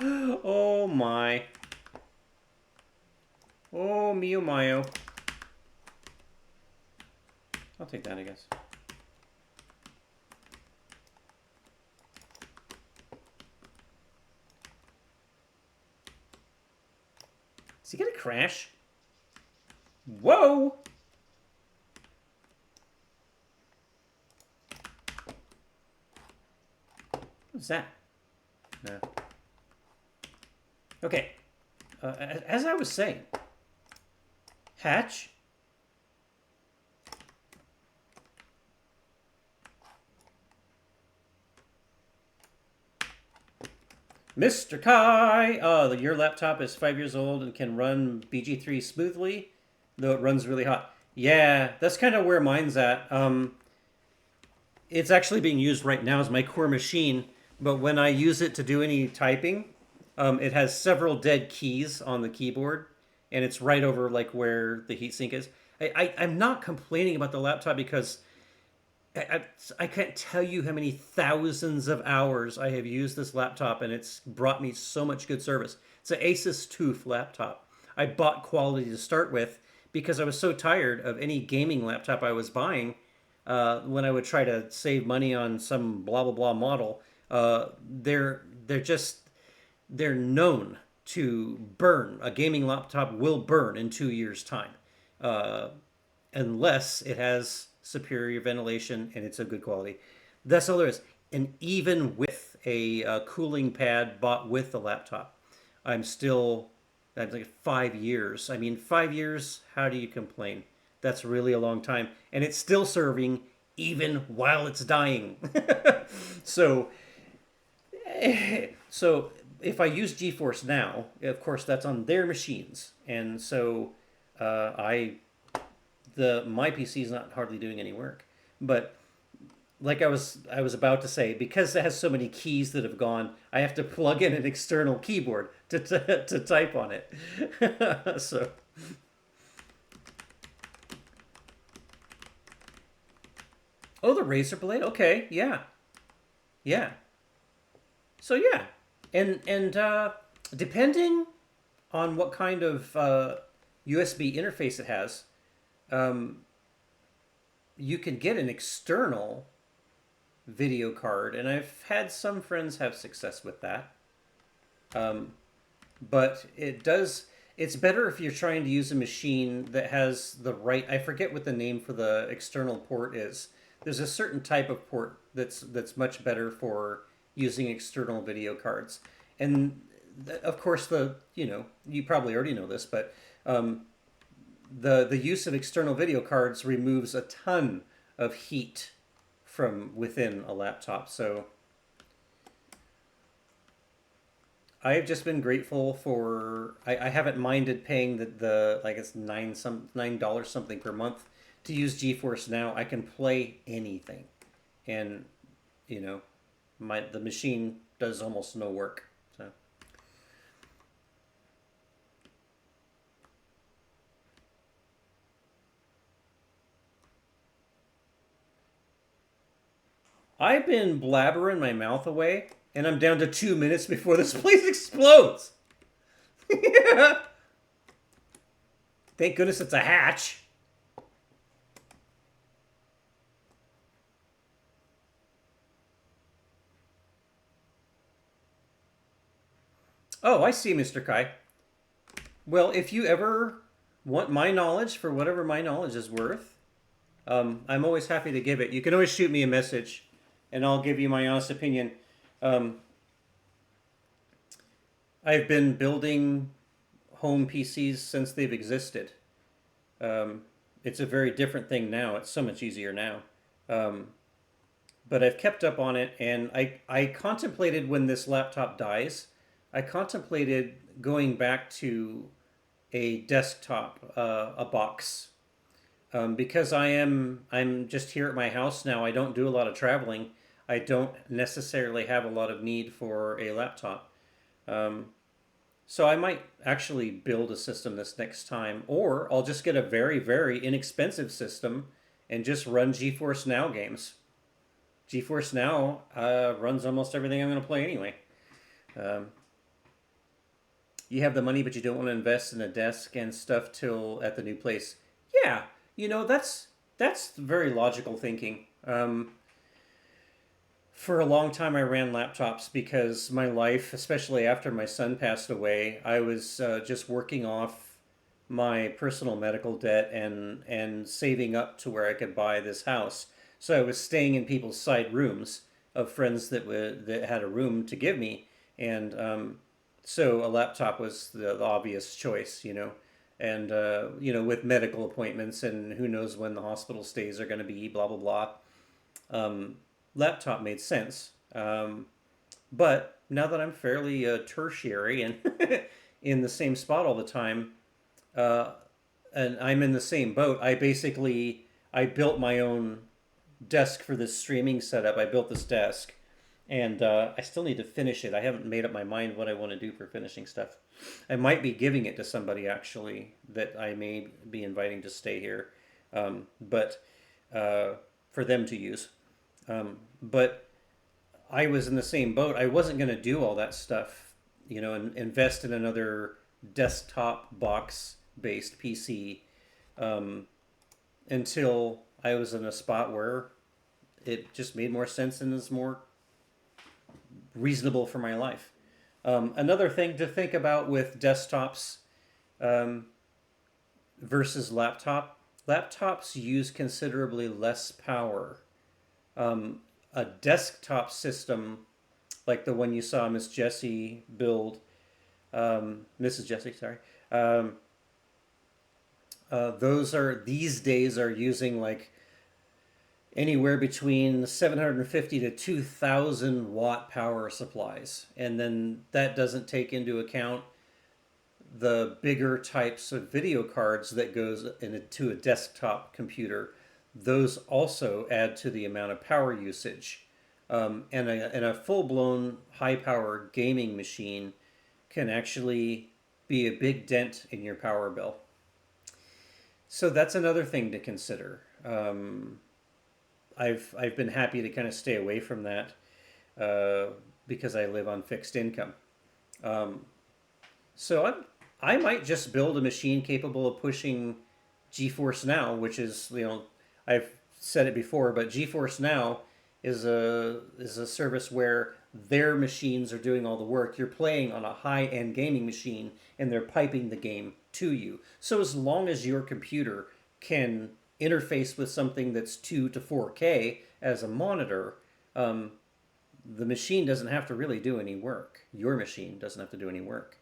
Speaker 1: Oh my. Oh mio mio. I'll take that, I guess. Is he gonna crash? Whoa! What's that? No. Okay. As I was saying, hatch. Mr. Kai, your laptop is 5 years old and can run BG3 smoothly, though it runs really hot. Yeah, that's kind of where mine's at. It's actually being used right now as my core machine, but when I use it to do any typing, it has several dead keys on the keyboard, and it's right over like where the heatsink is. I'm not complaining about the laptop because I can't tell you how many thousands of hours I have used this laptop, and it's brought me so much good service. It's an Asus TUF laptop. I bought quality to start with because I was so tired of any gaming laptop I was buying. When I would try to save money on some blah blah blah model, they're known to burn. A gaming laptop will burn in 2 years' time, unless it has superior ventilation and it's of good quality. That's all there is. And even with a cooling pad bought with the laptop, that's like 5 years. I mean, 5 years, how do you complain? That's really a long time. And it's still serving even while it's dying. So if I use Geforce Now, of course, that's on their machines. And so my PC is not hardly doing any work. But like I was about to say, because it has so many keys that have gone, I have to plug in an external keyboard to type on it. So. Oh, the razor blade. Okay, yeah, yeah. So yeah, and depending on what kind of USB interface it has, you can get an external video card, and I've had some friends have success with that. But It's better if you're trying to use a machine that has the right. I forget what the name for the external port is. There's a certain type of port that's much better for using external video cards, and of course you probably already know this, but the use of external video cards removes a ton of heat from within a laptop. So I've just been grateful for. I haven't minded paying the like it's $9 something per month to use GeForce Now. I can play anything, and you know, the machine does almost no work. So I've been blabbering my mouth away, and I'm down to 2 minutes before this place explodes. Thank goodness it's a hatch. Oh, I see, Mr. Kai. Well, if you ever want my knowledge for whatever my knowledge is worth, I'm always happy to give it. You can always shoot me a message, and I'll give you my honest opinion. I've been building home PCs since they've existed. It's a very different thing now. It's so much easier now. But I've kept up on it, and I contemplated when this laptop dies, I contemplated going back to a desktop, a box, because I'm just here at my house now. I don't do a lot of traveling. I don't necessarily have a lot of need for a laptop. So I might actually build a system this next time, or I'll just get a very, very inexpensive system and just run GeForce Now games. GeForce Now runs almost everything I'm going to play anyway. You have the money, but you don't want to invest in a desk and stuff till at the new place. Yeah, that's very logical thinking. For a long time, I ran laptops because my life, especially after my son passed away, I was just working off my personal medical debt and saving up to where I could buy this house. So I was staying in people's side rooms of friends that had a room to give me, and so a laptop was the obvious choice, and with medical appointments and who knows when the hospital stays are going to be, blah blah blah. Laptop made sense, but now that I'm fairly tertiary and in the same spot all the time, and I'm in the same boat, I built my own desk for this streaming setup. I built this desk, and I still need to finish it. I haven't made up my mind what I want to do for finishing stuff. I might be giving it to somebody actually that I may be inviting to stay here, but for them to use. But I was in the same boat. I wasn't going to do all that stuff, and invest in another desktop box-based PC until I was in a spot where it just made more sense and is more reasonable for my life. Another thing to think about with desktops versus laptops use considerably less power. A desktop system like the one you saw Miss Jessie build, Mrs. Jessie, sorry. These days are using like anywhere between 750 to 2,000 watt power supplies. And then that doesn't take into account the bigger types of video cards that goes into a desktop computer. Those also add to the amount of power usage. And a full-blown high-power gaming machine can actually be a big dent in your power bill. So that's another thing to consider. I've been happy to kind of stay away from that because I live on fixed income. So I might just build a machine capable of pushing GeForce Now, which is, I've said it before, but GeForce Now is a service where their machines are doing all the work. You're playing on a high-end gaming machine, and they're piping the game to you. So as long as your computer can interface with something that's 2 to 4K as a monitor, the machine doesn't have to really do any work. Your machine doesn't have to do any work.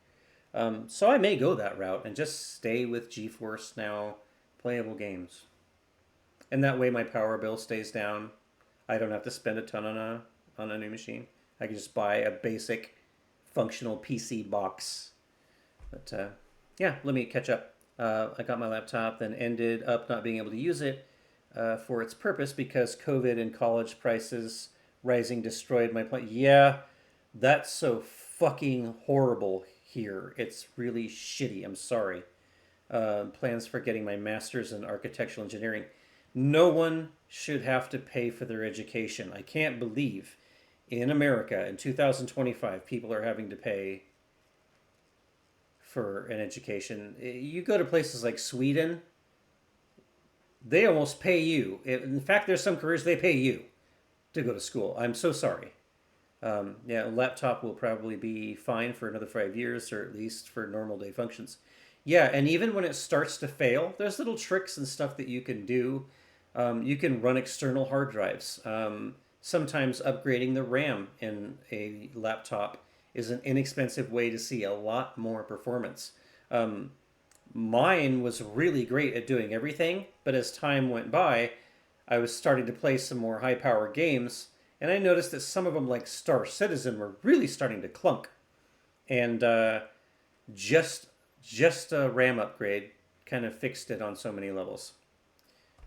Speaker 1: So I may go that route and just stay with Geforce Now playable games. And that way my power bill stays down. I don't have to spend a ton on a new machine. I can just buy a basic functional PC box. But yeah, let me catch up. I got my laptop, then ended up not being able to use it for its purpose because COVID and college prices rising destroyed my plan. Yeah, that's so fucking horrible here. It's really shitty. I'm sorry. Plans for getting my master's in architectural engineering. No one should have to pay for their education. I can't believe in America in 2025 people are having to pay for an education. You go to places like Sweden, they almost pay you. In fact, there's some careers they pay you to go to school. I'm so sorry. Yeah, a laptop will probably be fine for another 5 years, or at least for normal day functions. Yeah, and even when it starts to fail, there's little tricks and stuff that you can do. You can run external hard drives. Sometimes upgrading the RAM in a laptop is an inexpensive way to see a lot more performance. Mine was really great at doing everything, but as time went by, I was starting to play some more high-power games, and I noticed that some of them, like Star Citizen, were really starting to clunk. And just a RAM upgrade kind of fixed it on so many levels.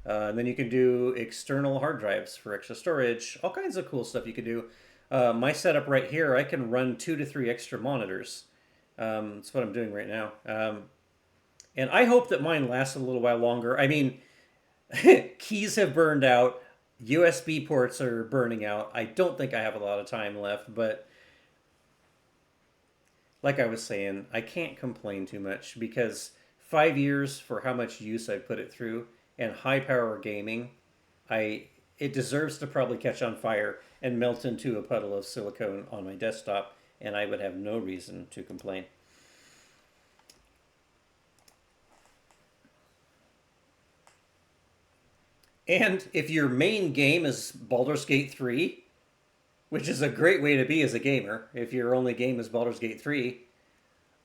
Speaker 1: And then you can do external hard drives for extra storage, all kinds of cool stuff you can do. My setup right here, I can run 2 to 3 extra monitors. That's what I'm doing right now. And I hope that mine lasts a little while longer. I mean, keys have burned out. USB ports are burning out. I don't think I have a lot of time left, but like I was saying, I can't complain too much because 5 years for how much use I put it through and high power gaming, it deserves to probably catch on fire and melt into a puddle of silicone on my desktop, and I would have no reason to complain. And if your main game is Baldur's Gate 3, which is a great way to be as a gamer, if your only game is Baldur's Gate 3,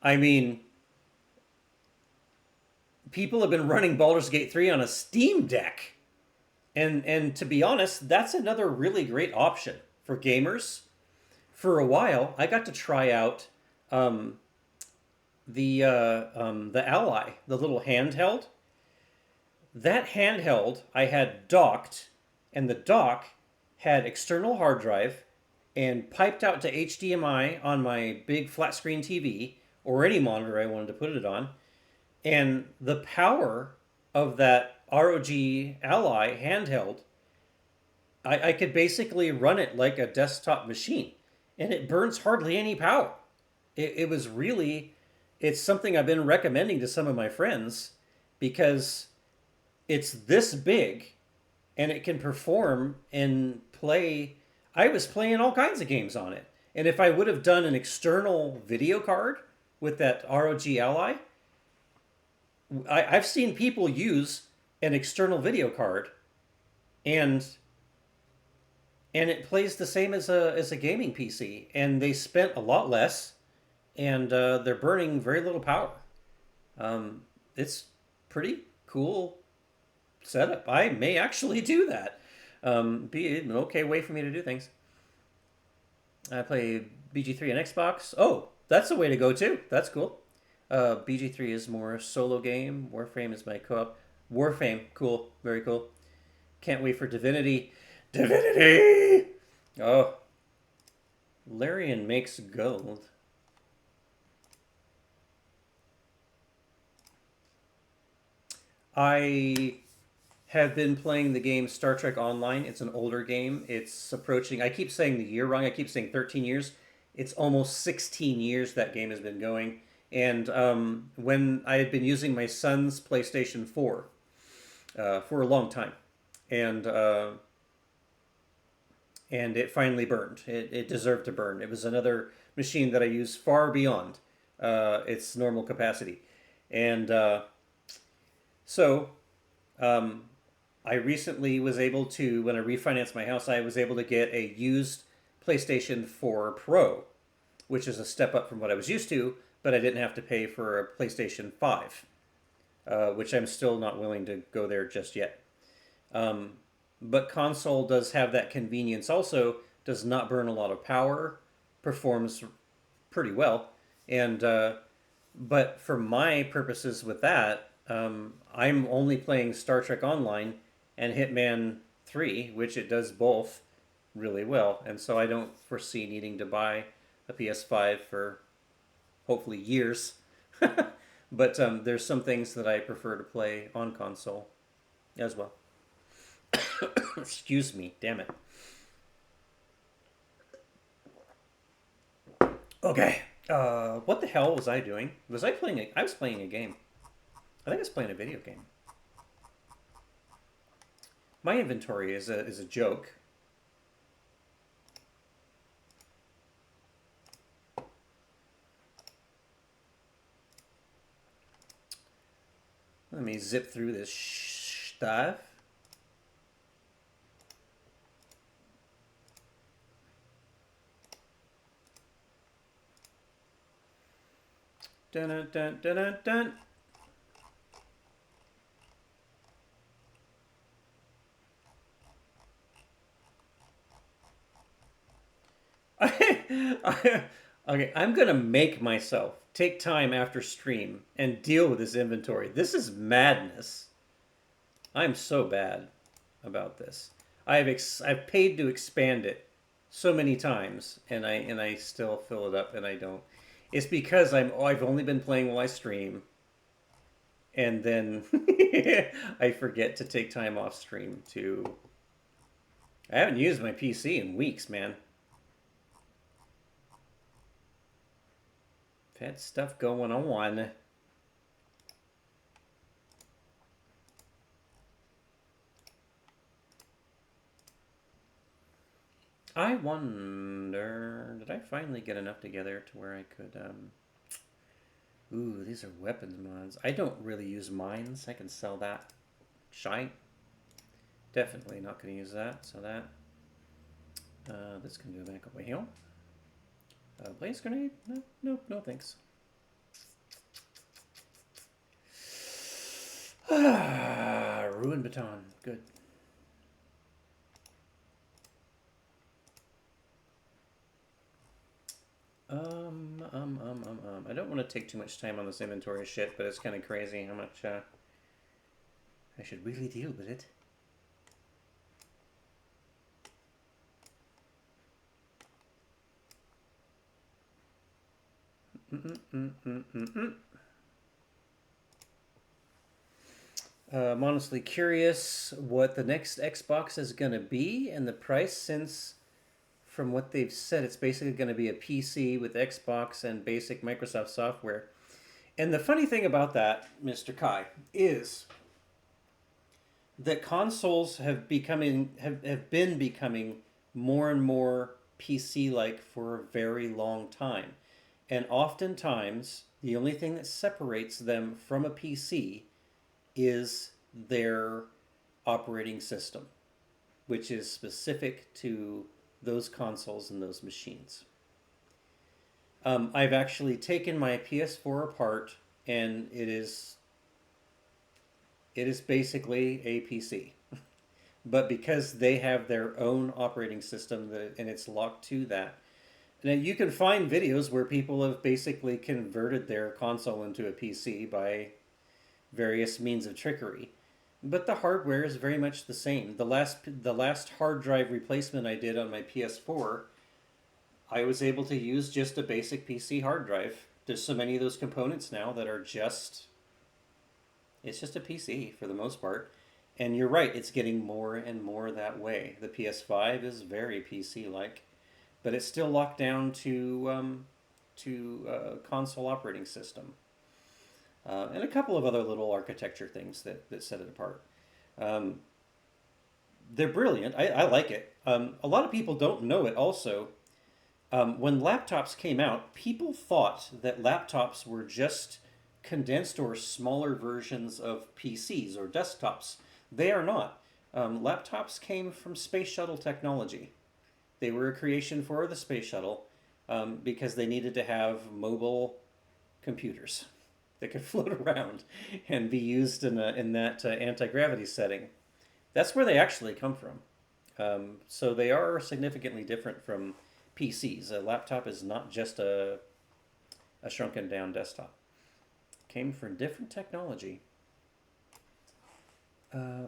Speaker 1: I mean, people have been running Baldur's Gate 3 on a Steam Deck. And to be honest, that's another really great option for gamers. For a while, I got to try out the Ally, the little handheld. That handheld I had docked, and the dock had external hard drive and piped out to HDMI on my big flat screen TV or any monitor I wanted to put it on. And the power of that ROG Ally handheld, I could basically run it like a desktop machine, and it burns hardly any power. It was really, it's something I've been recommending to some of my friends because it's this big and it can perform and play. I was playing all kinds of games on it. And if I would have done an external video card with that ROG Ally, I've seen people use an external video card and it plays the same as a gaming PC, and they spent a lot less, and they're burning very little power. It's pretty cool setup. I may actually do that. Be an okay way for me to do things. I play BG3 on Xbox. Oh, that's a way to go too. That's cool. BG3 is more solo game. Warframe is my co-op. Warframe, cool, very cool. Can't wait for Divinity. Divinity! Oh. Larian makes gold. I have been playing the game Star Trek Online. It's an older game. It's approaching, I keep saying the year wrong. I keep saying 13 years. It's almost 16 years that game has been going. And when I had been using my son's PlayStation 4 for a long time. And and it finally burned. It deserved to burn. It was another machine that I used far beyond its normal capacity. And so I recently was able to, when I refinanced my house, I was able to get a used PlayStation 4 Pro, which is a step up from what I was used to, but I didn't have to pay for a PlayStation 5, which I'm still not willing to go there just yet. But console does have that convenience also, does not burn a lot of power, performs pretty well. And but for my purposes with that, I'm only playing Star Trek Online and Hitman 3, which it does both really well. And so I don't foresee needing to buy a PS5 for hopefully years. But there's some things that I prefer to play on console as well. Excuse me, damn it. Okay. What the hell was I doing? Was I playing I was playing a game. I think I was playing a video game. My inventory is a joke. Let me zip through this stuff. Dun dun dun dun dun dun. Okay, I'm gonna make myself take time after stream and deal with this inventory. This is madness. I'm so bad about this. I've paid to expand it so many times, and I still fill it up, and I don't. It's because I've only been playing while I stream, and then I forget to take time off stream to. I haven't used my PC in weeks, man. I've had stuff going on. I wonder, did I finally get enough together to where I could, ooh, these are weapons mods. I don't really use mines. I can sell that. Shite. Definitely not going to use that, so that. This can go back over here. Blaze grenade? No, nope, no thanks. Ruined baton. Good. I don't want to take too much time on this inventory shit, but it's kind of crazy how much, I should really deal with it. I'm honestly curious what the next Xbox is going to be and the price, since from what they've said, it's basically going to be a PC with Xbox and basic Microsoft software. And the funny thing about that, Mr. Kai, is that consoles have been becoming more and more PC-like for a very long time. And oftentimes, the only thing that separates them from a PC is their operating system, which is specific to those consoles and those machines. I've actually taken my PS4 apart, and it is basically a PC. But because they have their own operating system and it's locked to that. Now you can find videos where people have basically converted their console into a PC by various means of trickery. But the hardware is very much the same. The last hard drive replacement I did on my PS4, I was able to use just a basic PC hard drive. There's so many of those components now that are just a PC for the most part. And you're right, it's getting more and more that way. The PS5 is very PC-like, but it's still locked down to console operating system. And a couple of other little architecture things that set it apart. They're brilliant. I like it. A lot of people don't know it also. When laptops came out, people thought that laptops were just condensed or smaller versions of PCs or desktops. They are not. Laptops came from space shuttle technology. They were a creation for the space shuttle because they needed to have mobile computers that could float around and be used in that anti-gravity setting. That's where they actually come from. So they are significantly different from PCs. A laptop is not just a shrunken down desktop. Came from different technology.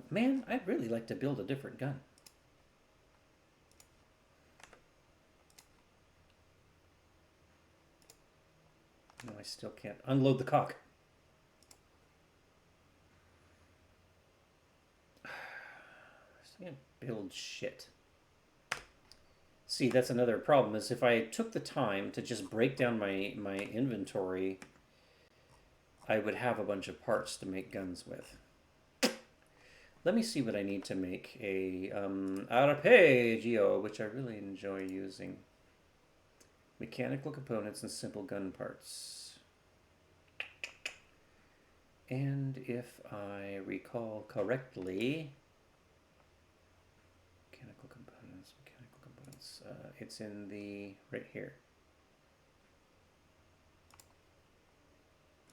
Speaker 1: Man, I'd really like to build a different gun. No, I still can't unload the cock. I can't build shit. See, that's another problem, is if I took the time to just break down my inventory, I would have a bunch of parts to make guns with. Let me see what I need to make a arpeggio, which I really enjoy using. Mechanical components and simple gun parts. And if I recall correctly, mechanical components. It's in the right here.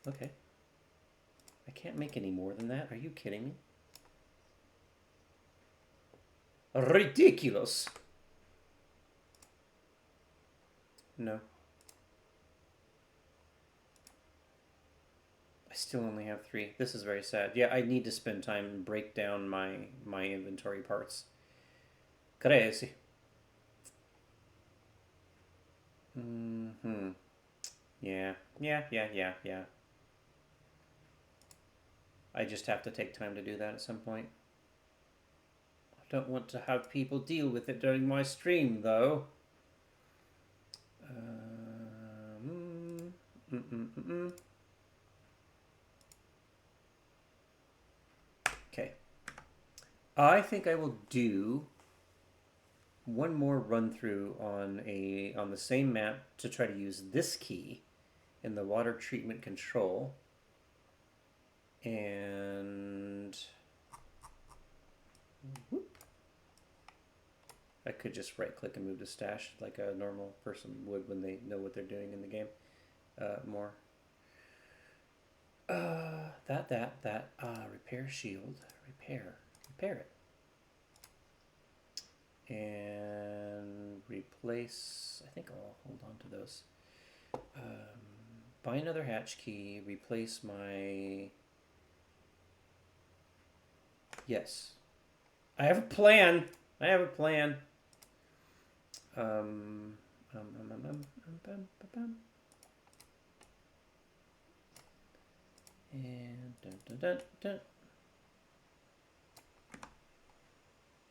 Speaker 1: Okay. I can't make any more than that. Are you kidding me? Ridiculous. No. I still only have 3. This is very sad. Yeah, I need to spend time and break down my inventory parts. Crazy. Mm-hmm. Yeah. I just have to take time to do that at some point. I don't want to have people deal with it during my stream, though. Okay. I think I will do one more run through on the same map to try to use this key in the water treatment control. And whoop. I could just right click and move to stash like a normal person would when they know what they're doing in the game more. Repair shield. Repair it. And replace, I think I'll hold on to those. Buy another hatch key, replace my, yes. I have a plan. And dun.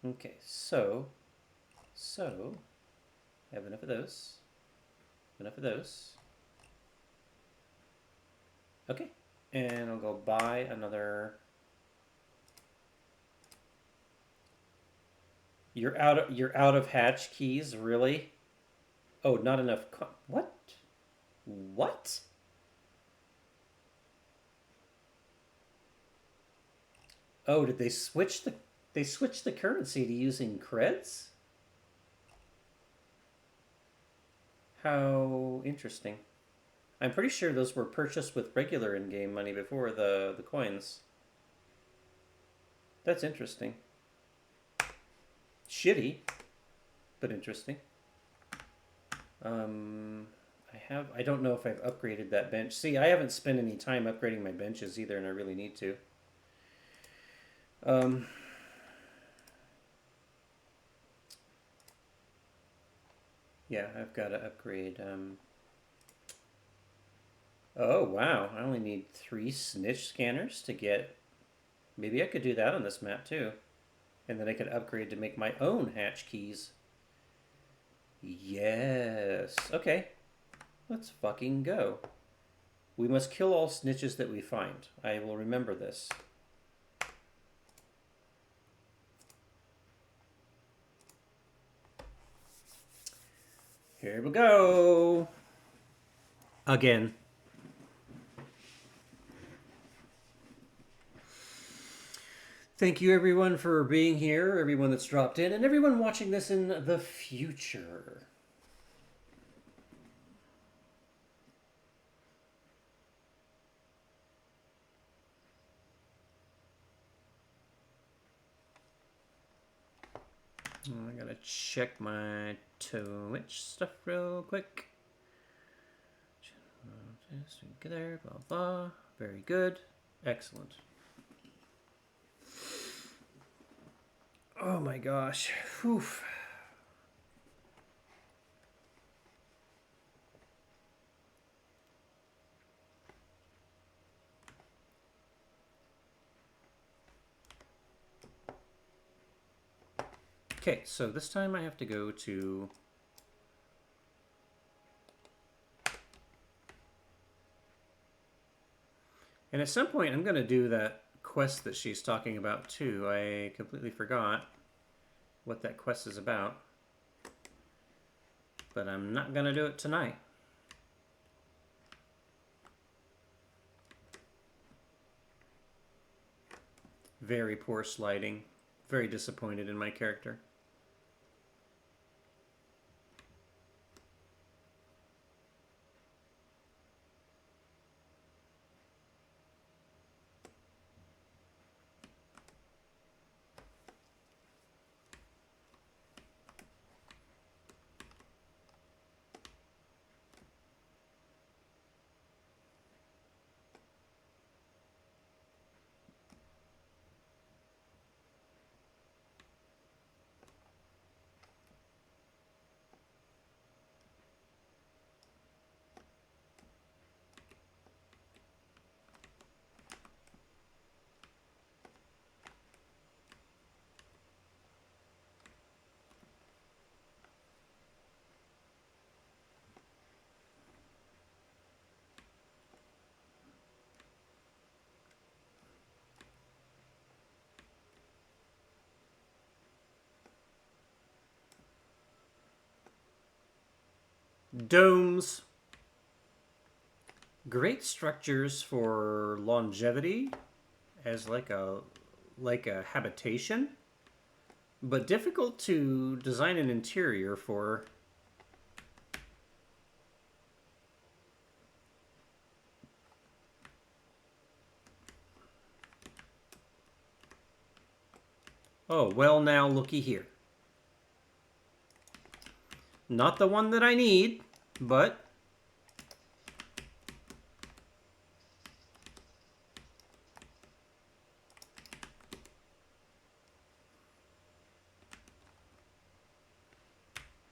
Speaker 1: Okay, so I have enough of those. Okay, and I'll go buy another. You're out of hatch keys, really? Oh, not enough. What? What? Oh, did they switch the? They switched the currency to using creds? How interesting. I'm pretty sure those were purchased with regular in-game money before the coins. That's interesting. Shitty, but interesting. I don't know if I've upgraded that bench. See, I haven't spent any time upgrading my benches either, and I really need to. Yeah, I've got to upgrade. Oh, wow. I only need 3 Snitch scanners to get... Maybe I could do that on this map, too. And then I could upgrade to make my own hatch keys. Yes. Okay. Let's fucking go. We must kill all snitches that we find. I will remember this. Here we go. Again. Thank you, everyone, for being here, everyone that's dropped in, and everyone watching this in the future. I gotta check my Twitch stuff real quick. There, blah, blah. Very good. Excellent. Oh my gosh. Whew. Okay, so this time I have to go to... And at some point I'm going to do that quest that she's talking about too. I completely forgot what that quest is about. But I'm not going to do it tonight. Very poor sliding. Very disappointed in my character. Domes. Great structures for longevity as like a habitation, but difficult to design an interior for. Oh, well now looky here. Not the one that I need, but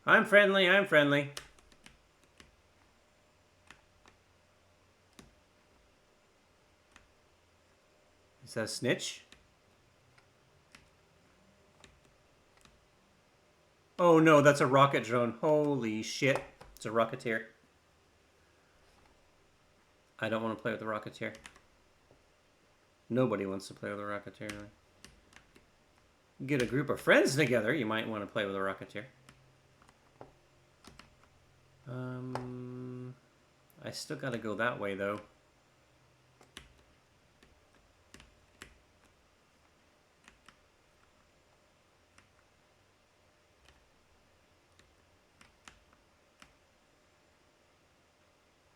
Speaker 1: I'm friendly, I'm friendly. Is that a Snitch? Oh no, that's a rocket drone. Holy shit. It's a Rocketeer. I don't want to play with the Rocketeer. Nobody wants to play with a Rocketeer. Get a group of friends together, you might want to play with a Rocketeer. I still gotta go that way though.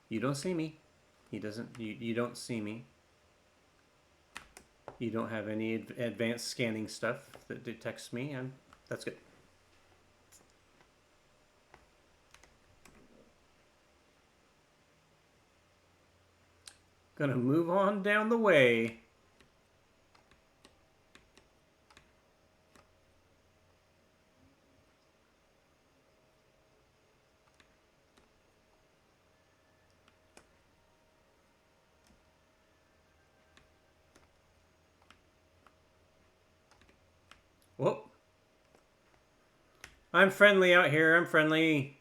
Speaker 1: You don't see me. He doesn't. You don't see me. You don't have any advanced scanning stuff that detects me. That's good. Gonna move on down the way. Whoop. I'm friendly out here. I'm friendly.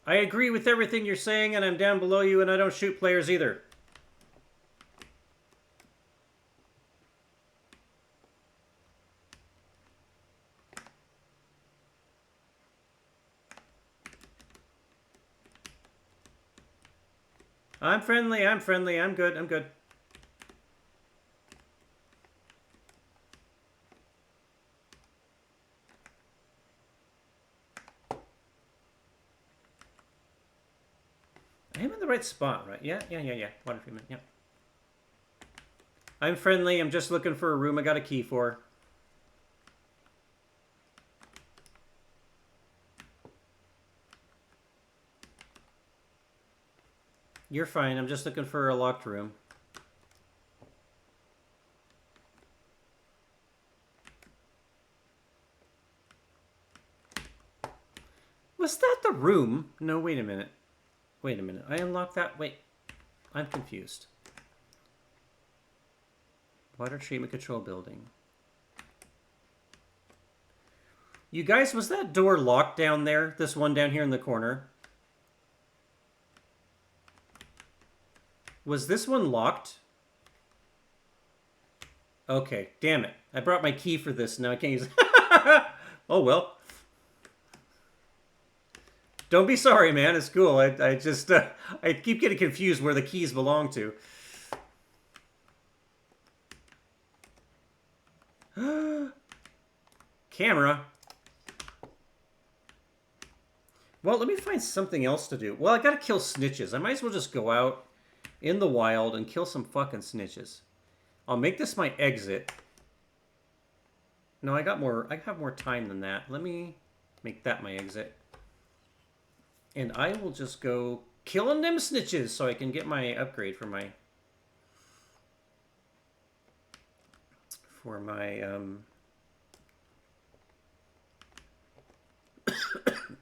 Speaker 1: I agree with everything you're saying, and I'm down below you, and I don't shoot players either. I'm friendly, I'm friendly, I'm good, I'm good. I am in the right spot, right? Yeah. Water treatment, yeah. I'm friendly, I'm just looking for a room I got a key for. You're fine, I'm just looking for a locked room. Was that the room? No, wait a minute. Wait a minute. I unlocked that. Wait. I'm confused. Water treatment control building. You guys, was that door locked down there? This one down here in the corner? Was this one locked? Okay, damn it. I brought my key for this. Now I can't use it. Oh, well. Don't be sorry, man. It's cool. I just... I keep getting confused where the keys belong to. Camera. Well, let me find something else to do. Well, I gotta kill snitches. I might as well just go out in the wild and kill some fucking snitches. I'll make this my exit. No, I have more time than that. Let me make that my exit. And I will just go killing them snitches so I can get my upgrade for my...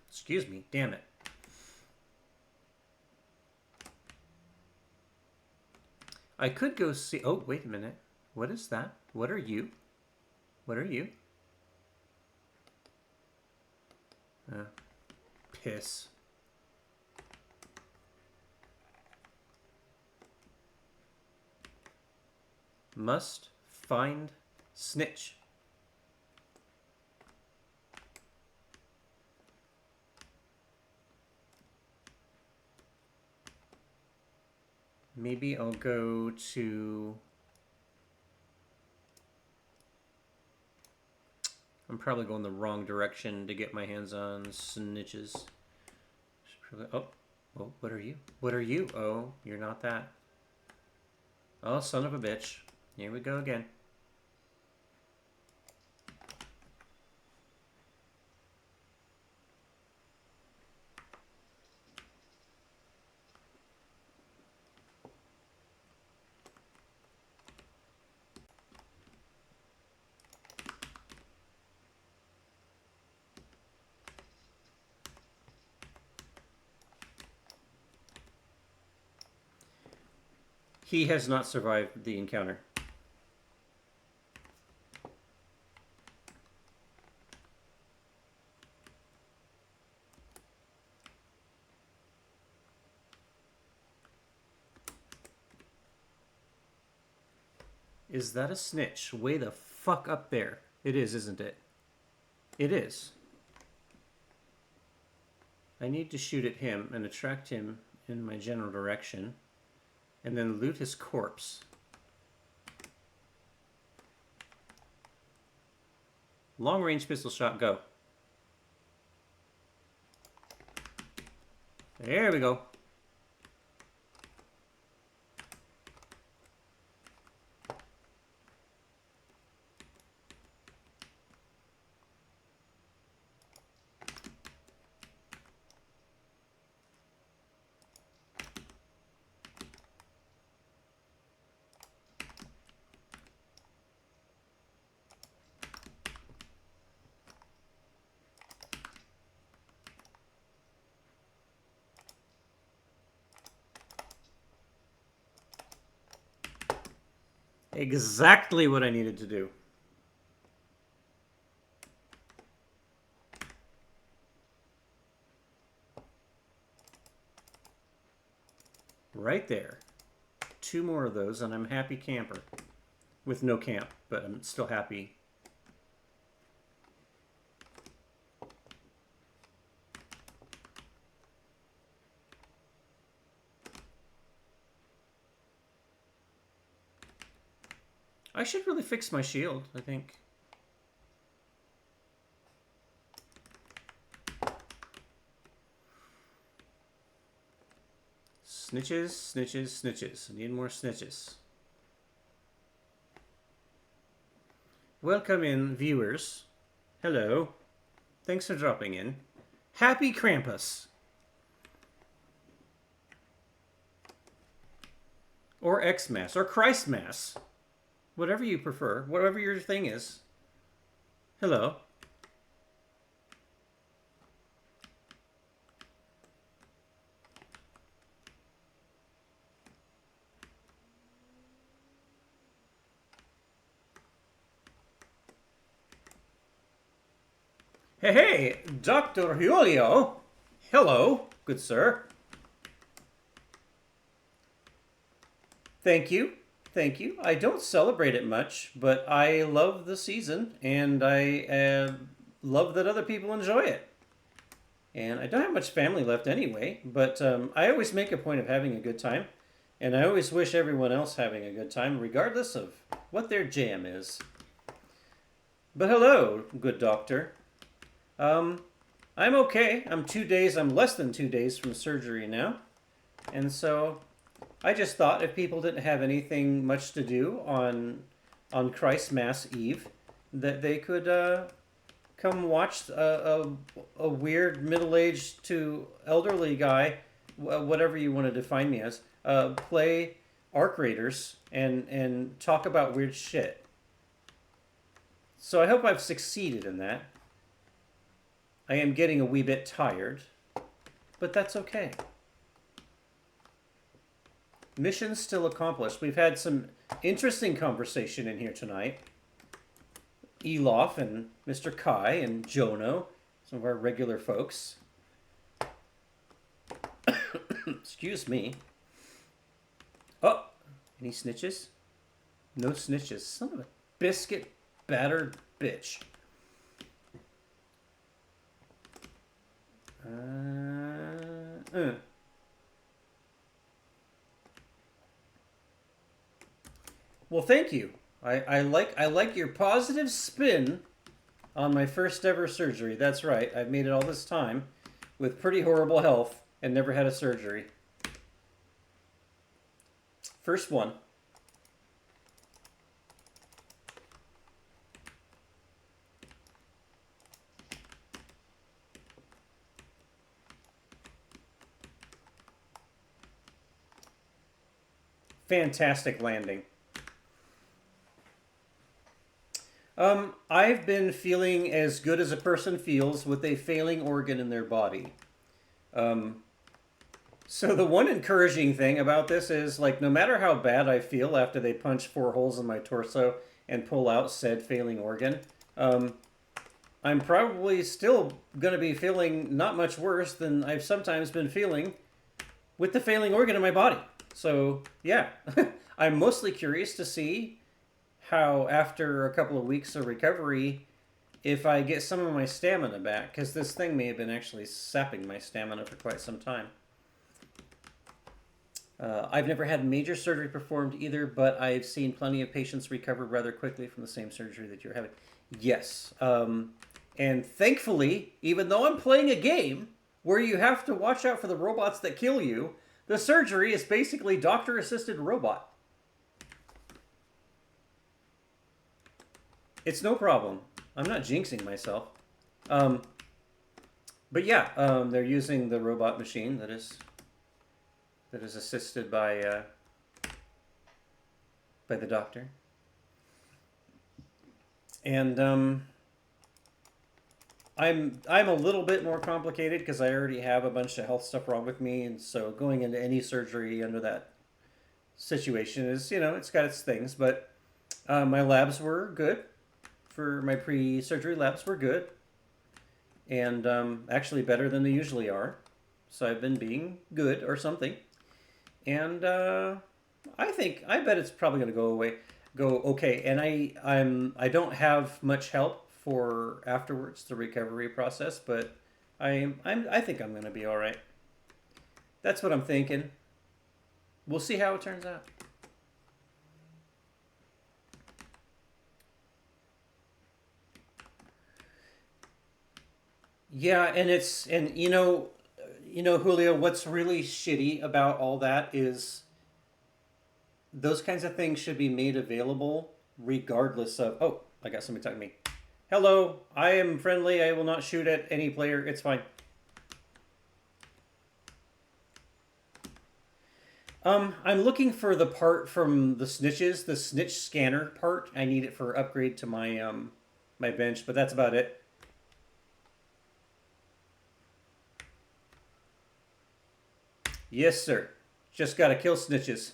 Speaker 1: Excuse me, damn it. I could go see... Oh, wait a minute. What is that? What are you? What are you? Piss. Must find Snitch. Maybe I'll go to... I'm probably going the wrong direction to get my hands on snitches. Oh, what are you? What are you? Oh, you're not that. Oh, son of a bitch. Here we go again. He has not survived the encounter. Is that a snitch? Way the fuck up there. It is, isn't it? It is. I need to shoot at him and attract him in my general direction. And then loot his corpse. Long range pistol shot, go. There we go. Exactly what I needed to do. Right there. 2 more of those, and I'm happy camper. With no camp, but I'm still happy. I should really fix my shield, I think. Snitches, snitches, snitches. I need more snitches. Welcome in, viewers. Hello. Thanks for dropping in. Happy Krampus. Or XMAS, or Christmas. Whatever you prefer, whatever your thing is. Hello. Hey, hey, Dr. Julio. Hello, good sir. Thank you. Thank you. I don't celebrate it much, but I love the season, and I love that other people enjoy it. And I don't have much family left anyway, but I always make a point of having a good time, and I always wish everyone else having a good time, regardless of what their jam is. But hello, good doctor. I'm okay. I'm less than 2 days from surgery now, and so I just thought if people didn't have anything much to do on XMAS Eve, that they could come watch a weird middle-aged to elderly guy, whatever you want to define me as, play Arc Raiders and talk about weird shit. So I hope I've succeeded in that. I am getting a wee bit tired, but that's okay. Mission still accomplished. We've had some interesting conversation in here tonight. Elof and Mr. Kai and Jono, some of our regular folks. Excuse me. Oh, any snitches? No snitches. Son of a biscuit battered bitch. Well, thank you. I like your positive spin on my first ever surgery. That's right. I've made it all this time with pretty horrible health and never had a surgery. First one. Fantastic landing. I've been feeling as good as a person feels with a failing organ in their body. So the one encouraging thing about this is, like, no matter how bad I feel after they punch 4 holes in my torso and pull out said failing organ, I'm probably still going to be feeling not much worse than I've sometimes been feeling with the failing organ in my body. So, yeah, I'm mostly curious to see how, after a couple of weeks of recovery, if I get some of my stamina back, because this thing may have been actually sapping my stamina for quite some time. I've never had major surgery performed either, but I've seen plenty of patients recover rather quickly from the same surgery that you're having. Yes, and thankfully, even though I'm playing a game where you have to watch out for the robots that kill you, the surgery is basically doctor-assisted robot. It's no problem. I'm not jinxing myself. But yeah, they're using the robot machine that is assisted by the doctor. And I'm a little bit more complicated because I already have a bunch of health stuff wrong with me, and so going into any surgery under that situation is, you know, it's got its things. But my labs were good. For my pre-surgery labs were good, and actually better than they usually are. So I've been being good or something. And I bet it's probably going to go okay. And I don't have much help for afterwards the recovery process, but I think I'm going to be all right. That's what I'm thinking. We'll see how it turns out. Yeah, and Julio, what's really shitty about all that is those kinds of things should be made available regardless of. Oh, I got somebody talking to me. Hello, I am friendly. I will not shoot at any player. It's fine. I'm looking for the part from the snitches, the snitch scanner part. I need it for upgrade to my bench, but that's about it. Yes, sir. Just gotta kill snitches.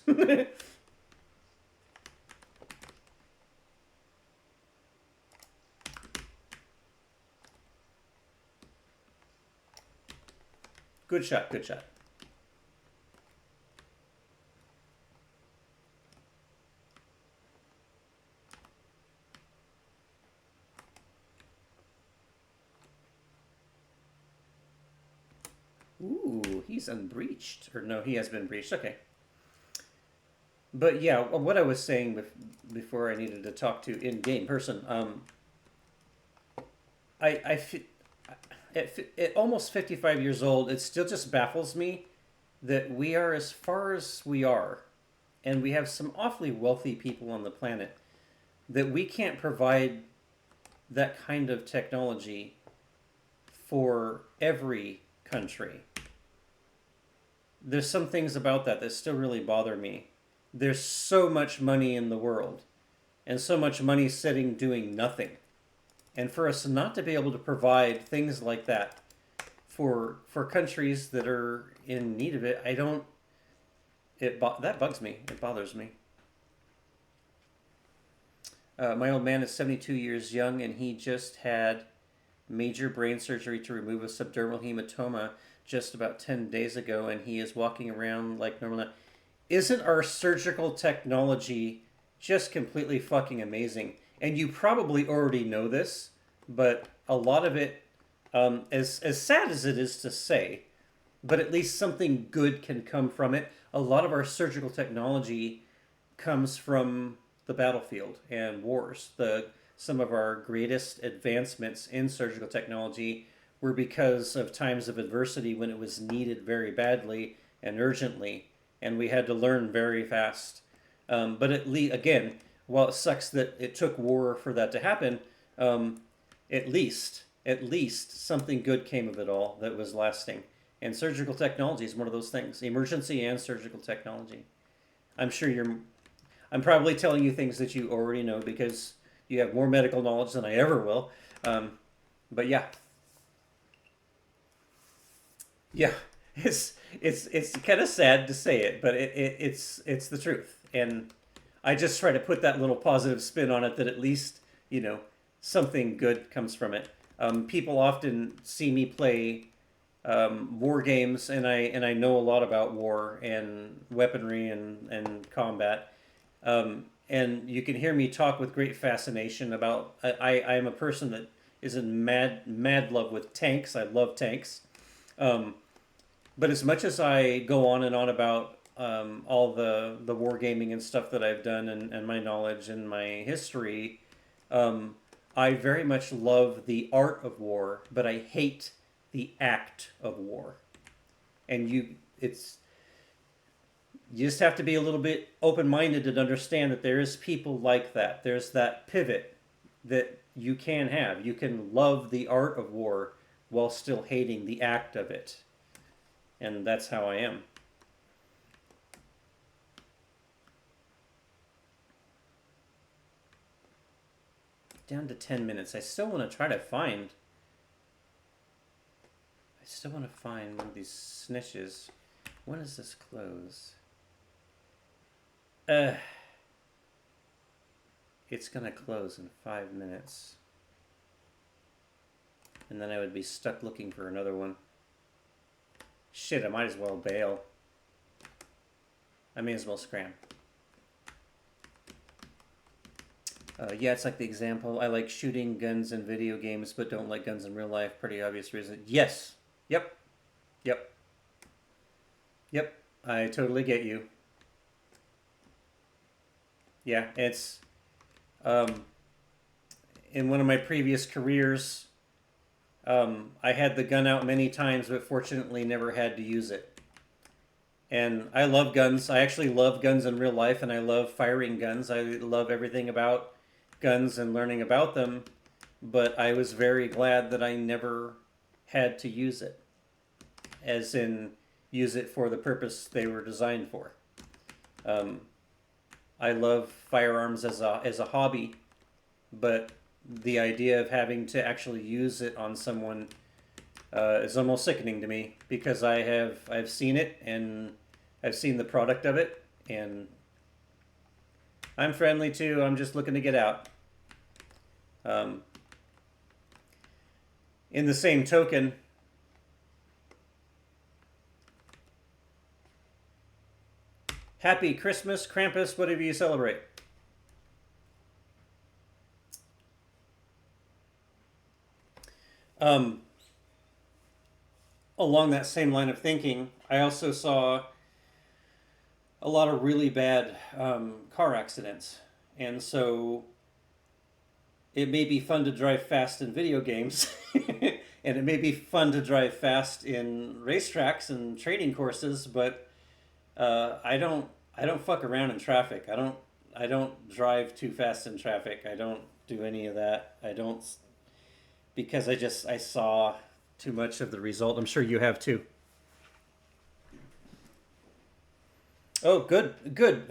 Speaker 1: Good shot, good shot. Ooh, he's unbreached. Or no, he has been breached. Okay. But yeah, what I was saying before I needed to talk to in-game person, I at almost 55 years old, it still just baffles me that we are as far as we are, and we have some awfully wealthy people on the planet, that we can't provide that kind of technology for every country. There's some things about that still really bother me. There's so much money in the world, and so much money sitting doing nothing. And for us not to be able to provide things like that for countries that are in need of it, I don't. That bugs me. It bothers me. My old man is 72 years young, and he just had major brain surgery to remove a subdermal hematoma just about 10 days ago, and he is walking around like normal now. Isn't our surgical technology just completely fucking amazing? And you probably already know this, but a lot of it, as sad as it is to say, but at least something good can come from it. A lot of our surgical technology comes from the battlefield and wars. Some of our greatest advancements in surgical technology were because of times of adversity when it was needed very badly and urgently, and we had to learn very fast. But again, while it sucks that it took war for that to happen, at least something good came of it all that was lasting. And surgical technology is one of those things. Emergency and surgical technology. I'm probably telling you things that you already know because you have more medical knowledge than I ever will. But yeah. Yeah. It's kind of sad to say it, but it's the truth. And I just try to put that little positive spin on it that at least, something good comes from it. People often see me play war games, and I know a lot about war and weaponry and combat. And you can hear me talk with great fascination about. I am a person that is in mad love with tanks. I love tanks. But as much as I go on and on about all the wargaming and stuff that I've done and my knowledge and my history, I very much love the art of war, but I hate the act of war. And you just have to be a little bit open-minded and understand that there is people like that. There's that pivot that you can have. You can love the art of war while still hating the act of it. And that's how I am. Down to 10 minutes. I still want to find one of these snitches. When does this close? It's gonna close in 5 minutes. And then I would be stuck looking for another one. Shit, I might as well bail. I may as well scram. Yeah, it's like the example. I like shooting guns in video games, but don't like guns in real life. Pretty obvious reason. Yes. Yep. Yep. Yep. I totally get you. Yeah, it's in one of my previous careers, I had the gun out many times, but fortunately never had to use it. And I love guns. I actually love guns in real life, and I love firing guns. I love everything about guns and learning about them, but I was very glad that I never had to use it, as in use it for the purpose they were designed for. I love firearms as a hobby, but the idea of having to actually use it on someone is almost sickening to me, because I've seen it, and I've seen the product of it, and I'm friendly too. I'm just looking to get out. In the same token, Happy Christmas, Krampus, whatever you celebrate. Along that same line of thinking, I also saw a lot of really bad car accidents. And so it may be fun to drive fast in video games, and it may be fun to drive fast in racetracks and training courses, but I don't fuck around in traffic. I don't drive too fast in traffic. I don't do any of that. I don't, because I saw too much of the result. I'm sure you have too. Oh, good,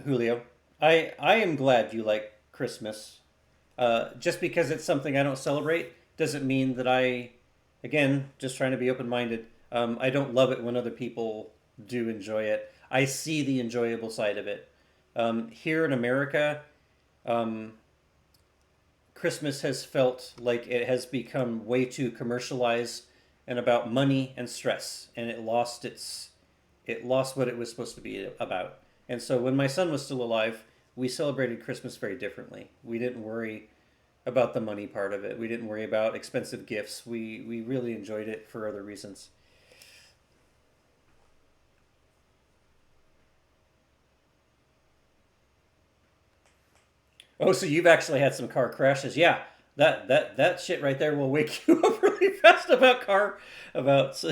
Speaker 1: Julio. I am glad you like Christmas. Just because it's something I don't celebrate doesn't mean that again, just trying to be open-minded. I don't love it when other people do enjoy it. I see the enjoyable side of it. Here in America, Christmas has felt like it has become way too commercialized and about money and stress, and it lost what it was supposed to be about. And so when my son was still alive, we celebrated Christmas very differently. We didn't worry about the money part of it. We didn't worry about expensive gifts. We really enjoyed it for other reasons. Oh, so you've actually had some car crashes? Yeah, that shit right there will wake you up really fast about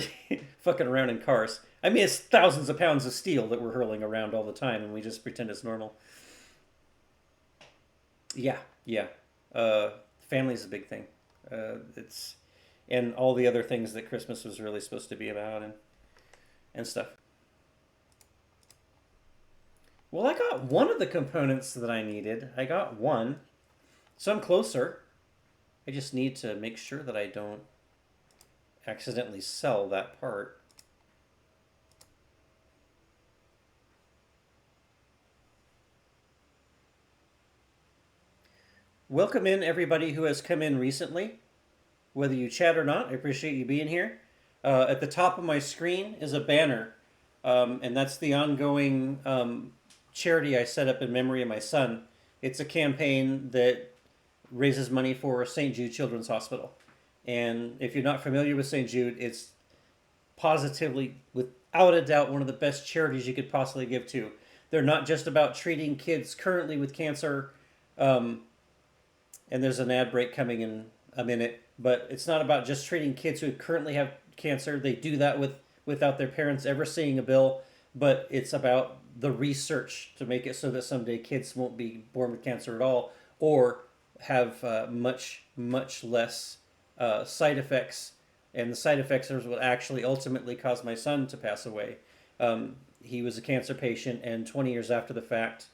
Speaker 1: fucking around in cars. I mean, it's thousands of pounds of steel that we're hurling around all the time, and we just pretend it's normal. Yeah, yeah. Family's a big thing. It's and all the other things that Christmas was really supposed to be about, and stuff. Well, I got one of the components that I needed. I got one, so I'm closer. I just need to make sure that I don't accidentally sell that part. Welcome in everybody who has come in recently. Whether you chat or not, I appreciate you being here. At the top of my screen is a banner, and that's the ongoing charity I set up in memory of my son. It's a campaign that raises money for St. Jude Children's Hospital. And if you're not familiar with St. Jude, it's positively, without a doubt, one of the best charities you could possibly give to. They're not just about treating kids currently with cancer, and there's an ad break coming in a minute, but it's not about just treating kids who currently have cancer. They do that without their parents ever seeing a bill, but it's about the research to make it so that someday kids won't be born with cancer at all, or have much less side effects. And the side effects are what actually ultimately caused my son to pass away. He was a cancer patient, and 20 years after the fact,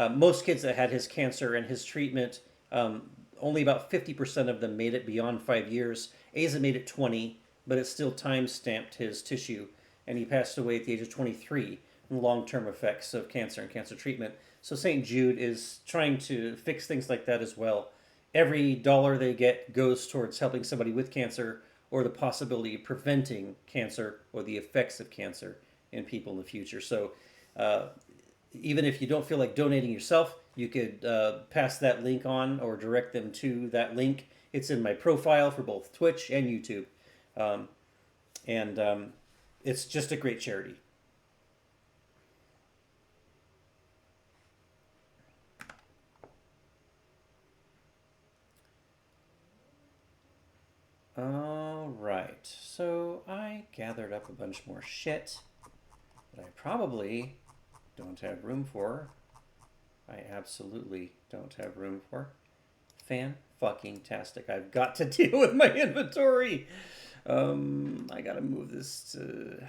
Speaker 1: most kids that had his cancer and his treatment, only about 50% of them made it beyond 5 years. Asa made it 20, but it still time-stamped his tissue, and he passed away at the age of 23 from long-term effects of cancer and cancer treatment. So St. Jude is trying to fix things like that as well. Every dollar they get goes towards helping somebody with cancer, or the possibility of preventing cancer or the effects of cancer in people in the future. So even if you don't feel like donating yourself, you could pass that link on or direct them to that link. It's in my profile for both Twitch and YouTube. Um, and it's just a great charity. All right, so I gathered up a bunch more shit that I probably don't have room for. I absolutely don't have room for. Fan-fucking-tastic. I've got to deal with my inventory. I gotta move this to...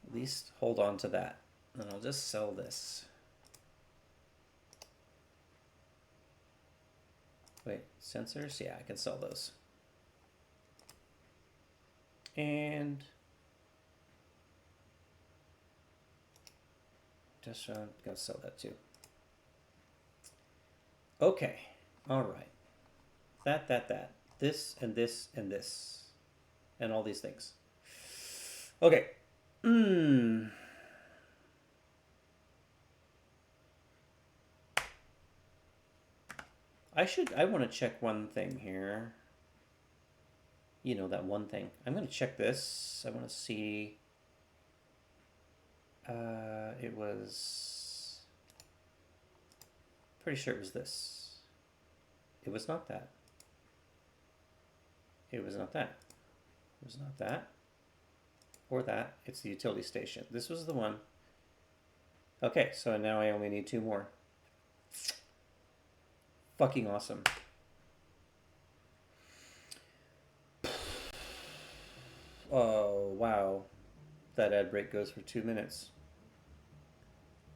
Speaker 1: at least hold on to that. And I'll just sell this. Wait, sensors? Yeah, I can sell those. And just gonna sell that too. Okay, all right. That. This and this and this, and all these things. Okay. I want to check one thing here. You know, that one thing. I'm going to check this. I want to see. It was... pretty sure it was this. It was not that. It was not that. It was not that. Or that. It's the utility station. This was the one. Okay, so now I only need 2 more. Fucking awesome. Oh, wow. That ad break goes for 2 minutes.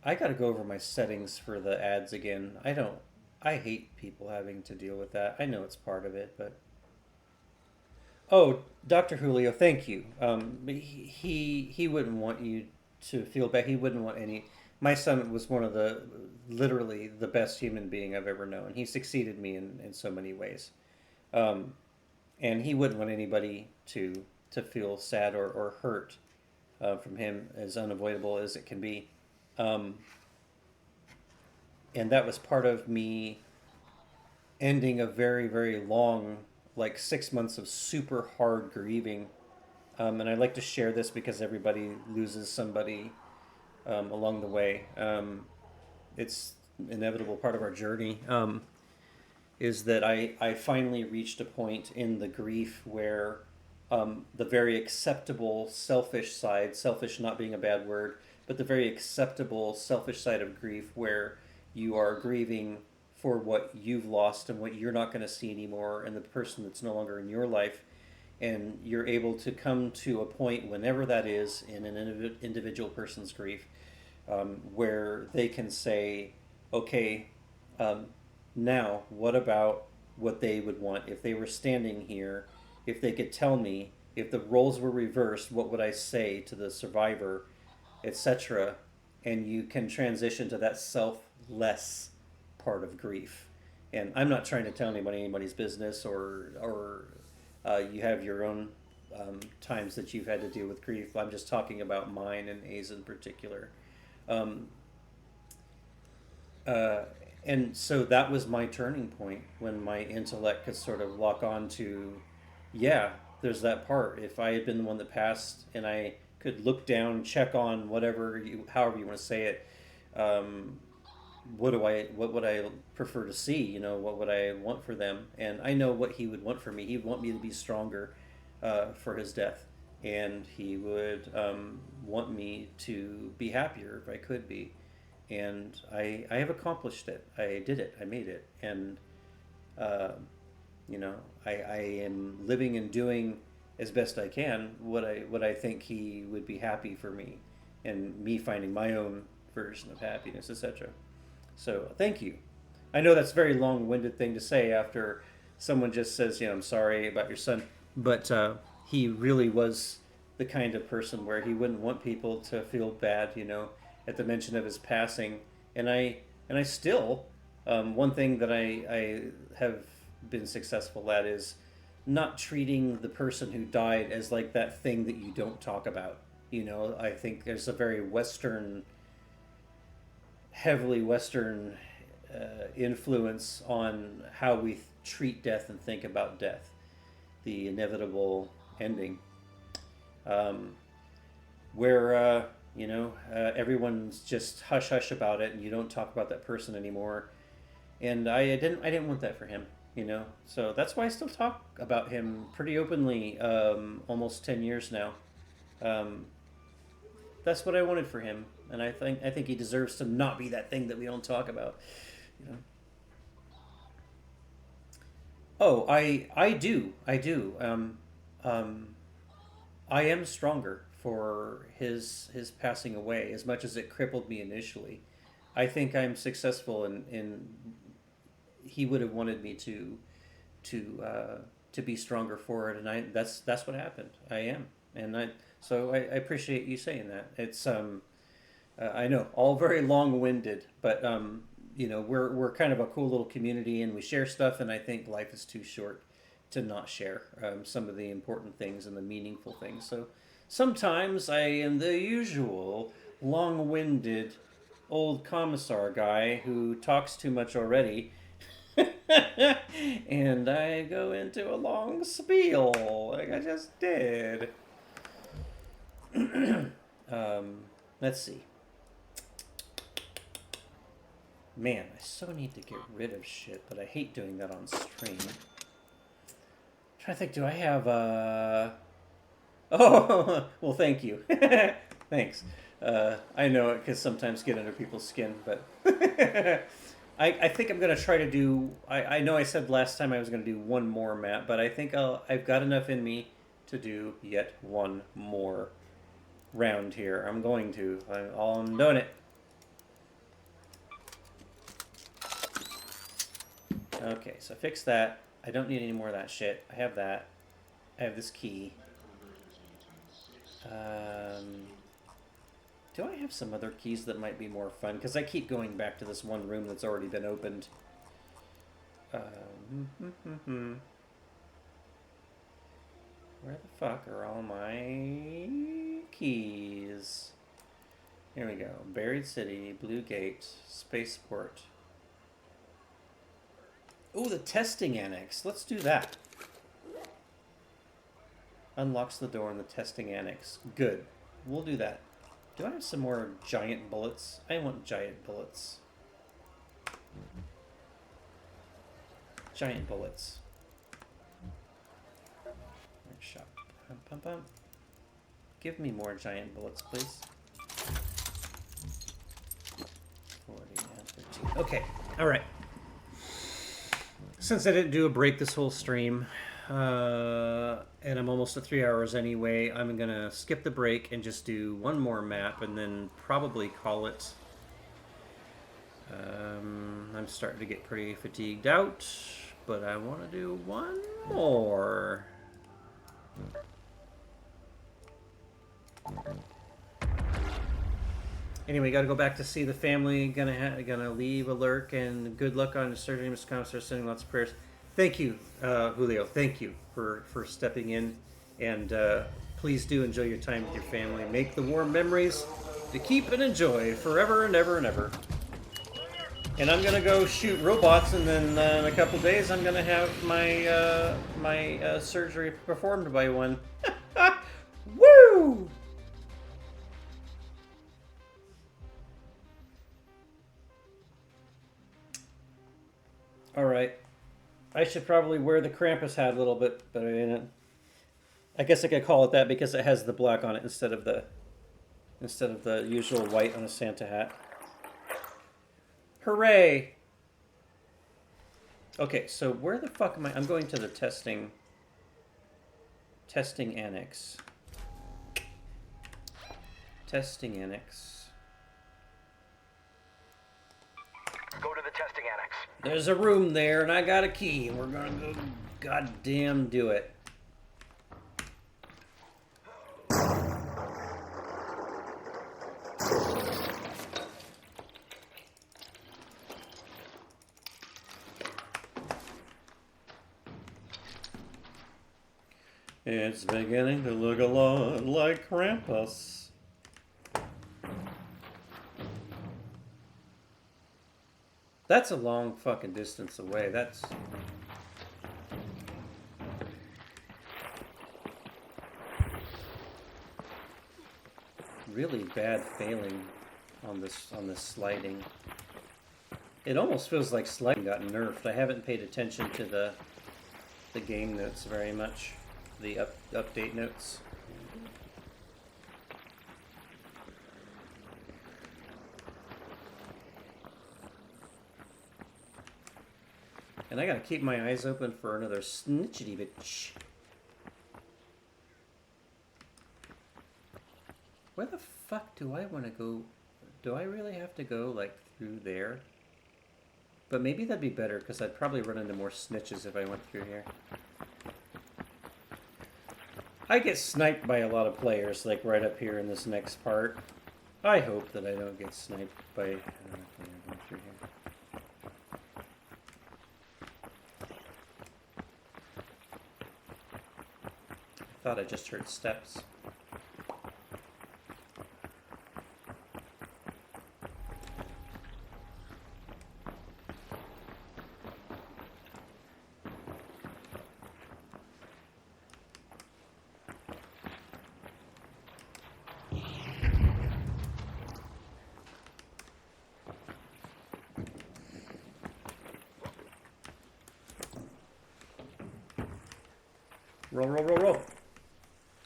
Speaker 1: I gotta go over my settings for the ads again. I hate people having to deal with that. I know it's part of it, but... Oh, Dr. Julio, thank you. He wouldn't want you to feel bad. He wouldn't want any... My son was one of the, literally, the best human being I've ever known. He succeeded me in so many ways. And he wouldn't want anybody to feel sad or hurt from him, as unavoidable as it can be. And that was part of me ending a very, very long, like 6 months of super hard grieving. And I'd like to share this because everybody loses somebody along the way. It's inevitable part of our journey. Is that I finally reached a point in the grief where the very acceptable selfish side, selfish not being a bad word, but the very acceptable selfish side of grief where you are grieving for what you've lost and what you're not going to see anymore and the person that's no longer in your life. And you're able to come to a point, whenever that is, in an individual person's grief, where they can say, okay, now what about what they would want? If they were standing here, if they could tell me, if the roles were reversed, what would I say to the survivor, etc. And you can transition to that selfless part of grief. And I'm not trying to tell anybody's business, or you have your own times that you've had to deal with grief. I'm just talking about mine and A's in particular. And so that was my turning point, when my intellect could sort of lock on to, yeah, there's that part. If I had been the one that passed and I could look down, check on whatever, however you want to say it, what would I prefer to see? You know, what would I want for them? And I know what he would want for me. He would want me to be stronger for his death, and he would want me to be happier if I could be. And I have accomplished it. I did it. I made it. And you know, I am living and doing as best I can what I think he would be happy for me, and me finding my own version of happiness, etc. So thank you. I know that's a very long-winded thing to say after someone just says, you know, I'm sorry about your son, but he really was the kind of person where he wouldn't want people to feel bad, you know, at the mention of his passing. And I still, one thing that I have been successful at is not treating the person who died as like that thing that you don't talk about. You know, I think there's a very Western, heavily Western influence on how we treat death and think about death, the inevitable ending, where you know, everyone's just hush hush about it, and you don't talk about that person anymore. And I didn't want that for him, you know. So that's why I still talk about him pretty openly, almost 10 years now. That's what I wanted for him, and I think he deserves to not be that thing that we don't talk about, you know. Oh, I do. I am stronger for his passing away, as much as it crippled me initially. I think I'm successful in he would have wanted me to be stronger for it, and that's what happened. I am, and I appreciate you saying that. It's I know, all very long-winded, but you know, we're kind of a cool little community, and we share stuff, and I think life is too short to not share some of the important things and the meaningful things. So sometimes I am the usual long-winded old commissar guy who talks too much already. And I go into a long spiel like I just did. Let's see. Man, I so need to get rid of shit, but I hate doing that on stream. I'm trying to think, do I have Oh, well, thank you. Thanks. I know it because sometimes get under people's skin, but I think I'm going to try to do... I know I said last time I was going to do one more map, but I think I've got enough in me to do yet one more round here. I'm going to. I'm doing it. Okay, so fix that. I don't need any more of that shit. I have that. I have this key. Do I have some other keys that might be more fun? Because I keep going back to this one room that's already been opened. Where the fuck are all my keys? Here we go. Buried City, Blue Gate, Spaceport. Ooh, the testing annex. Let's do that. Unlocks the door in the testing annex. Good. We'll do that. Do I have some more giant bullets? I want giant bullets. Giant bullets. Workshop. Pump, pump. Give me more giant bullets, please. 40 and 13. Okay. All right. Since I didn't do a break this whole stream, and I'm almost at 3 hours anyway, I'm going to skip the break and just do one more map and then probably call it. I'm starting to get pretty fatigued out, but I want to do one more. Anyway, got to go back to see the family. Gonna leave a lurk, and good luck on the surgery, Mr. Commissar. Sending lots of prayers. Thank you, Julio. Thank you for stepping in, and please do enjoy your time with your family. Make the warm memories to keep and enjoy forever and ever and ever. And I'm gonna go shoot robots, and then in a couple days I'm gonna have my my surgery performed by one. Woo! All right. I should probably wear the Krampus hat a little bit, but I guess I could call it that because it has the black on it instead of the usual white on a Santa hat. Hooray! Okay, so where the fuck am I? I'm going to the testing annex. Testing annex.
Speaker 4: Go to the testing annex.
Speaker 1: There's a room there, and I got a key. We're gonna go goddamn do it. It's beginning to look a lot like Krampus. That's a long fucking distance away. That's... really bad failing on this sliding. It almost feels like sliding got nerfed. I haven't paid attention to the game notes very much. The update notes. And I gotta keep my eyes open for another snitchity bitch. Where the fuck do I want to go? Do I really have to go, like, through there? But maybe that'd be better, because I'd probably run into more snitches if I went through here. I get sniped by a lot of players, like, right up here in this next part. I hope that I don't get sniped by... I don't know if I'm going through here. I thought I just heard steps. Roll, roll, roll, roll.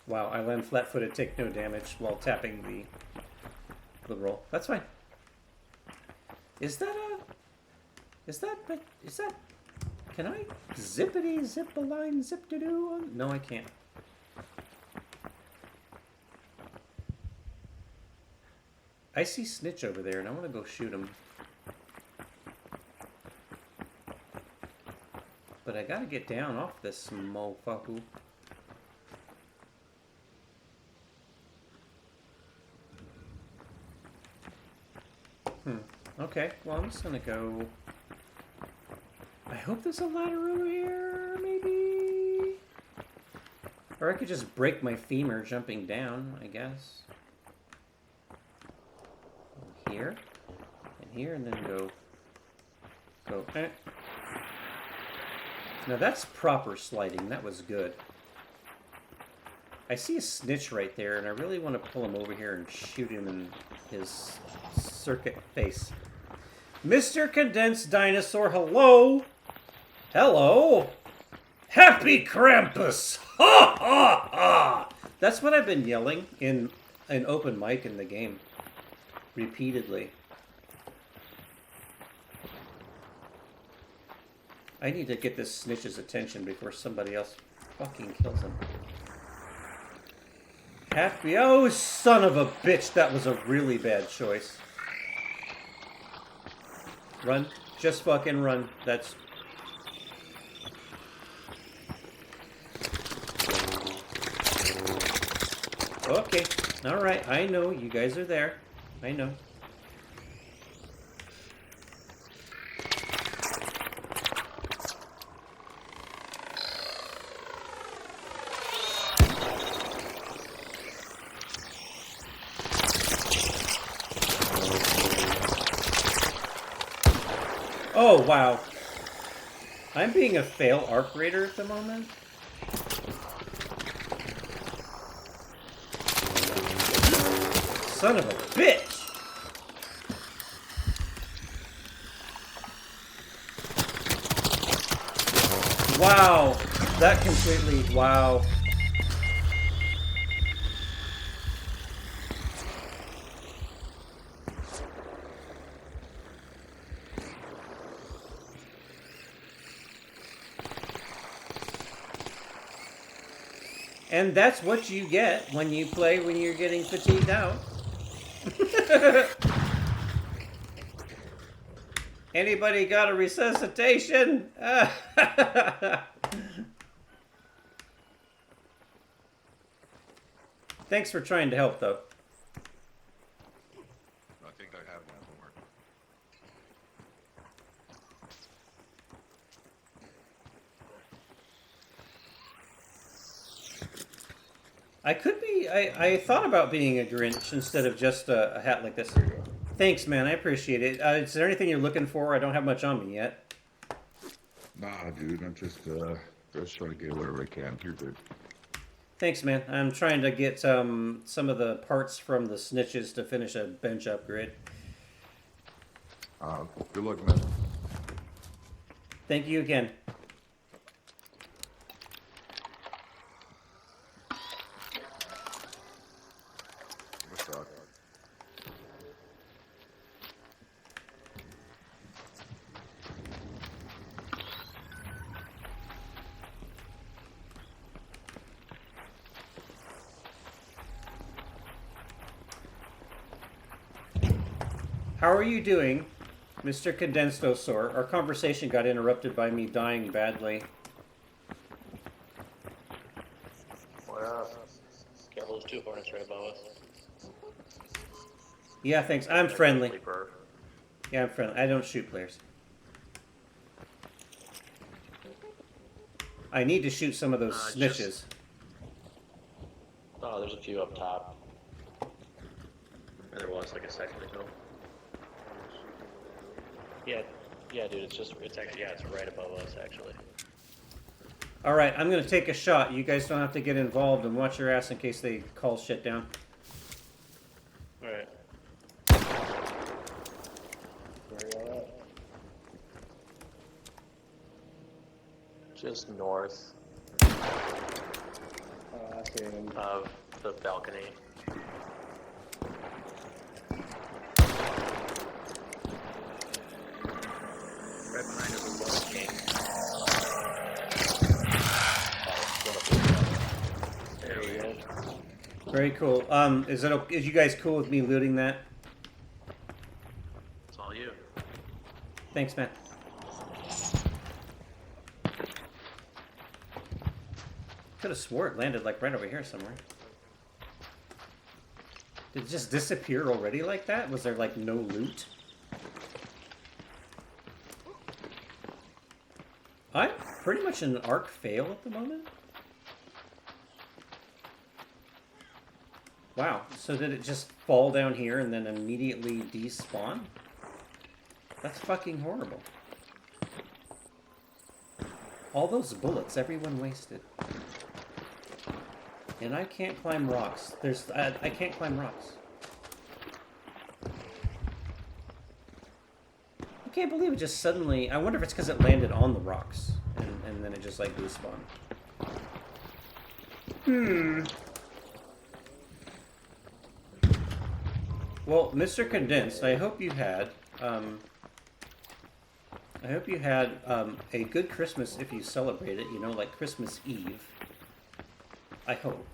Speaker 1: Wow, I land flat-footed, take no damage while tapping the roll. That's fine. Is that... Can I zippity zip a line zip to do? No, I can't. I see Snitch over there, and I want to go shoot him. But I gotta get down off this motherfucker. Okay, well I'm just gonna go... I hope there's a ladder over here, maybe? Or I could just break my femur jumping down, I guess. Here, and then go... Now that's proper sliding. That was good. I see a Snitch right there, and I really want to pull him over here and shoot him in his circuit face. Mr. Condensed Dinosaur, hello! Hello! Happy Krampus! Ha ha ha! That's what I've been yelling in an open mic in the game. Repeatedly. I need to get this Snitch's attention before somebody else fucking kills him. Happy... Oh, son of a bitch! That was a really bad choice. Run. Just fucking run. That's... Okay. Alright, I know. You guys are there. I know. Oh, wow. I'm being a fail arc raider at the moment. Son of a bitch! Wow. That completely... Wow. And that's what you get when you play when you're getting fatigued out. Anybody got a resuscitation? Thanks for trying to help, though.
Speaker 5: I think I have my homework.
Speaker 1: I could be. I thought about being a Grinch instead of just a hat like this. Thanks, man. I appreciate it. Is there anything you're looking for? I don't have much on me yet.
Speaker 5: Nah, dude, I'm just trying to get whatever I can. You're good.
Speaker 1: Thanks, man. I'm trying to get some of the parts from the snitches to finish a bench upgrade.
Speaker 5: Good luck, man.
Speaker 1: Thank you again.
Speaker 5: What's up?
Speaker 1: How are you doing, Mr. Condenstosaur? Our conversation got interrupted by me dying badly.
Speaker 6: Got those 2 hornets right above us.
Speaker 1: Yeah, thanks. I'm friendly. Yeah, I'm friendly. I don't shoot players. I need to shoot some of those snitches.
Speaker 6: Oh, there's a few up top. And there was like a second ago. Yeah, dude, it's actually, yeah, it's right above us, actually.
Speaker 1: All right, I'm going to take a shot. You guys don't have to get involved and watch your ass in case they call shit down.
Speaker 6: Alright. Where are you at? Just north of the balcony. Right behind us is one king. There we go.
Speaker 1: Very cool. Is you guys cool with me looting that?
Speaker 6: It's all you.
Speaker 1: Thanks, man. Could have swore it landed like right over here somewhere. Did it just disappear already like that? Was there like no loot? I'm pretty much in an arc fail at the moment. Wow, so did it just fall down here and then immediately despawn? That's fucking horrible. All those bullets, everyone wasted. And I can't climb rocks. I can't climb rocks. I can't believe it just suddenly... I wonder if it's because it landed on the rocks. And then it just like despawned. Well, Mr. Condensed, I hope you had... a good Christmas if you celebrate it, you know, like Christmas Eve. I hope.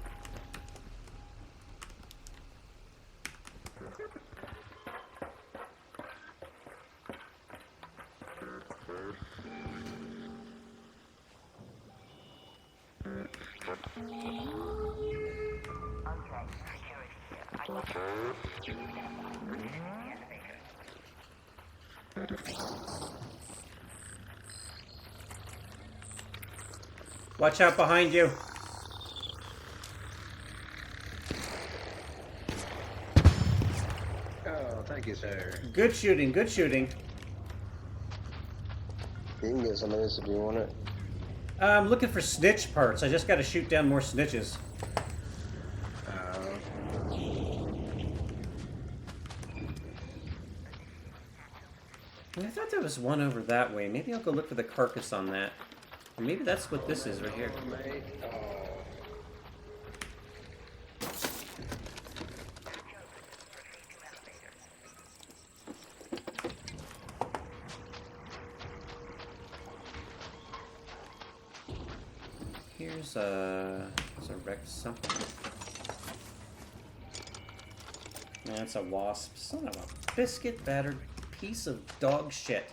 Speaker 1: Watch out behind you.
Speaker 7: Oh, thank you, sir.
Speaker 1: Good shooting, good shooting.
Speaker 7: You can get some of this if you want it.
Speaker 1: I'm looking for snitch parts. I just gotta shoot down more snitches. I thought there was one over that way. Maybe I'll go look for the carcass on that. Or maybe that's what this is right here. Here's a wrecked something. That's a wasp. Son of a biscuit battered piece of dog shit.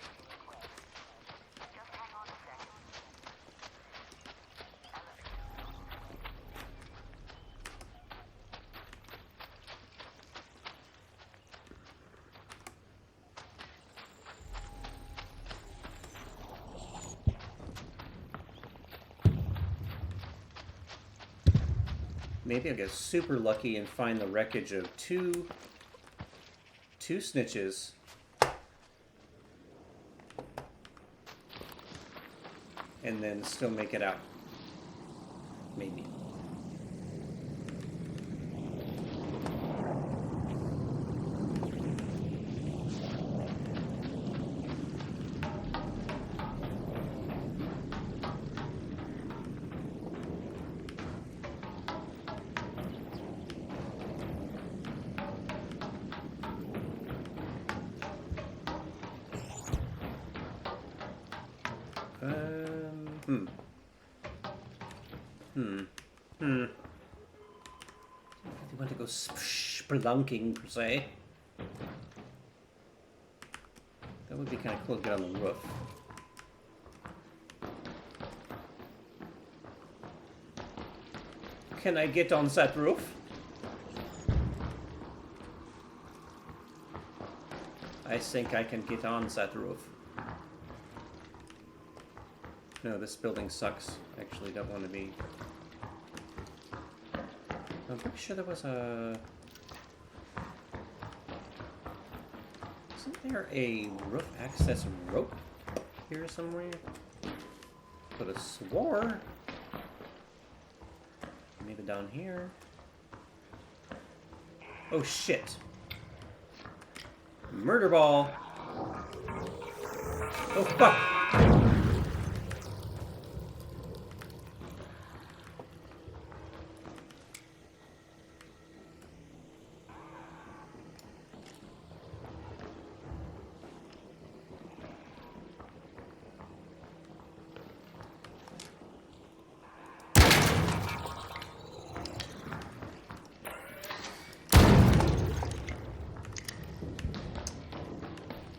Speaker 1: maybe I'll get super lucky and find the wreckage of two snitches. And then still make it out. Maybe. If you want to go spelunking, per se. That would be kind of cool to get on the roof. Can I get on that roof? I think I can get on that roof. No, this building sucks. Actually, don't want to be... I'm pretty sure there was a... Isn't there a roof access rope here somewhere? Could have swore. Maybe down here. Oh shit. Murder ball. Oh fuck.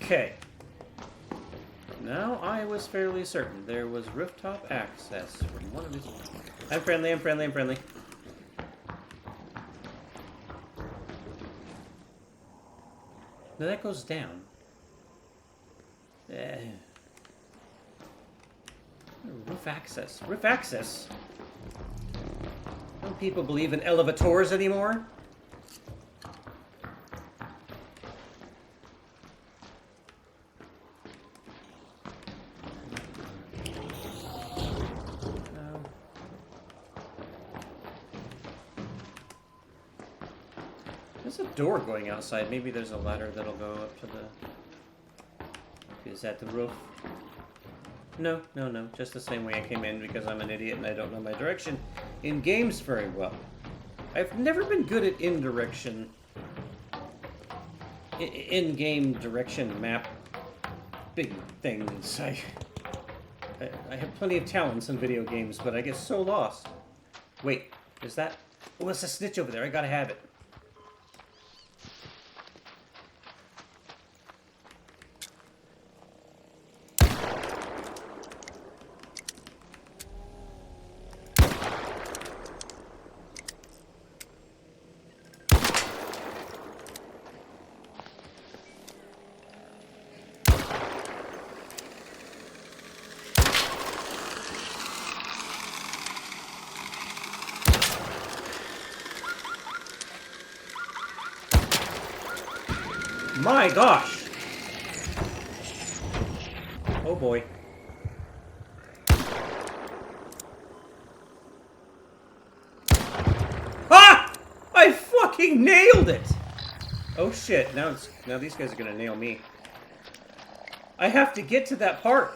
Speaker 1: Okay. Now I was fairly certain there was rooftop access from one of these. I'm friendly, I'm friendly, I'm friendly. No, that goes down. Roof access. Roof access? Don't people believe in elevators anymore? There's a door going outside. Maybe there's a ladder that'll go up to the... Is that the roof? No, no, no. Just the same way I came in because I'm an idiot and I don't know my direction in games very well. I've never been good at in-direction... in-game direction map big things. I have plenty of talents in video games, but I get so lost. Wait, is that... Oh, it's a snitch over there. I gotta have it. My gosh! Oh boy. Ah! I fucking nailed it! Oh shit, now these guys are gonna nail me. I have to get to that part.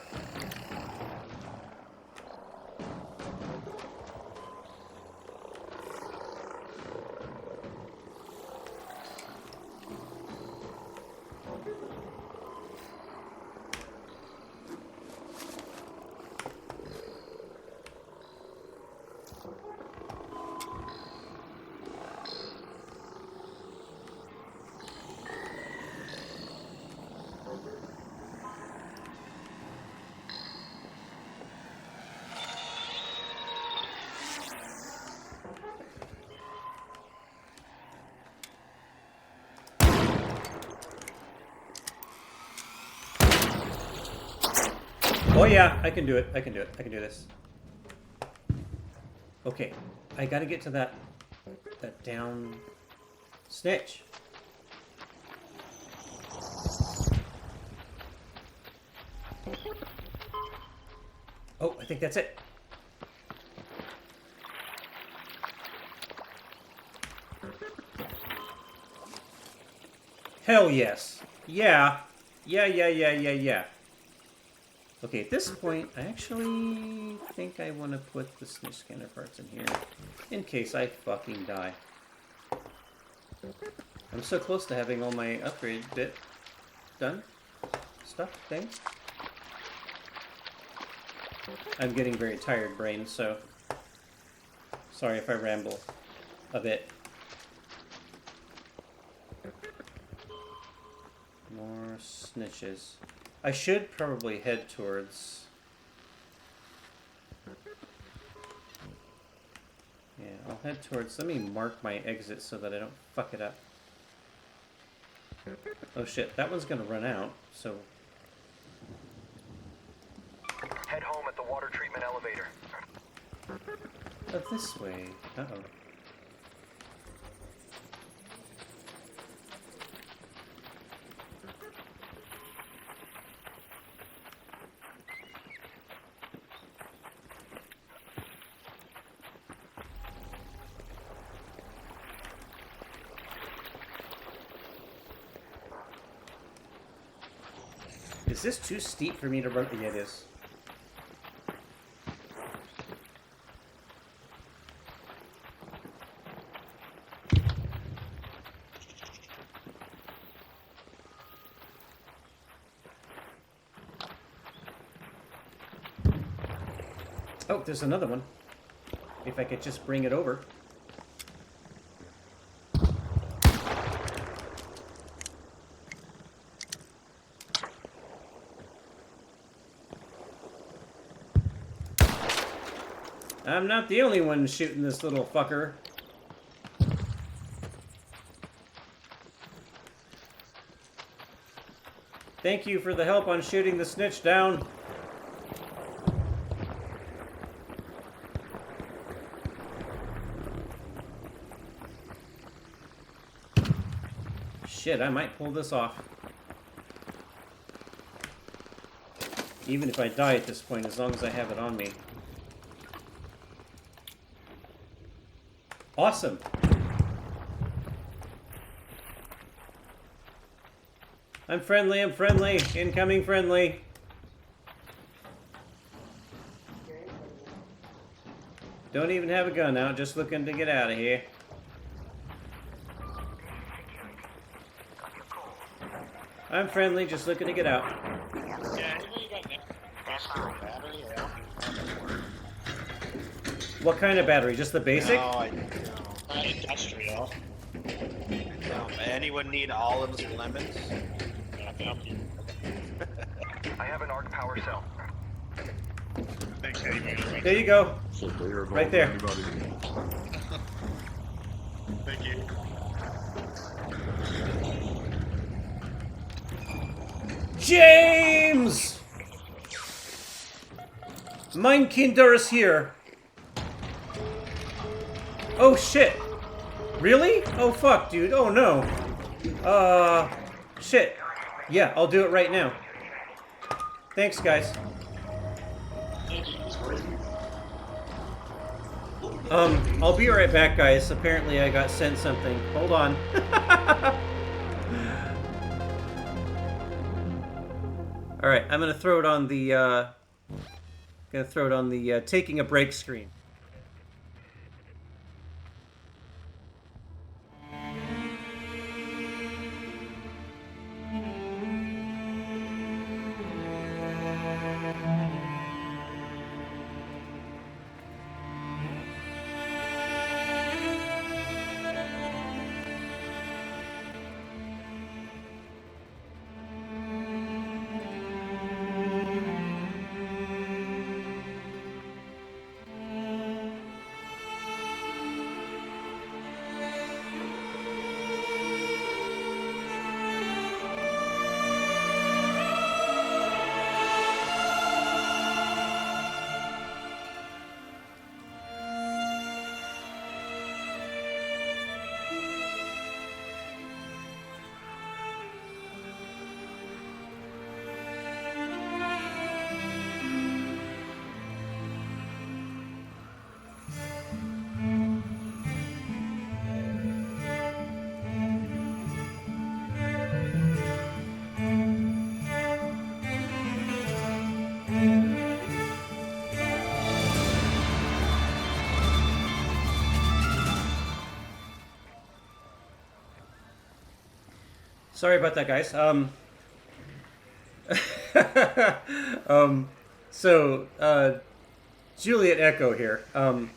Speaker 1: Oh yeah, I can do it. I can do it. I can do this. Okay, I gotta get to that that down. Snitch. Oh, I think that's it. Hell yes. Yeah. Yeah. Okay, at this point, I actually think I want to put the Snitch scanner parts in here in case I fucking die. I'm so close to having all my upgrade bit done. Stuff, thing. I'm getting very tired brain, so sorry if I ramble a bit. More snitches. I should probably head towards... Yeah, I'll head towards... Let me mark my exit so that I don't fuck it up. Oh shit, that one's gonna run out, so...
Speaker 4: Head home at the water treatment elevator.
Speaker 1: Oh, this way. Uh-oh. Is this too steep for me to run? Yeah, it is. Oh, there's another one. If I could just bring it over. I'm not the only one shooting this little fucker. Thank you for the help on shooting the Snitch down. Shit, I might pull this off. Even if I die at this point, as long as I have it on me. Awesome. I'm friendly, I'm friendly. Incoming friendly. Don't even have a gun out, just looking to get out of here. I'm friendly, just looking to get out. What kind of battery? Just the basic?
Speaker 6: No, not industrial. Anyone need olives or lemons?
Speaker 4: I have an arc power cell.
Speaker 6: Thanks, anybody.
Speaker 1: There you go.
Speaker 5: So there goes
Speaker 1: Right there.
Speaker 5: anybody.
Speaker 6: Thank you.
Speaker 1: James! Mein Kinder is here. Oh shit. Really? Oh fuck, dude. Oh no. Shit. Yeah, I'll do it right now. Thanks, guys. I'll be right back, guys. Apparently I got sent something. Hold on. Alright, I'm gonna throw it on the, taking a break screen. Sorry about that, guys. So Juliet Echo here. I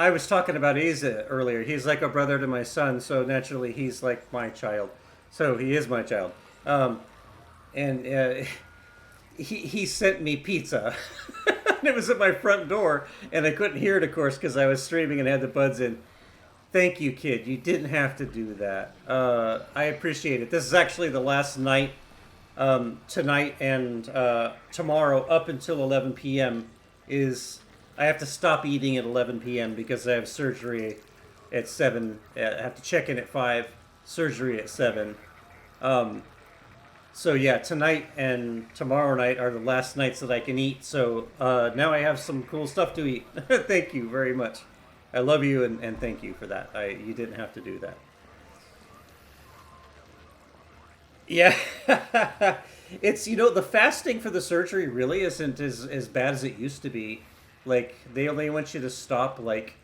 Speaker 1: was talking about Asa earlier. He's like a brother to my son, so naturally he's like my child. So he is my child. And he sent me pizza. And it was at my front door, and I couldn't hear it, of course, because I was streaming and had the buds in. Thank you, kid. You didn't have to do that. I appreciate it. This is actually the last night, tonight and tomorrow up until 11 p.m. I have to stop eating at 11 p.m. because I have surgery at 7. I have to check in at 5, surgery at 7. So yeah, tonight and tomorrow night are the last nights that I can eat. So now I have some cool stuff to eat. Thank you very much. I love you and thank you for that. You didn't have to do that. Yeah. It's, the fasting for the surgery really isn't as bad as it used to be. Like, they only want you to stop like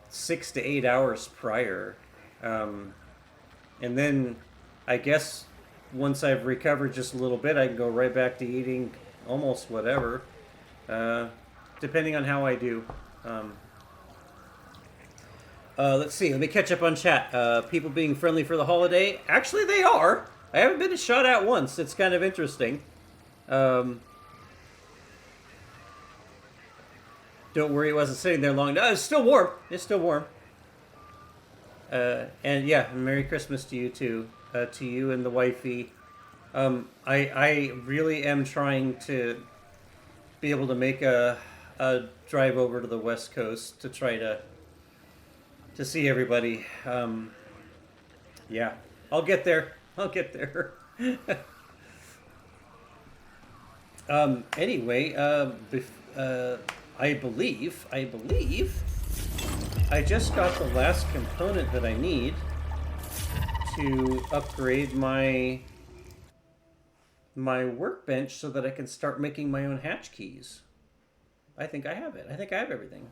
Speaker 1: 6 to 8 hours prior. And then I guess once I've recovered just a little bit, I can go right back to eating almost whatever, depending on how I do. Let's see. Let me catch up on chat. People being friendly for the holiday. Actually, they are. I haven't been shot at once. It's kind of interesting. Don't worry, it wasn't sitting there long. No, it's still warm. It's still warm. And yeah, Merry Christmas to you too. To you and the wifey. I really am trying to be able to make a drive over to the West Coast to try to see everybody. Yeah, I'll get there. Anyway, I believe I just got the last component that I need to upgrade my workbench so that I can start making my own hatch keys. I think I have it. I think I have everything.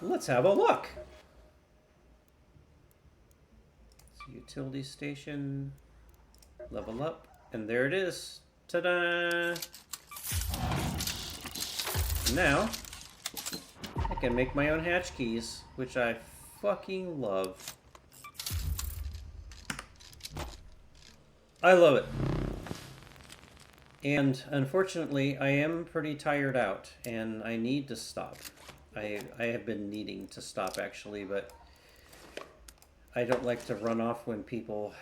Speaker 1: Let's have a look. So utility station, level up, and there it is. Ta-da! Now, I can make my own hatch keys, which I fucking love. I love it. And unfortunately, I am pretty tired out, and I need to stop. I have been needing to stop, actually, but I don't like to run off when people...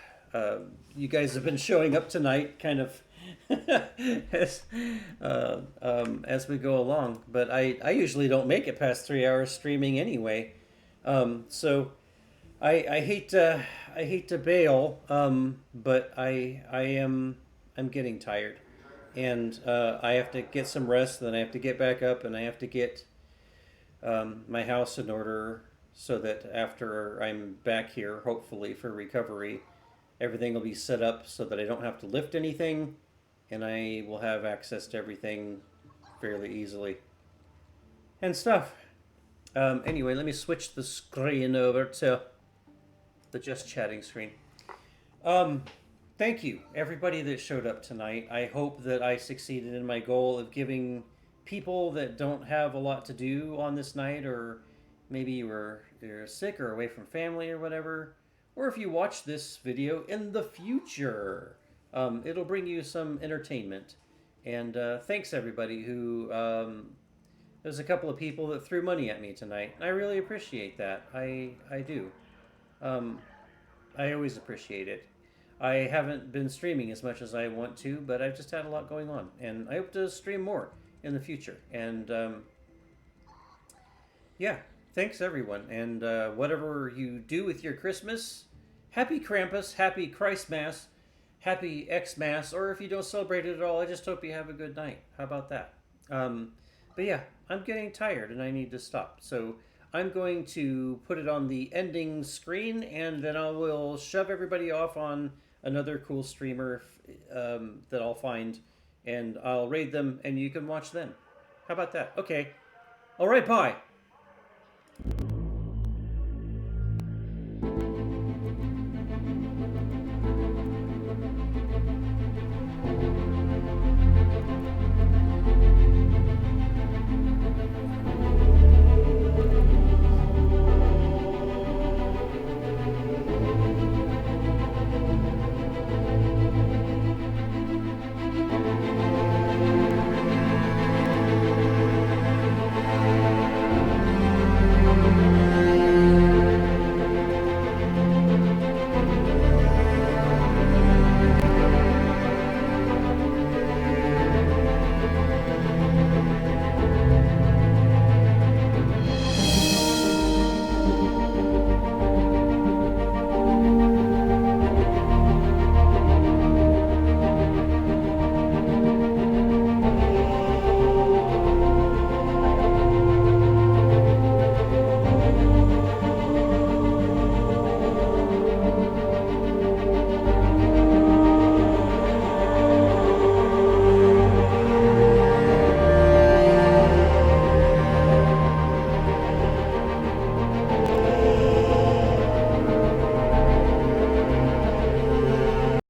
Speaker 1: you guys have been showing up tonight, kind of, as we go along. But I usually don't make it past 3 hours streaming anyway. So I hate to bail, but I'm getting tired, and I have to get some rest. Then I have to get back up, and I have to get my house in order so that after I'm back here, hopefully for recovery, everything will be set up so that I don't have to lift anything, and I will have access to everything fairly easily and stuff. Anyway, let me switch the screen over to the just chatting screen. Thank you, everybody that showed up tonight. I hope that I succeeded in my goal of giving people that don't have a lot to do on this night, or maybe you're sick or away from family or whatever, or if you watch this video in the future, it'll bring you some entertainment. And thanks everybody who... there's a couple of people that threw money at me tonight. I really appreciate that. I do. I always appreciate it. I haven't been streaming as much as I want to, but I've just had a lot going on, and I hope to stream more in the future. And yeah, thanks everyone. And whatever you do with your Christmas, happy Krampus, happy Christmas, happy XMAS, or if you don't celebrate it at all, I just hope you have a good night. How about that? But yeah, I'm getting tired and I need to stop. So I'm going to put it on the ending screen, and then I will shove everybody off on another cool streamer that I'll find, and I'll raid them, and you can watch them. How about that? Okay. All right, bye.